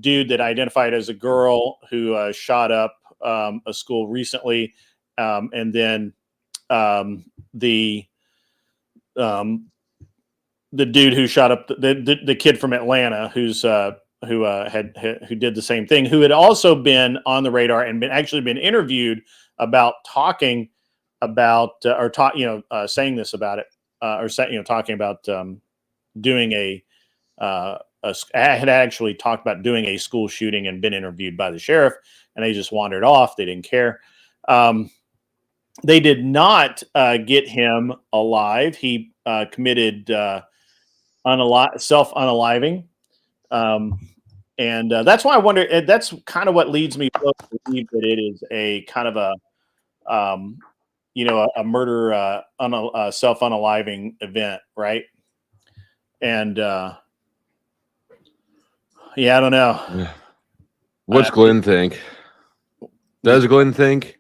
dude that identified as a girl who shot up a school recently, and then the dude who shot up the kid from Atlanta who did the same thing, who had also been on the radar and been interviewed about talking about saying this about it talking about doing had actually talked about doing a school shooting and been interviewed by the sheriff, and they just wandered off. They didn't care. They did not get him alive. He committed self-unaliving. And that's why I wonder. That's kind of what leads me to believe that it is a kind of a a murder, self-unaliving event, right? And I don't know. What's Glenn think? Does Glenn think?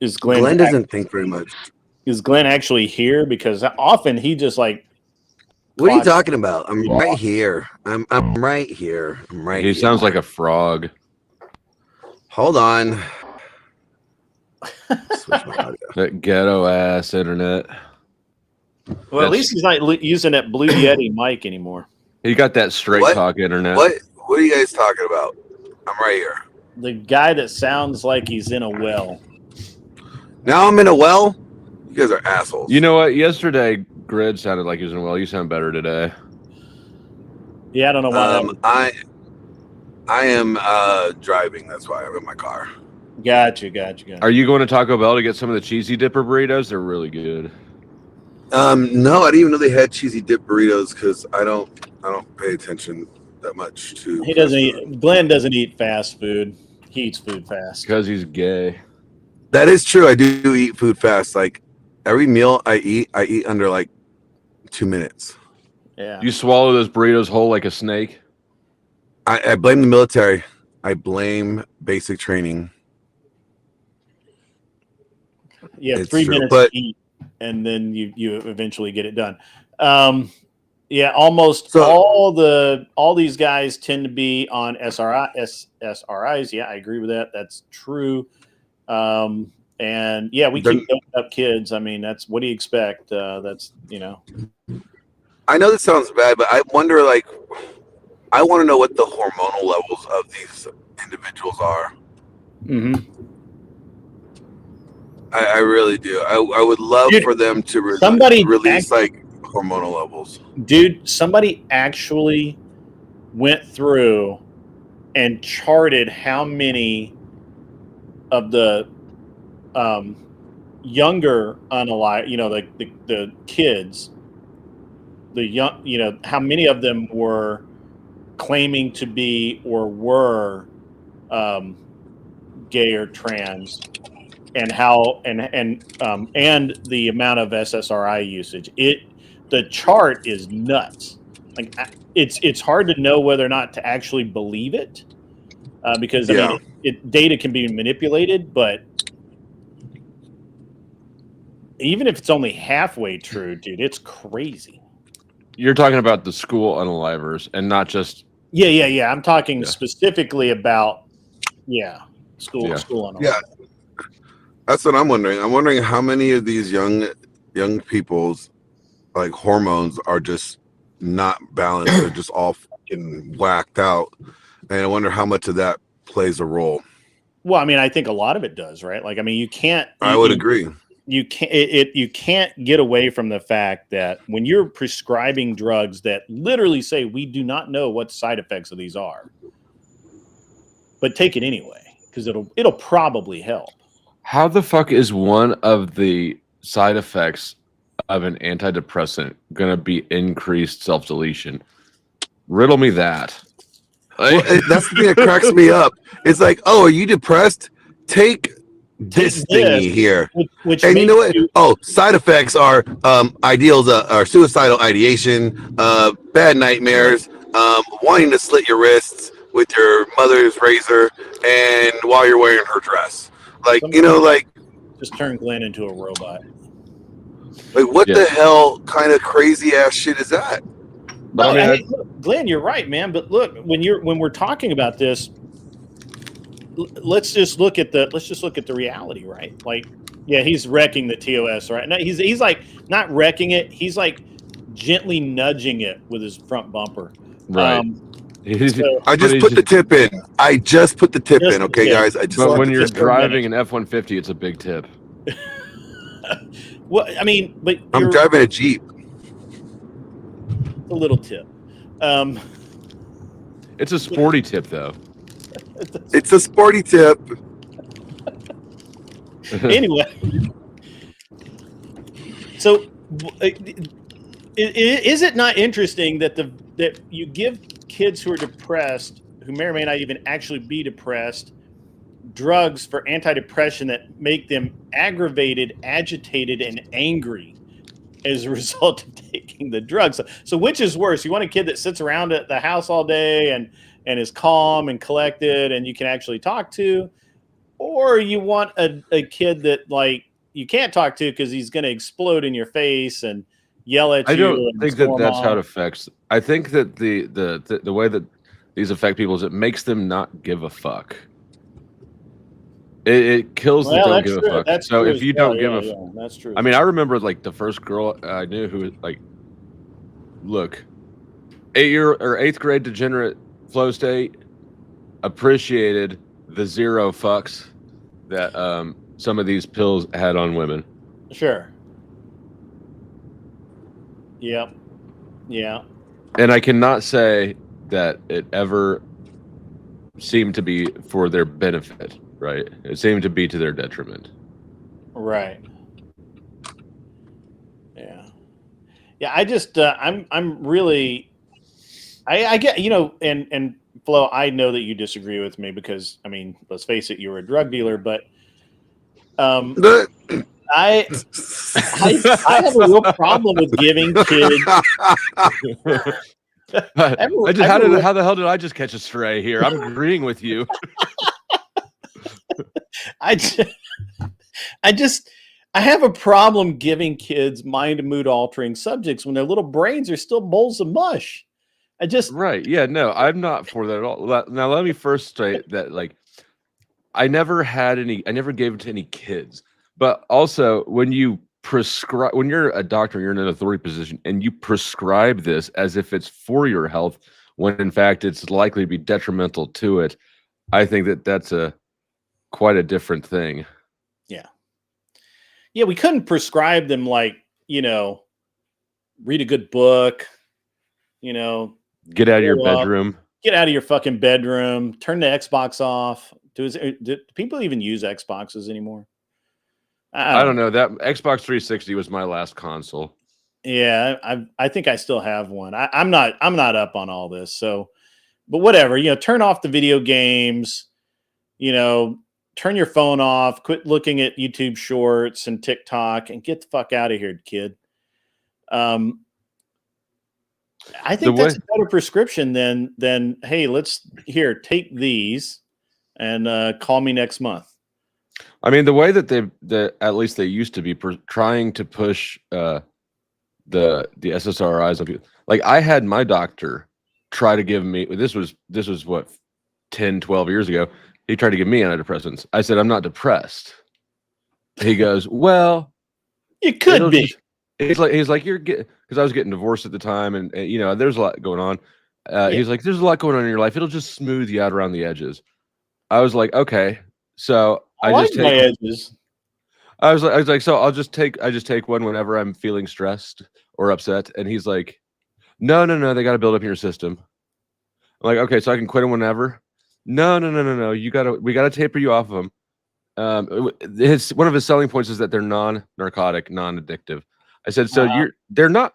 Is Glenn? Glenn doesn't think very much. Is Glenn actually here? Because often he just like. What are you talking about? I'm right here. I'm right here. I'm right. He sounds like a frog. Hold on. Switch my audio. That ghetto ass internet. Well, at least he's not using that Blue Yeti mic anymore. He got that straight talk internet. What are you guys talking about? I'm right here. The guy that sounds like he's in a well. Now I'm in a well? You guys are assholes. You know what? Yesterday, Grid sounded like he was in a well. You sound better today. Yeah, I don't know why. I am driving. That's why I'm in my car. Gotcha. Are you going to Taco Bell to get some of the cheesy dipper burritos? They're really good. No, I didn't even know they had cheesy dip burritos because I don't pay attention that much to. He doesn't eat. Glenn doesn't eat fast food. He eats food fast because he's gay. That is true. I do eat food fast. Like every meal I eat under like 2 minutes. Yeah. You swallow those burritos whole like a snake? I blame the military. I blame basic training. Yeah, it's 3 minutes to eat, and then you eventually get it done. Almost all these guys tend to be on SRIs. Yeah, I agree with that. That's true. And we keep doping up kids. I mean, that's what do you expect? That's I know this sounds bad, but I wonder, I want to know what the hormonal levels of these individuals are. Mm-hmm. I really do. I would love for them to release hormonal levels. Dude, somebody actually went through and charted how many of the younger unalive, the kids, the young, how many of them were claiming to be or were gay or trans, and how and the amount of SSRI usage. The chart is nuts. Like it's hard to know whether or not to actually believe it, because I mean, data can be manipulated, but even if it's only halfway true, dude, it's crazy. You're talking about the school unalivers and not just. Yeah. I'm talking specifically about school unalivers. Yeah, that's what I'm wondering. I'm wondering how many of these young people's hormones are just not balanced. They're just all fucking whacked out, and I wonder how much of that plays a role. Well, I mean, I think a lot of it does, right? Like, I mean, you can't. I would agree. You can't. You can't get away from the fact that when you're prescribing drugs that literally say we do not know what side effects of these are, but take it anyway because it'll probably help. How the fuck is one of the side effects of an antidepressant going to be increased self-deletion? Riddle me that. Well, that's the thing that cracks me up. It's like, oh, are you depressed? Take this thingy here. Which and you know what? Side effects are ideals are suicidal ideation, bad nightmares, wanting to slit your wrists with your mother's razor, and while you're wearing her dress. Like, just turn Glenn into a robot. Like, what the hell kind of crazy ass shit is that? No, hey, look, Glenn, you're right, man. But look, when we're talking about this, let's just look at the reality, right? Like, yeah, he's wrecking the TOS, right? No, he's like not wrecking it. He's like gently nudging it with his front bumper. Right. I just put the tip in. Okay, guys. But when you're driving an F-150, it's a big tip. Well, I mean, but I'm driving a Jeep. A little tip. It's a sporty tip, though. It's a sporty tip. Anyway, so is it not interesting that you give kids who are depressed, who may or may not even actually be depressed, drugs for antidepressant that make them aggravated, agitated, and angry as a result of taking the drugs? So which is worse? You want a kid that sits around at the house all day and is calm and collected and you can actually talk to, or you want a kid that like you can't talk to because he's going to explode in your face and yell at you? I don't think that's how it affects. I think that the way that these affect people is it makes them not give a fuck. It kills the don't give a fuck. That's so true. If you don't give a fuck, that's true. I mean, I remember like the first girl I knew who was like, look, 8th grade degenerate flow state, appreciated the zero fucks that some of these pills had on women. Sure. Yep. Yeah. And I cannot say that it ever seemed to be for their benefit, right? It seemed to be to their detriment. Right. Yeah. Yeah. I just, I'm really, I get, and Flo, I know that you disagree with me because, I mean, let's face it, you were a drug dealer, but I have a real problem with giving kids. How the hell did I just catch a stray here? I'm agreeing with you. I have a problem giving kids mind and mood altering subjects when their little brains are still bowls of mush. Right. Yeah, no, I'm not for that at all. Now, let me first state that, like, I never gave it to any kids. But also, when you're a doctor, you're in an authority position, and you prescribe this as if it's for your health, when in fact it's likely to be detrimental to it, I think that's quite a different thing. Yeah. Yeah, we couldn't prescribe them like, read a good book, get out of your bedroom. Get out of your fucking bedroom. Turn the Xbox off. Do people even use Xboxes anymore? I don't know. That Xbox 360 was my last console. Yeah, I think I still have one. I'm not up on all this. So, but whatever. Turn off the video games. Turn your phone off. Quit looking at YouTube Shorts and TikTok, and get the fuck out of here, kid. I think that's a better prescription than hey, take these and call me next month. I mean, the way that at least they used to be trying to push the SSRIs on people. Like, I had my doctor try to give me, this was what, 10, 12 years ago. He tried to give me antidepressants. I said, I'm not depressed. He goes, well, you could be. He's like, because I was getting divorced at the time, and there's a lot going on. He's like, there's a lot going on in your life. It'll just smooth you out around the edges. I was like, okay, so I like my edges. I was like, so I just take one whenever I'm feeling stressed or upset, and he's like, no, they got to build up in your system. I'm like, okay, so I can quit them whenever. No, we gotta taper you off of them. One of his selling points is that they're non-narcotic, non-addictive. I said, so they're not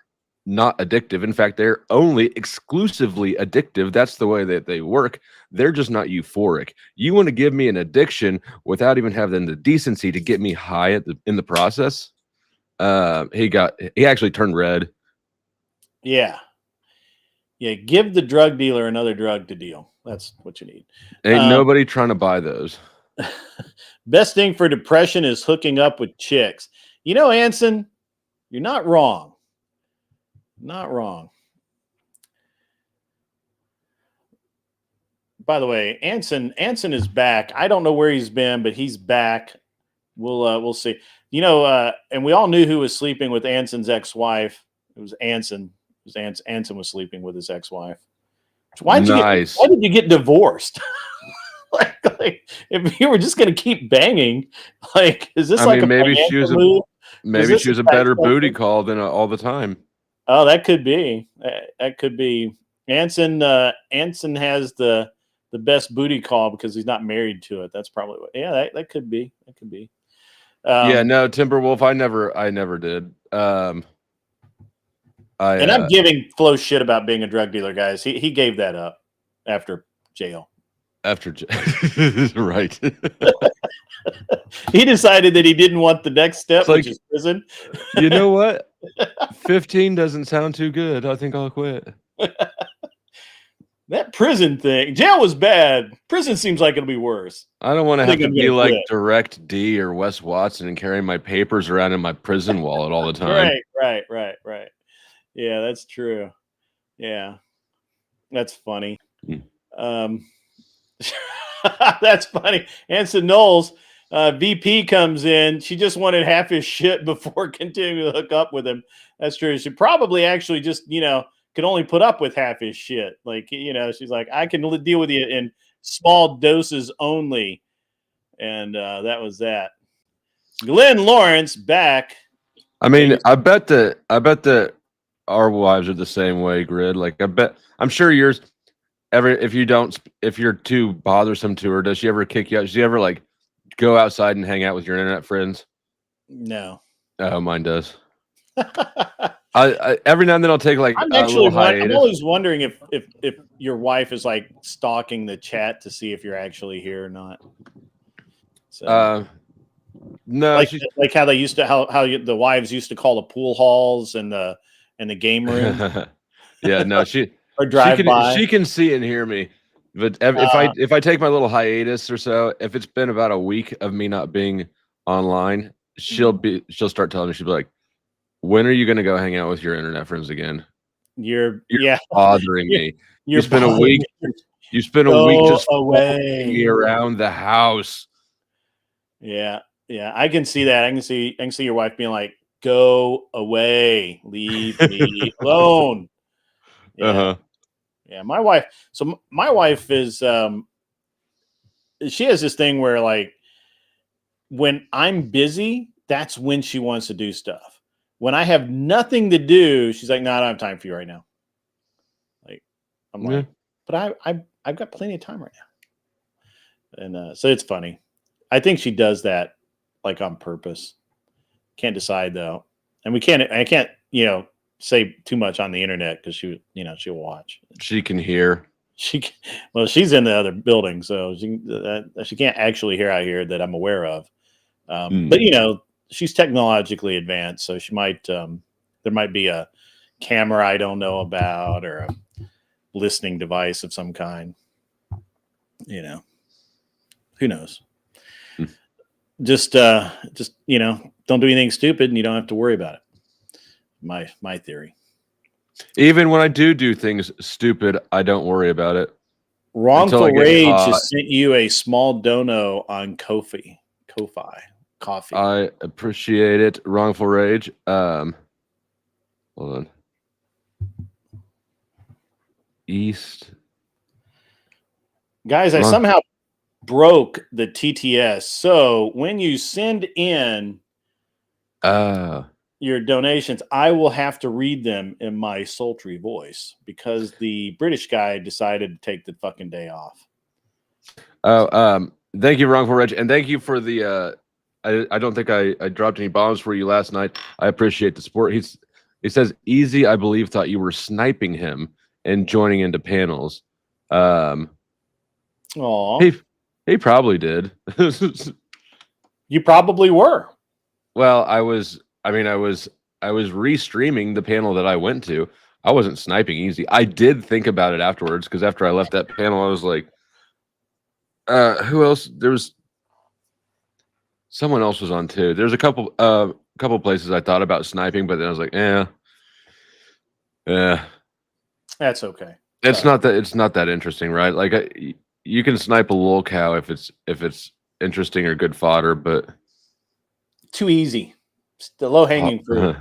addictive. In fact, they're only exclusively addictive. That's the way that they work. They're just not euphoric. You want to give me an addiction without even having the decency to get me high in the process. He actually turned red. Yeah. Give the drug dealer another drug to deal. That's what you need. Ain't nobody trying to buy those. Best thing for depression is hooking up with chicks. You know, Anson, you're not wrong. Not wrong. By the way, Anson is back. I don't know where he's been, but he's back. We'll see. You know, and we all knew who was sleeping with Anson's ex-wife. It was Anson. Anson was sleeping with his ex-wife. Why did you get divorced? like, if you were just going to keep banging, like, is this maybe she was a better booty call than all the time. Oh, that could be. That could be. Anson has the best booty call because he's not married to it. That's probably what. Yeah, that could be. That could be. Yeah, no, Timberwolf. I never did. I'm giving Flo shit about being a drug dealer, guys. He gave that up after jail. Right. He decided that he didn't want the next step, which is prison. You know what? 15 doesn't sound too good. I think I'll quit. That prison thing. Jail was bad. Prison seems like it'll be worse. I don't want to have to be like Direct D or Wes Watson and carry my papers around in my prison wallet all the time. Right. Yeah, that's true. Yeah. That's funny. That's funny. Anson Knowles, VP comes in. She just wanted half his shit before continuing to hook up with him. That's true. She probably actually just, could only put up with half his shit. Like, she's like, I can deal with you in small doses only. And that was that. Glenn Lawrence back. I mean, I bet that our wives are the same way, Grid. Like, I'm sure yours. If you're too bothersome to her, does she ever kick you out? Does she ever like go outside and hang out with your internet friends? No. Oh, mine does. I every now and then I'll take like I'm always wondering if your wife is like stalking the chat to see if you're actually here or not. So, no, like how they used to the wives used to call the pool halls and the game room. Yeah, no, or drive by. She can see and hear me. But if I take my little hiatus or so, if it's been about a week of me not being online, she'll start telling me, she'll be like, when are you going to go hang out with your internet friends again? You're bothering me. You spent a week just following me around the house. Yeah. I can see that. I can see your wife being like, go away, leave me alone. Yeah. Yeah, my wife. So my wife is. She has this thing where, like, when I'm busy, that's when she wants to do stuff. When I have nothing to do, she's like, "No, I don't have time for you right now." Like, I'm like, but I've got plenty of time right now, and so it's funny. I think she does that like on purpose. Can't decide though, and I can't, say too much on the internet because she'll watch. She can hear. She's in the other building, so she can't actually hear out here that I'm aware of. But she's technologically advanced, so she might. There might be a camera I don't know about, or a listening device of some kind. Who knows? Just don't do anything stupid, and you don't have to worry about it. My theory. Even when I do things stupid, I don't worry about it. Wrongful Rage has sent you a small dono on Ko-fi. Coffee. I appreciate it. Wrongful Rage. Hold on. Guys, I somehow broke the TTS. So when you send in your donations, I will have to read them in my sultry voice because the British guy decided to take the fucking day off. Thank you, Wrongful Reg, and thank you for the. I don't think I dropped any bombs for you last night. I appreciate the support. He says Easy, I believe, thought you were sniping him and joining into panels. He probably did. You probably were. Well, I was restreaming the panel that I went to. I wasn't sniping Easy. I did think about it afterwards because after I left that panel, I was like, who else? There was someone else was on too. There's a couple places I thought about sniping, but then I was like, yeah. That's okay. It's not that interesting, right? Like you can snipe a lol cow if it's interesting or good fodder, but too easy. It's the low hanging fruit.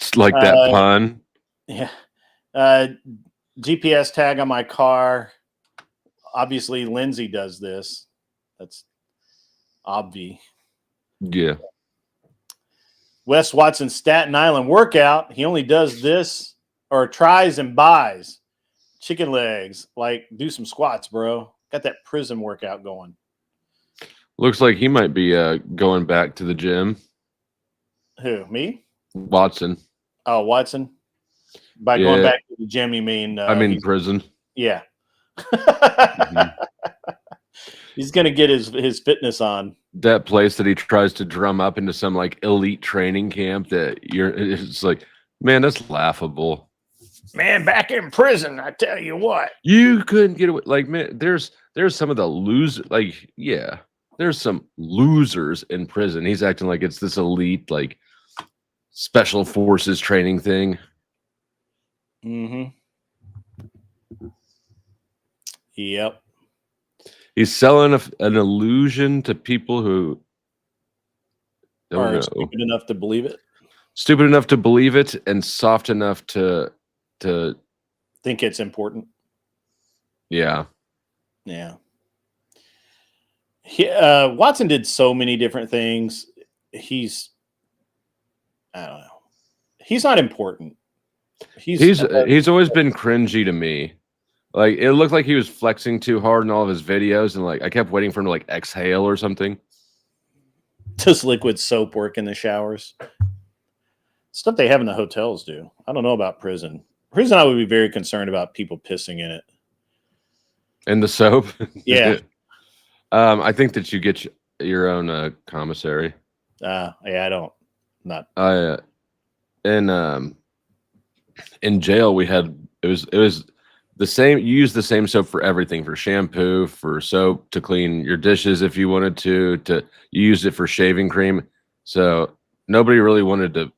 It's like that pun. Yeah. GPS tag on my car. Obviously, Lindsay does this. That's obvi. Yeah. Wes Watson, Staten Island workout. He only does this or tries and buys chicken legs. Like, do some squats, bro. Got that prison workout going. Looks like he might be going back to the gym. Who, me? Watson. Oh, Watson. By going back to the gym, you mean? I mean prison. Yeah. Mm-hmm. He's gonna get his fitness on. That place that he tries to drum up into some like elite training camp it's like, man, that's laughable. Man, back in prison, I tell you what. You couldn't get away. Like, man, there's some of the losers. Like, yeah, there's some losers in prison. He's acting like it's this elite, like, special forces training thing. Mm-hmm. Yep. He's selling an illusion to people who are stupid enough to believe it. Stupid enough to believe it, and soft enough to think it's important. Yeah. Yeah. Watson did so many different things. I don't know. He's not important. He's always been cringy to me. Like, it looked like he was flexing too hard in all of his videos, and like I kept waiting for him to like exhale or something. Does liquid soap work in the showers? Stuff they have in the hotels do. I don't know about prison. Prison, I would be very concerned about people pissing in it. In the soap? Yeah. I think that you get your own commissary. Yeah, I don't. Not. In jail we had it was the same. You use the same soap for everything, for shampoo, for soap, to clean your dishes if you wanted to you used it for shaving cream. So nobody really would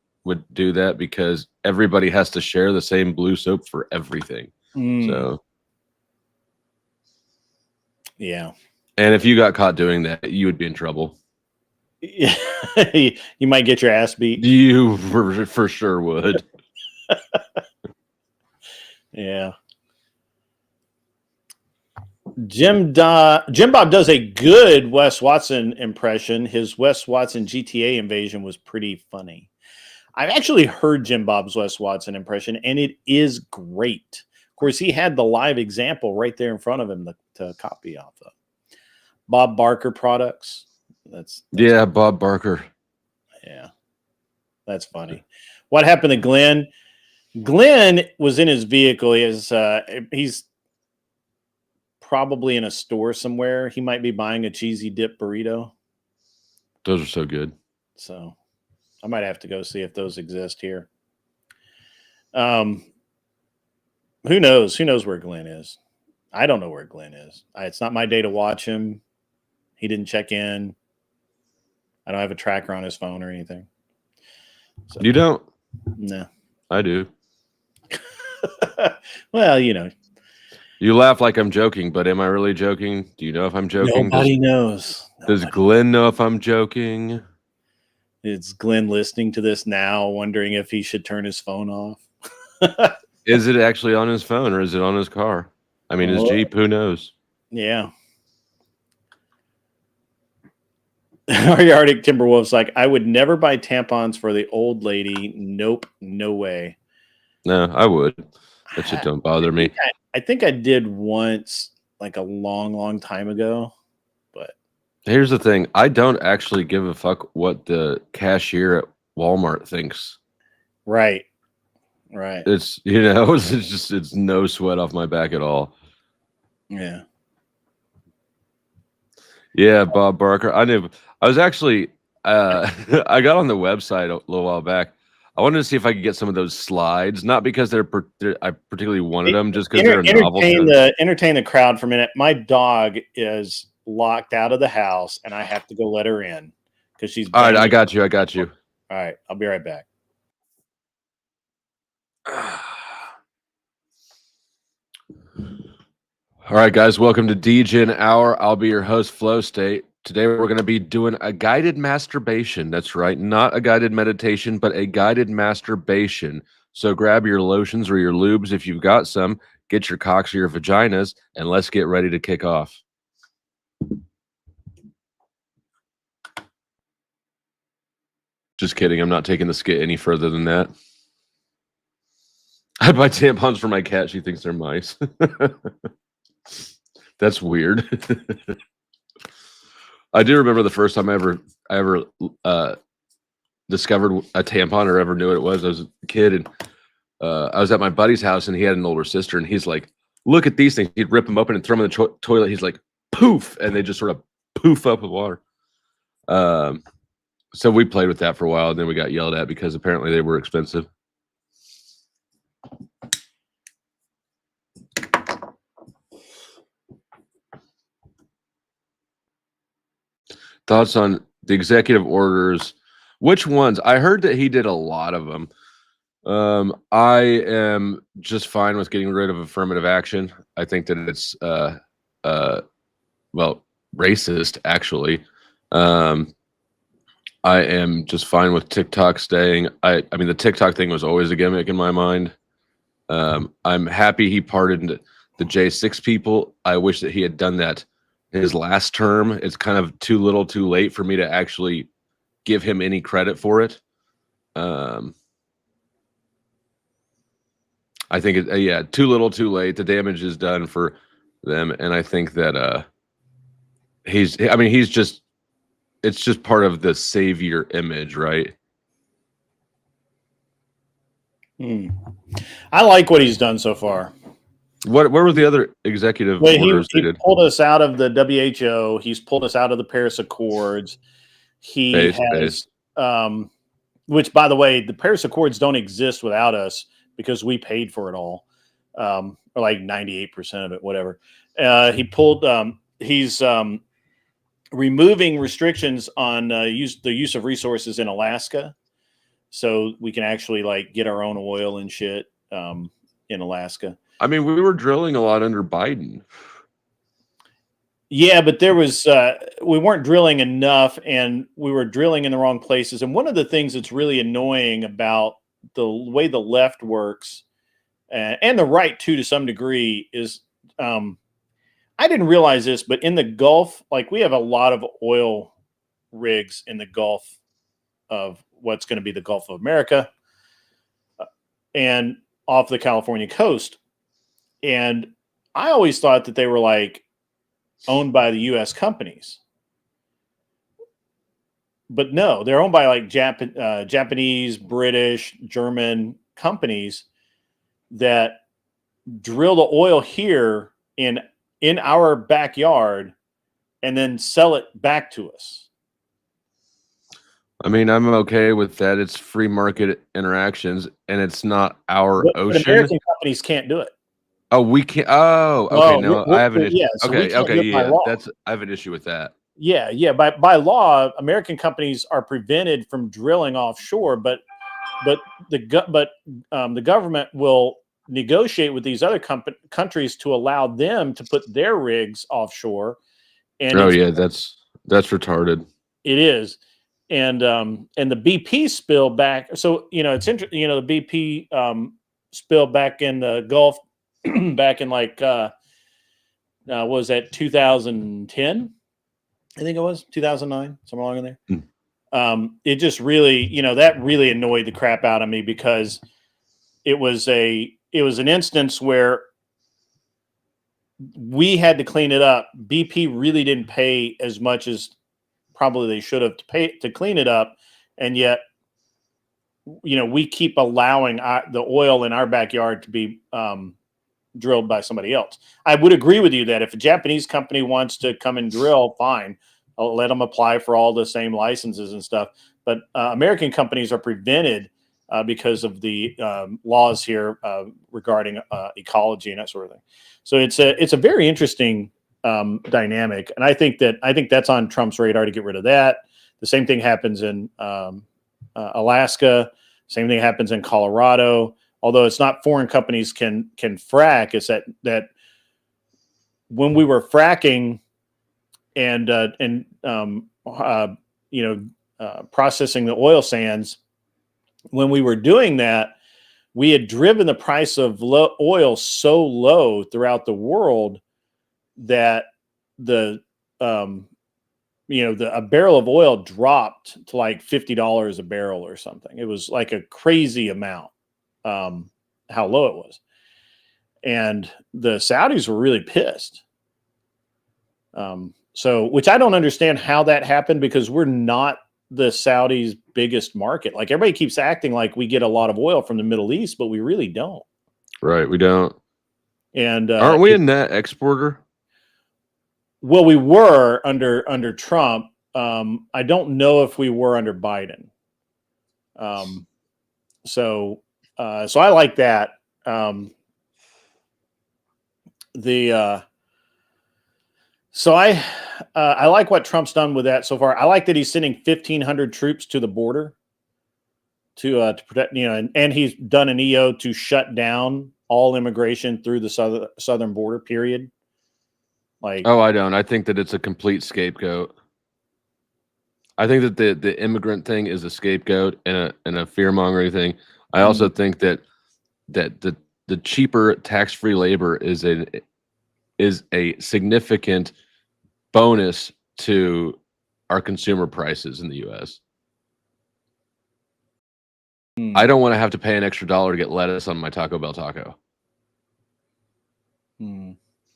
do that because everybody has to share the same blue soap for everything. So yeah. And if you got caught doing that, you would be in trouble. You might get your ass beat. You for sure would. Yeah. Jim Bob does a good Wes Watson impression. His Wes Watson GTA invasion was pretty funny. I've actually heard Jim Bob's Wes Watson impression, and it is great. Of course, he had the live example right there in front of him to copy off of. Bob Barker Products. That's Bob Barker. Yeah, that's funny. What happened to Glenn? Glenn was in his vehicle. He's probably in a store somewhere. He might be buying a cheesy dip burrito. Those are so good. So I might have to go see if those exist here. Who knows? Who knows where Glenn is? I don't know where Glenn is. It's not my day to watch him. He didn't check in. I don't have a tracker on his phone or anything. So, you don't? No. I do. Well, you know. You laugh like I'm joking, but am I really joking? Do you know if I'm joking? Nobody knows. Does Glenn know if I'm joking? Is Glenn listening to this now, wondering if he should turn his phone off? Is it actually on his phone or is it on his car? I mean, his Jeep, who knows? Yeah. Our Arctic Timberwolf's like, I would never buy tampons for the old lady. Nope, no way. No, I would. That shit don't bother me. I think I did once, like a long, long time ago. But Here's the thing: I don't actually give a fuck what the cashier at Walmart thinks. right. It's it's no sweat off my back at all. Yeah. Yeah, Bob Barker. I knew. I was actually. I got on the website a little while back. I wanted to see if I could get some of those slides, not because I particularly wanted them, just because they're a novel. Entertain the crowd for a minute. My dog is locked out of the house, and I have to go let her in because she's. All right, I got you. All right, I'll be right back. All right, guys, welcome to DGen Hour. I'll be your host, Flow State. Today, we're going to be doing a guided masturbation. That's right, not a guided meditation, but a guided masturbation. So grab your lotions or your lubes if you've got some, get your cocks or your vaginas, and let's get ready to kick off. Just kidding. I'm not taking the skit any further than that. I buy tampons for my cat. She thinks they're mice. That's weird. I do remember the first time I ever discovered a tampon or ever knew what it was. I was a kid, and I was at my buddy's house, and he had an older sister, and he's like, "Look at these things." He'd rip them open and throw them in the toilet. He's like, "Poof," and they just sort of poof up with water. So we played with that for a while, and then we got yelled at because apparently they were expensive. Thoughts on the executive orders? Which ones? I heard that he did a lot of them. I am just fine with getting rid of affirmative action. I think that it's well, racist actually. I am just fine with TikTok staying. I mean, the TikTok thing was always a gimmick in my mind. I'm happy he pardoned the J6 people. I wish that he had done that his last term. It's kind of too little too late for me to actually give him any credit for it. I think yeah, too little too late. The damage is done for them, and I think that it's just part of the savior image, right? I like what he's done so far. Where were the other executive orders he pulled us out of the WHO. He's pulled us out of the Paris Accords. He has, which, by the way, the Paris Accords don't exist without us because we paid for it all, or like 98% of it, whatever. He pulled. He's removing restrictions on the use of resources in Alaska, so we can actually like get our own oil and shit in Alaska. I mean, we were drilling a lot under Biden. Yeah, but there was we weren't drilling enough, and we were drilling in the wrong places. And one of the things that's really annoying about the way the left works, and the right too, to some degree, is I didn't realize this, but in the Gulf, like we have a lot of oil rigs in the Gulf of what's going to be the Gulf of America, and off the California coast. And I always thought that they were like owned by the U.S. companies, but no, they're owned by like Japanese, British, German companies that drill the oil here in our backyard and then sell it back to us. I mean, I'm okay with that. It's free market interactions, and it's not our ocean. But American companies can't do it. Oh, we can't. Oh, okay. No, I have an issue. Yeah, so okay, yeah. I have an issue with that. Yeah. By law, American companies are prevented from drilling offshore, but the government will negotiate with these other countries to allow them to put their rigs offshore. And that's retarded. It is, and the BP spill back. So it's interesting. The BP spill back in the Gulf. Back in like what was that, 2010, I think it was 2009, somewhere along in there. Mm. It just really, that really annoyed the crap out of me because it was an instance where we had to clean it up. BP really didn't pay as much as probably they should have to clean it up, and yet, we keep allowing the oil in our backyard to be drilled by somebody else. I would agree with you that if a Japanese company wants to come and drill, fine, I'll let them apply for all the same licenses and stuff. But American companies are prevented because of the laws here regarding ecology and that sort of thing. So it's a very interesting dynamic, and I think that's on Trump's radar to get rid of that. The same thing happens in Alaska. Same thing happens in Colorado. Although it's not foreign companies can frack, it's that when we were fracking and processing the oil sands, when we were doing that, we had driven the price of oil so low throughout the world that a barrel of oil dropped to like $50 a barrel or something. It was like a crazy amount, how low it was. And the Saudis were really pissed. Which I don't understand how that happened, because we're not the Saudis' biggest market. Like, everybody keeps acting like we get a lot of oil from the Middle East, but we really don't. Right, we don't. And aren't we a net exporter? Well, we were under Trump. I don't know if we were under Biden. So I like that. So I like what Trump's done with that so far. I like that he's sending 1,500 troops to the border to protect, and he's done an EO to shut down all immigration through the southern border. Period. Like, I don't. I think that it's a complete scapegoat. I think that the immigrant thing is a scapegoat and a fear mongering thing. I also think that the cheaper tax-free labor is a significant bonus to our consumer prices in the U.S. I don't want to have to pay an extra $1 to get lettuce on my Taco Bell taco.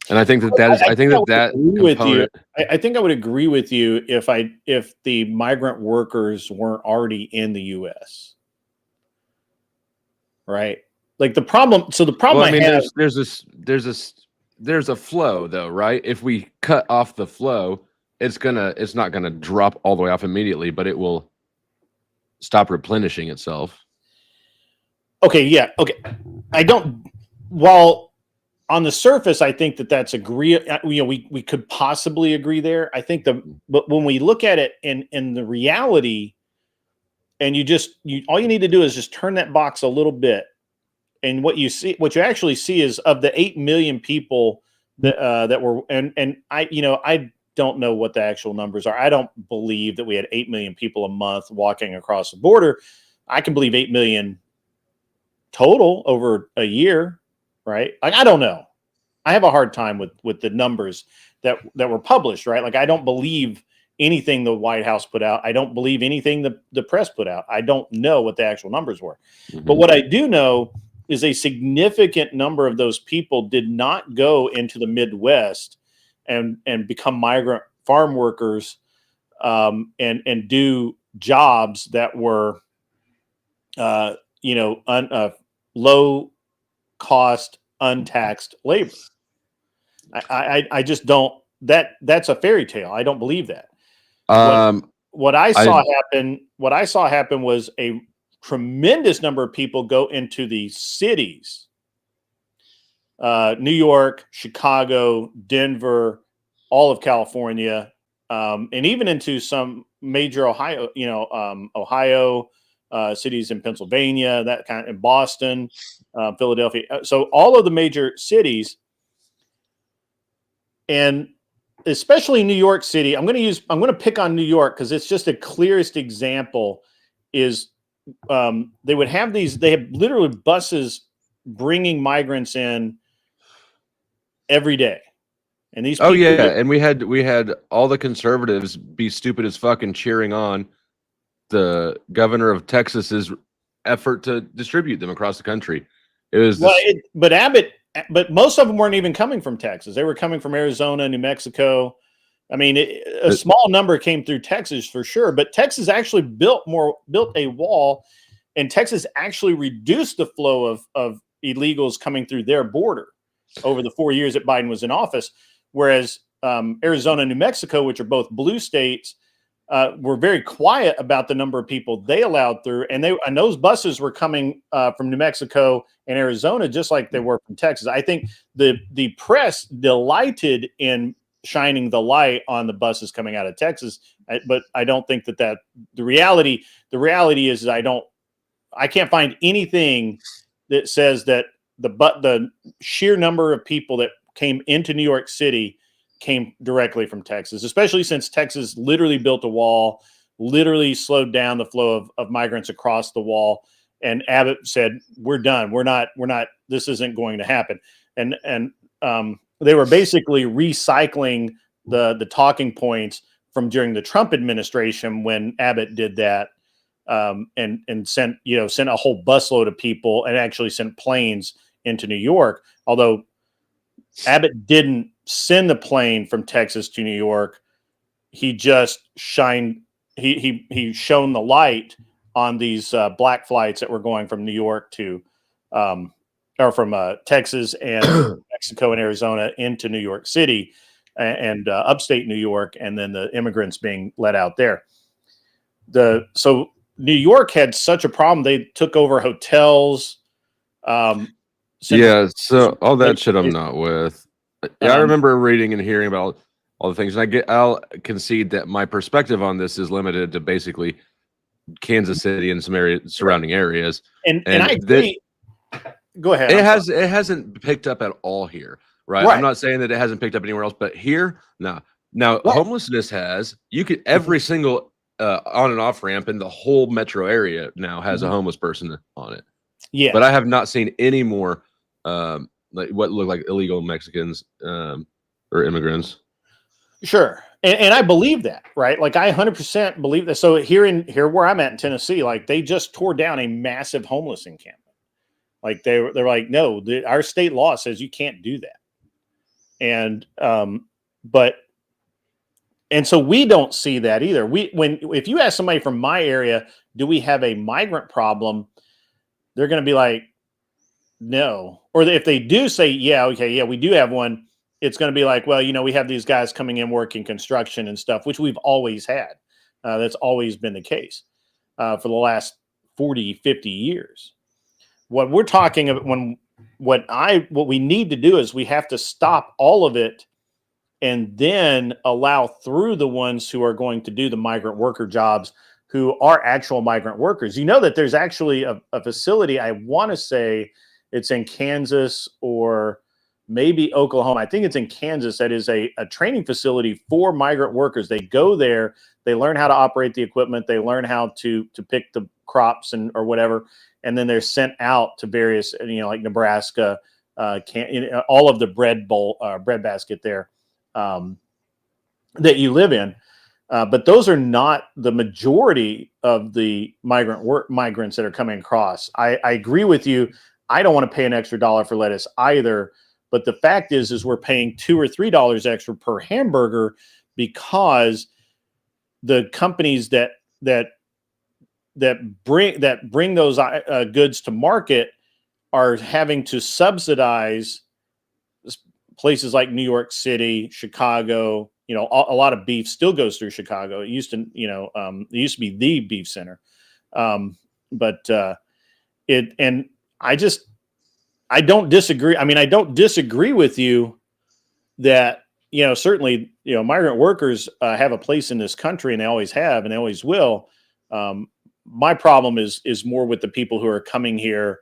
And I think I think I would agree with you if the migrant workers weren't already in the U.S. Right? Like the problem. So the problem there's a flow though, right? If we cut off the flow, it's not gonna drop all the way off immediately, but it will stop replenishing itself. Okay, yeah, okay. While on the surface, I think that's we could possibly agree there. I think but when we look at it in the reality, and all you need to do is just turn that box a little bit, and what you actually see is, of the 8 million people that were, and I don't know what the actual numbers are. I don't believe that we had 8 million people a month walking across the border. I can believe 8 million total over a year, right? Like, I don't know. I have a hard time with the numbers that were published, right? Like, I don't believe anything the White House put out. I don't believe anything the press put out. I don't know what the actual numbers were. But what I do know is a significant number of those people did not go into the Midwest and become migrant farm workers and do jobs that were low cost, untaxed labor. I just don't. That's a fairy tale. I don't believe that. What I saw happen was a tremendous number of people go into the cities, New York, Chicago, Denver, all of California, and even into some major Ohio cities in Pennsylvania, that kind of, in Boston, Philadelphia. So all of the major cities, and especially New York City. I'm going to pick on New York because it's just the clearest example. Is they have literally buses bringing migrants in every day. And these Oh people, yeah, and we had all the conservatives be stupid as fuck and cheering on the governor of Texas's effort to distribute them across the country. It was well, this, but Abbott, but most of them weren't even coming from Texas. They were coming from Arizona, New Mexico. I mean, a small number came through Texas for sure, but Texas actually built a wall, and Texas actually reduced the flow of illegals coming through their border over the 4 years that Biden was in office. Whereas Arizona and New Mexico, which are both blue states, were very quiet about the number of people they allowed through, and those buses were coming from New Mexico and Arizona just like they were from Texas. I think the press delighted in shining the light on the buses coming out of Texas, but I don't think that the reality is I can't find anything that says that the sheer number of people that came into New York City came directly from Texas, especially since Texas literally built a wall, literally slowed down the flow of migrants across the wall. And Abbott said, we're done. We're not, this isn't going to happen. And they were basically recycling the talking points from during the Trump administration when Abbott did that, and sent a whole busload of people and actually sent planes into New York. Although Abbott didn't send the plane from Texas to New York, he just shone the light on these black flights that were going from New York to or from Texas and Mexico and Arizona into New York City and upstate New York, and then the immigrants being let out there. So New York had such a problem; they took over hotels. So all that shit I'm not with. Yeah, I remember reading and hearing about all the things, and I'll concede that my perspective on this is limited to basically Kansas City and some surrounding areas. And I agree. Go ahead. It hasn't picked up at all here, right? I'm not saying that it hasn't picked up anywhere else, but here, no. Now, homelessness has. You could every single on and off ramp in the whole metro area now has a homeless person on it. Yeah, but I have not seen any more like what look like illegal Mexicans or immigrants. Sure. And I believe that, right? Like I 100% believe that. So here where I'm at in Tennessee, like they just tore down a massive homeless encampment. Like they're like, no, our state law says you can't do that. And and so we don't see that either. If you ask somebody from my area, do we have a migrant problem? They're going to be like, no. Or if they do say, yeah, okay, yeah, we do have one, it's going to be like, well, we have these guys coming in working construction and stuff, which we've always had. That's always been the case for the last 40, 50 years. What we're talking about what we need to do is we have to stop all of it and then allow through the ones who are going to do the migrant worker jobs, who are actual migrant workers. You know that there's actually a facility, I want to say it's in Kansas or maybe Oklahoma. I think it's in Kansas. That is a training facility for migrant workers. They go there, they learn how to operate the equipment, they learn how to pick the crops or whatever, and then they're sent out to various, like Nebraska, all of the bread basket there that you live in. But those are not the majority of the migrants that are coming across. I agree with you. I don't want to pay an extra $1 for lettuce either. But the fact is we're paying $2 or $3 extra per hamburger because the companies that bring those goods to market are having to subsidize places like New York City, Chicago. A lot of beef still goes through Chicago. It used to, it used to be the beef center. I don't disagree. I mean, I don't disagree with you that, certainly, migrant workers have a place in this country, and they always have, and they always will. My problem is more with the people who are coming here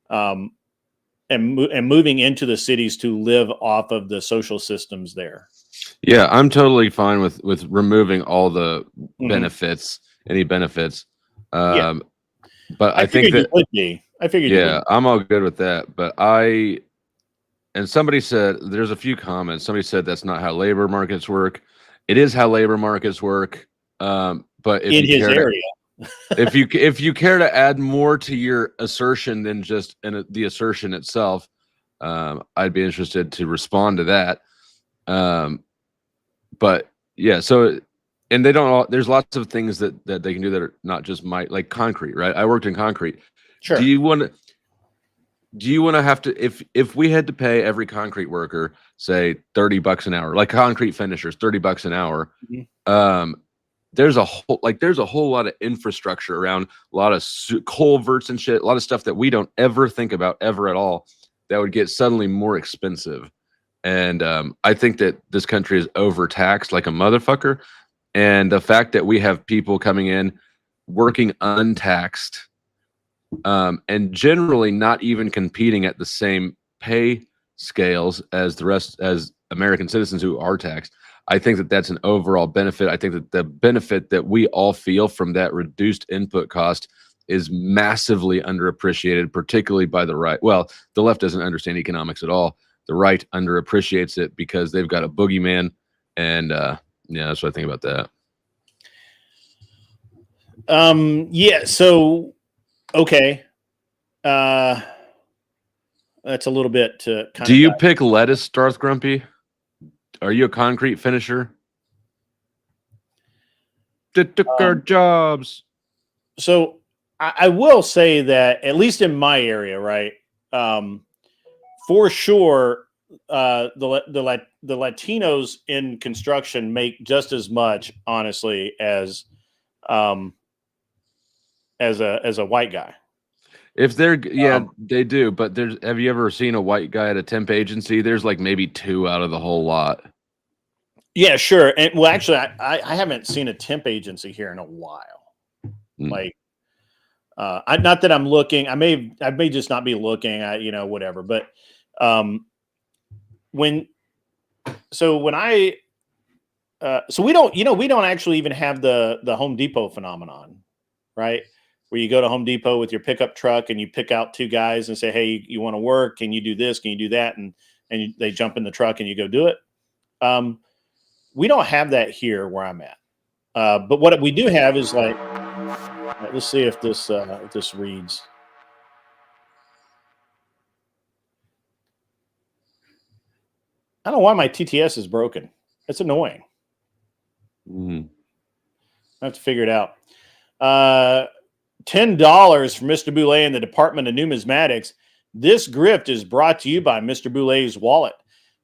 and moving into the cities to live off of the social systems there. Yeah, I'm totally fine with removing all the benefits, any benefits. But I think that you would be. I figured. Yeah, I'm all good with that. But I and somebody said there's a few comments. Somebody said that's not how labor markets work. It is how labor markets work. But if in you his care area. if you care to add more to your assertion than just the assertion itself, I'd be interested to respond to that. But yeah, so and they don't all, there's lots of things that they can do that are not just like concrete, right? I worked in concrete. Sure. Do you want to have to, if we had to pay every concrete worker say $30 an hour, like concrete finishers, $30 an hour, there's a whole lot of infrastructure around, a lot of culverts and shit, a lot of stuff that we don't ever think about ever at all that would get suddenly more expensive. And I think that this country is overtaxed like a motherfucker. And the fact that we have people coming in working untaxed and generally not even competing at the same pay scales as the rest, as American citizens who are taxed, I think that that's an overall benefit. I think that the benefit that we all feel from that reduced input cost is massively underappreciated, particularly by the right. Well, the left doesn't understand economics at all. The right underappreciates it because they've got a boogeyman. And yeah, that's what I think about that. Yeah, so okay. That's a little bit to kind Do you pick lettuce, Darth Grumpy? Are you a concrete finisher? That took our jobs. So I will say that at least in my area, right? For sure, the Latinos in construction make just as much, honestly, as a white guy. If they're they do, but have you ever seen a white guy at a temp agency? There's like maybe 2 out of the whole lot. Yeah, sure. And well, actually, I haven't seen a temp agency here in a while. Like, not that I'm looking. I may just not be looking at, whatever. But when I so we don't actually even have the Home Depot phenomenon, right? Where you go to Home Depot with your pickup truck and you pick out 2 guys and say, hey, you want to work? Can you do this? Can you do that? And they jump in the truck and you go do it. We don't have that here where I'm at. But what we do have is like, let's see if this reads. I don't know why my TTS is broken. It's annoying. I have to figure it out. $10 for Mr. Boulay in the Department of Numismatics. This grift is brought to you by Mr. Boulay's Wallet.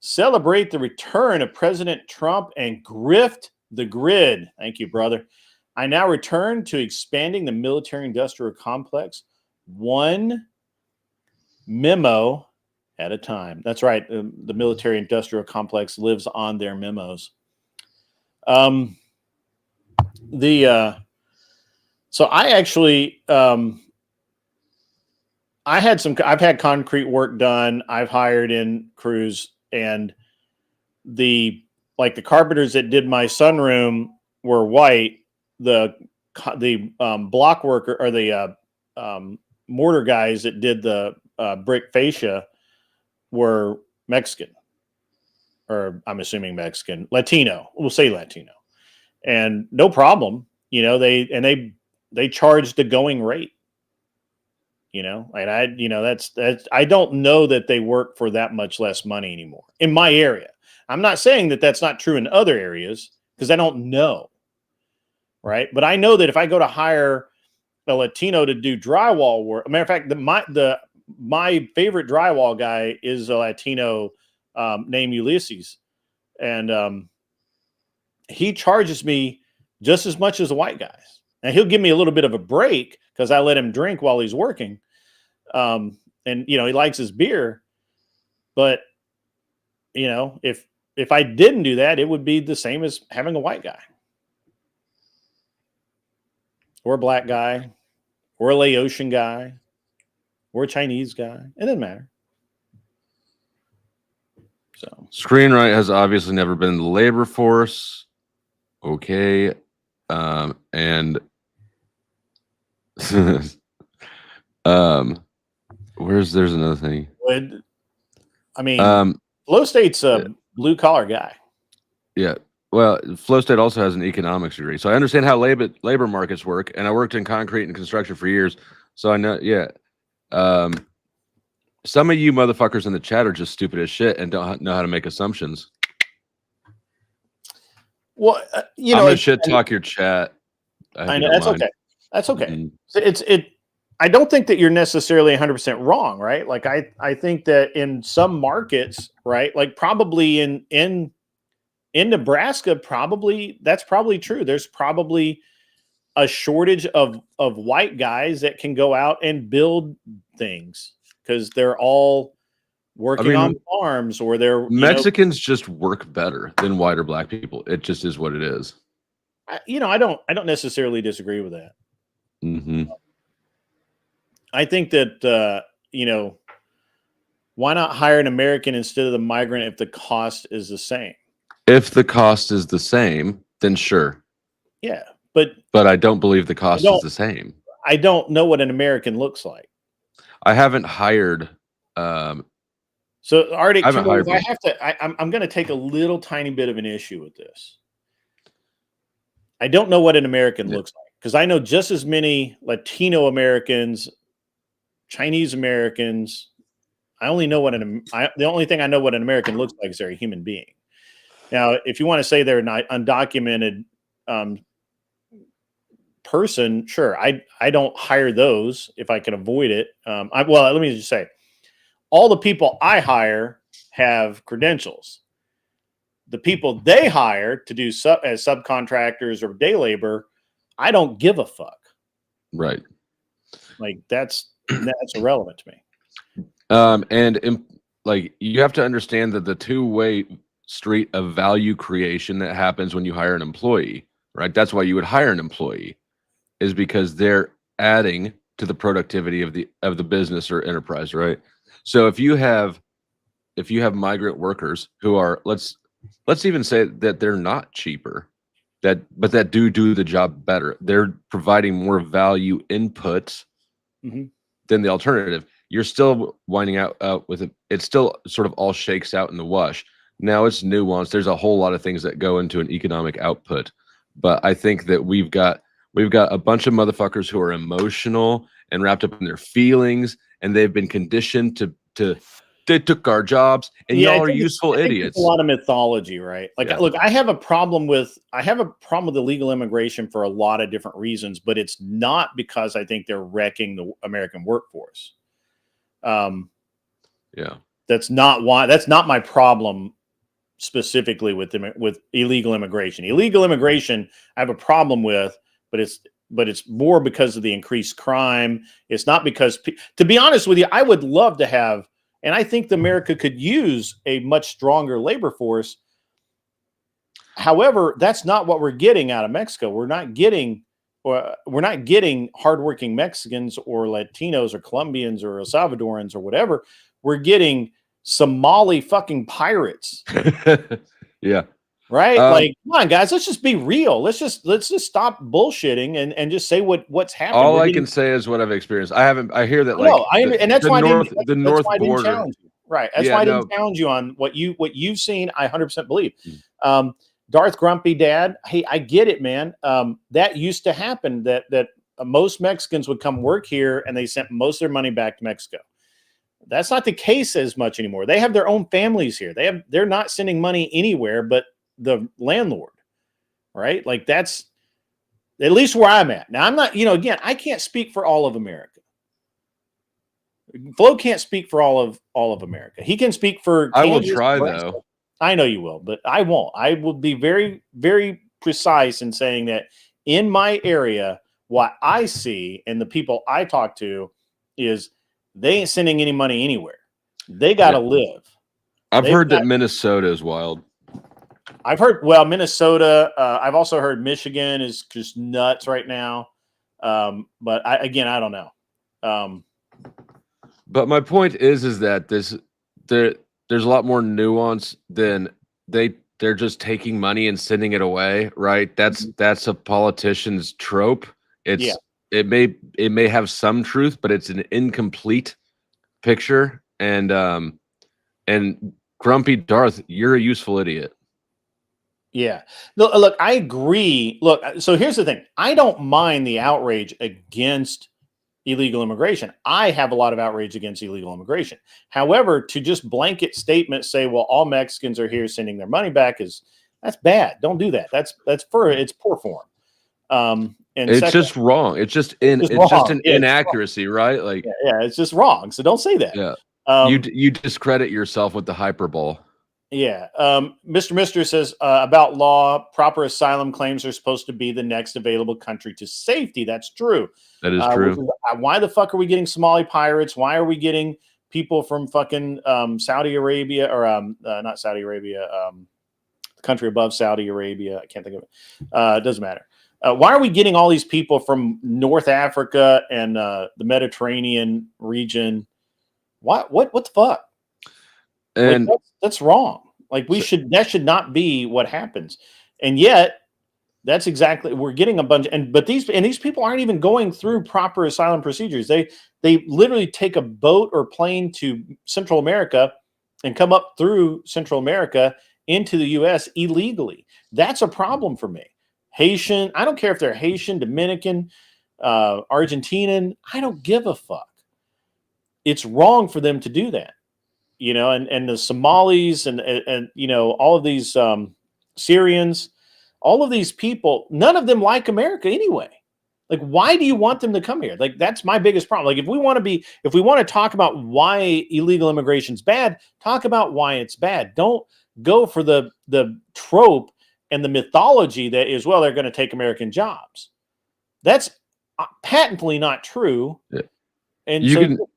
Celebrate the return of President Trump and grift the grid. Thank you, brother. I now return to expanding the military-industrial complex one memo at a time. That's right. The military-industrial complex lives on their memos. So I actually, I've had concrete work done. I've hired in crews, and the carpenters that did my sunroom were white. The block worker or the mortar guys that did the brick fascia were Mexican, or I'm assuming Mexican, Latino. We'll say Latino, and no problem. They charged the going rate. And that's I don't know that they work for that much less money anymore in my area. I'm not saying that that's not true in other areas because I don't know. Right. But I know that if I go to hire a Latino to do drywall work, matter of fact, my favorite drywall guy is a Latino named Ulysses. And he charges me just as much as the white guys. Now he'll give me a little bit of a break because I let him drink while he's working. And he likes his beer, but if I didn't do that, it would be the same as having a white guy or a black guy or a Laotian guy or a Chinese guy. It doesn't matter. So Screenwright has obviously never been in the labor force. Okay. And there's another thing. I mean, Flow State's a blue collar guy. Yeah. Well, Flow State also has an economics degree, so I understand how labor markets work, and I worked in concrete and construction for years, so I know. Yeah. Some of you motherfuckers in the chat are just stupid as shit and don't know how to make assumptions. Well, you I'm know, gonna shit talk your chat. I know that's okay. That's okay. It. I don't think that you're necessarily 100% wrong, right? Like I think that in some markets, right, like probably in Nebraska, probably that's probably true. There's probably a shortage of white guys that can go out and build things because they're all working on farms, or they're Mexicans just work better than white or black people. It just is what it is. I don't necessarily disagree with that. I think that why not hire an American instead of the migrant if the cost is the same? If the cost is the same, then sure. Yeah, but I don't believe the cost is the same. I don't know what an American looks like. I haven't hired. So Arctic, I haven't hired. I'm going to take a little tiny bit of an issue with this. I don't know what an American looks like because I know just as many Latino Americans, Chinese Americans. I only know the only thing I know what an American looks like is they're a human being. Now, if you want to say they're not undocumented person, sure. I don't hire those if I can avoid it. Let me just say, all the people I hire have credentials. The people they hire to do as subcontractors or day labor, I don't give a fuck. Right. Like that's irrelevant to me. You have to understand that the two-way street of value creation that happens when you hire an employee, right? That's why you would hire an employee, is because they're adding to the productivity of the business or enterprise, right? So if you have migrant workers who are, let's even say that they're not cheaper, but that do the job better. They're providing more value inputs than the alternative. You're still winding out with it. It still sort of all shakes out in the wash. Now it's nuanced. There's a whole lot of things that go into an economic output, but I think that we've got a bunch of motherfuckers who are emotional and wrapped up in their feelings, and they've been conditioned to they took our jobs, and y'all are useful idiots. A lot of mythology, right? Like, look, I have a problem with illegal immigration for a lot of different reasons, but it's not because I think they're wrecking the American workforce. That's not my problem specifically with illegal immigration. Illegal immigration, I have a problem with, but it's more because of the increased crime. It's not because, to be honest with you, I would love to have, and I think America could use a much stronger labor force. However, that's not what we're getting out of Mexico. We're not getting hardworking Mexicans or Latinos or Colombians or El Salvadorans or whatever. We're getting Somali fucking pirates. Yeah. Right? Like, come on, guys, let's just be real. Let's just stop bullshitting and just say what's happening. All I can say is what I've experienced. I hear that, and that's why the north I didn't border. Challenge you. Right. That's why I didn't challenge you on what you've seen. I 100% believe. Darth Grumpy Dad, hey, I get it, man. That used to happen, that most Mexicans would come work here and they sent most of their money back to Mexico. That's not the case as much anymore. They have their own families here. They're not sending money anywhere but the landlord, right? Like, that's at least where I'm at. Now, I'm not, again, I can't speak for all of America. Flo can't speak for all of America. He can speak for Kansas. I will try, though. I know you will, but I won't. I will be very, very precise in saying that in my area, what I see and the people I talk to is they ain't sending any money anywhere. They got to live. I've heard that Minnesota is wild. I've heard, Minnesota. I've also heard Michigan is just nuts right now. But I don't know. But my point is that there's a lot more nuance than they're just taking money and sending it away, right? That's a politician's trope. It may have some truth, but it's an incomplete picture. And And Grumpy Darth, you're a useful idiot. Yeah. No, look, I agree. Look, so here's the thing. I don't mind the outrage against illegal immigration. I have a lot of outrage against illegal immigration. However, to just blanket statement say, well, all Mexicans are here sending their money back that's bad. Don't do that. It's poor form. And It's second, just wrong. It's just just an Yeah, inaccuracy, right? Like, yeah, it's just wrong. So don't say that. yeah, Um, you discredit yourself with the hyperbole. Yeah. Mr. Mister says about law, proper asylum claims are supposed to be the next available country to safety. That's true. That is true. Why the fuck are we getting Somali pirates? Why are we getting people from fucking Saudi Arabia or not Saudi Arabia, the country above Saudi Arabia? I can't think of it. It doesn't matter. Why are we getting all these people from North Africa and the Mediterranean region? What the fuck? And Like, that's wrong. Like that should not be what happens. And yet that's exactly, we're getting a bunch but these people aren't even going through proper asylum procedures. They literally take a boat or plane to Central America and come up through Central America into the US illegally. That's a problem for me. Haitian, I don't care if they're Haitian, Dominican, Argentinian, I don't give a fuck. It's wrong for them to do that. And the Somalis and all of these Syrians, all of these people, none of them like America anyway. Like, why do you want them to come here? Like, that's my biggest problem. Like, if we want to talk about why illegal immigration is bad, talk about why it's bad. Don't go for the trope and the mythology that is, well, they're going to take American jobs. That's patently not true. Yeah. And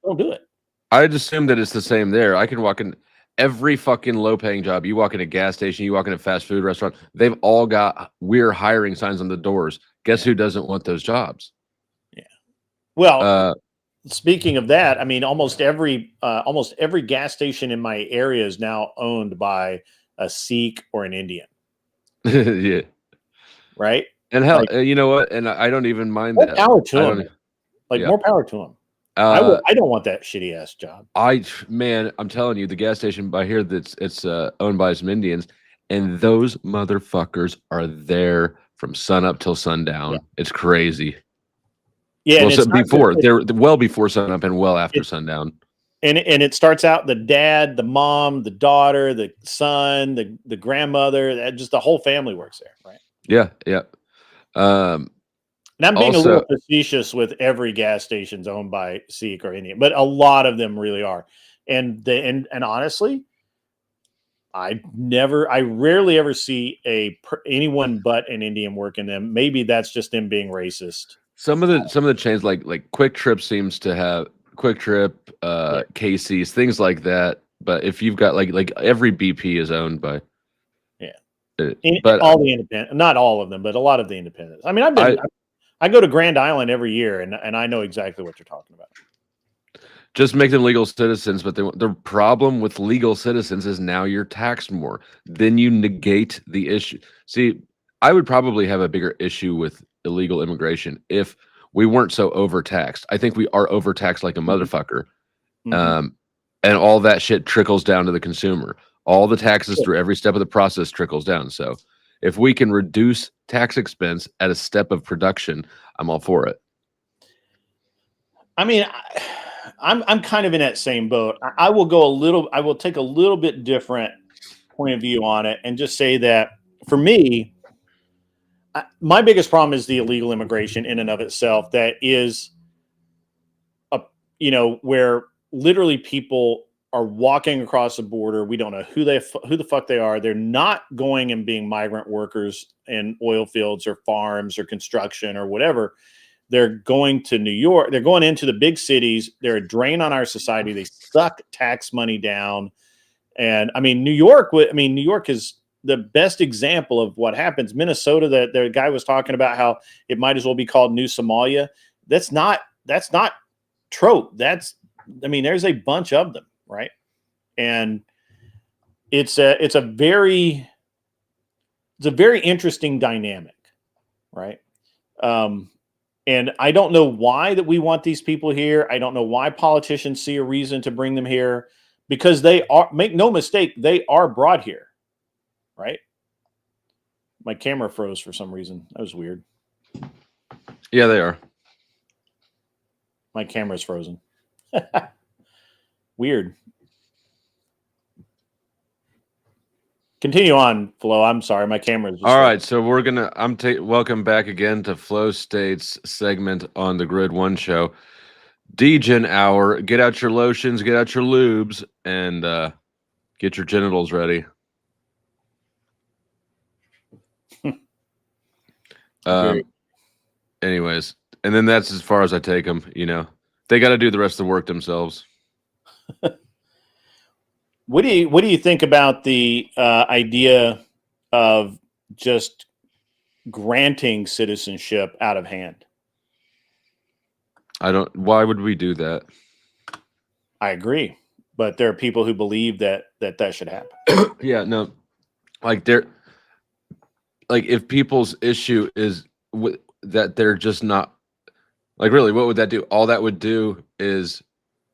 don't do it. I'd assume that it's the same there. I can walk in every fucking low-paying job. You walk in a gas station, you walk in a fast food restaurant. They've all got "we're hiring" signs on the doors. Guess who doesn't want those jobs? Yeah. Well, speaking of that, I mean, almost every gas station in my area is now owned by a Sikh or an Indian. Yeah. Right. And hell, you know what? And I don't even mind more that. Power to them. More power to them. I don't want that shitty ass job. Man, I'm telling you, the gas station by here it's owned by some Indians, and those motherfuckers are there from sun up till sundown. Yeah. It's crazy. Yeah, well, they're well before sun up and well after sundown. And it starts out the dad, the mom, the daughter, the son, the grandmother, just the whole family works there, right? Yeah, yeah. And I'm being a little facetious with every gas station's owned by Sikh or Indian, but a lot of them really are. And honestly, I rarely ever see anyone but an Indian work in them. Maybe that's just them being racist. Some of the chains like Quick Trip seems to have Quick Trip, Casey's, things like that. But if you've got like every BP is owned by, but all the independent, not all of them, but a lot of the independents. I mean, I go to Grand Island every year, and I know exactly what you're talking about. Just make them legal citizens, but the problem with legal citizens is now you're taxed more. Then you negate the issue. See, I would probably have a bigger issue with illegal immigration if we weren't so overtaxed. I think we are overtaxed like a motherfucker. Mm-hmm. And all that shit trickles down to the consumer. All the taxes through every step of the process trickles down. So if we can reduce tax expense at a step of production, I'm all for it. I mean, I'm kind of in that same boat. I will take a little bit different point of view on it and just say that for me, my biggest problem is the illegal immigration in and of itself. That is, where literally people are walking across the border. We don't know who the fuck they are. They're not going and being migrant workers in oil fields or farms or construction or whatever. They're going to New York. They're going into the big cities. They're a drain on our society. They suck tax money down. And I mean, New York is the best example of what happens. Minnesota, the guy was talking about how it might as well be called New Somalia. That's not trope. There's a bunch of them, right? And it's a very interesting dynamic, right? And I don't know why that we want these people here. I don't know why politicians see a reason to bring them here, because they are, make no mistake, they are brought here, right? My camera froze for some reason. That was weird. Yeah, they are. My camera's frozen. Weird. Continue on, Flo. I'm sorry, my camera is just All right, so we're gonna. Welcome back again to Flow State's segment on the Grid One show, Degen Hour. Get out your lotions, get out your lubes, and get your genitals ready. Anyways, and then that's as far as I take them. You know, they got to do the rest of the work themselves. What do you think about the idea of just granting citizenship out of hand? I don't. Why would we do that? I agree, but there are people who believe that should happen. Yeah, no, like if people's issue is that they're just not, like, really, what would that do? All that would do is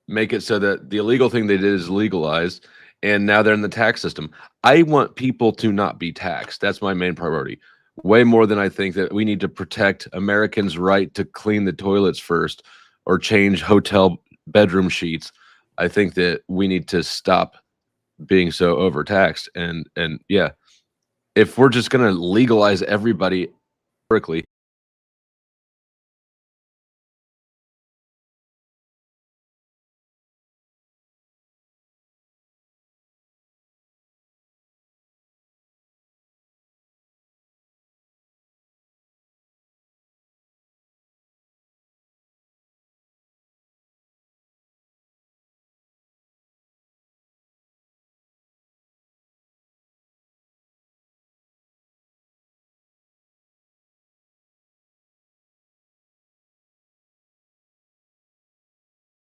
make it so that the illegal thing they did is legalized, and now they're in the tax system. I want people to not be taxed. That's my main priority. Way more than I think that we need to protect Americans' right to clean the toilets first or change hotel bedroom sheets. I think that we need to stop being so overtaxed. And yeah, if we're just going to legalize everybody quickly,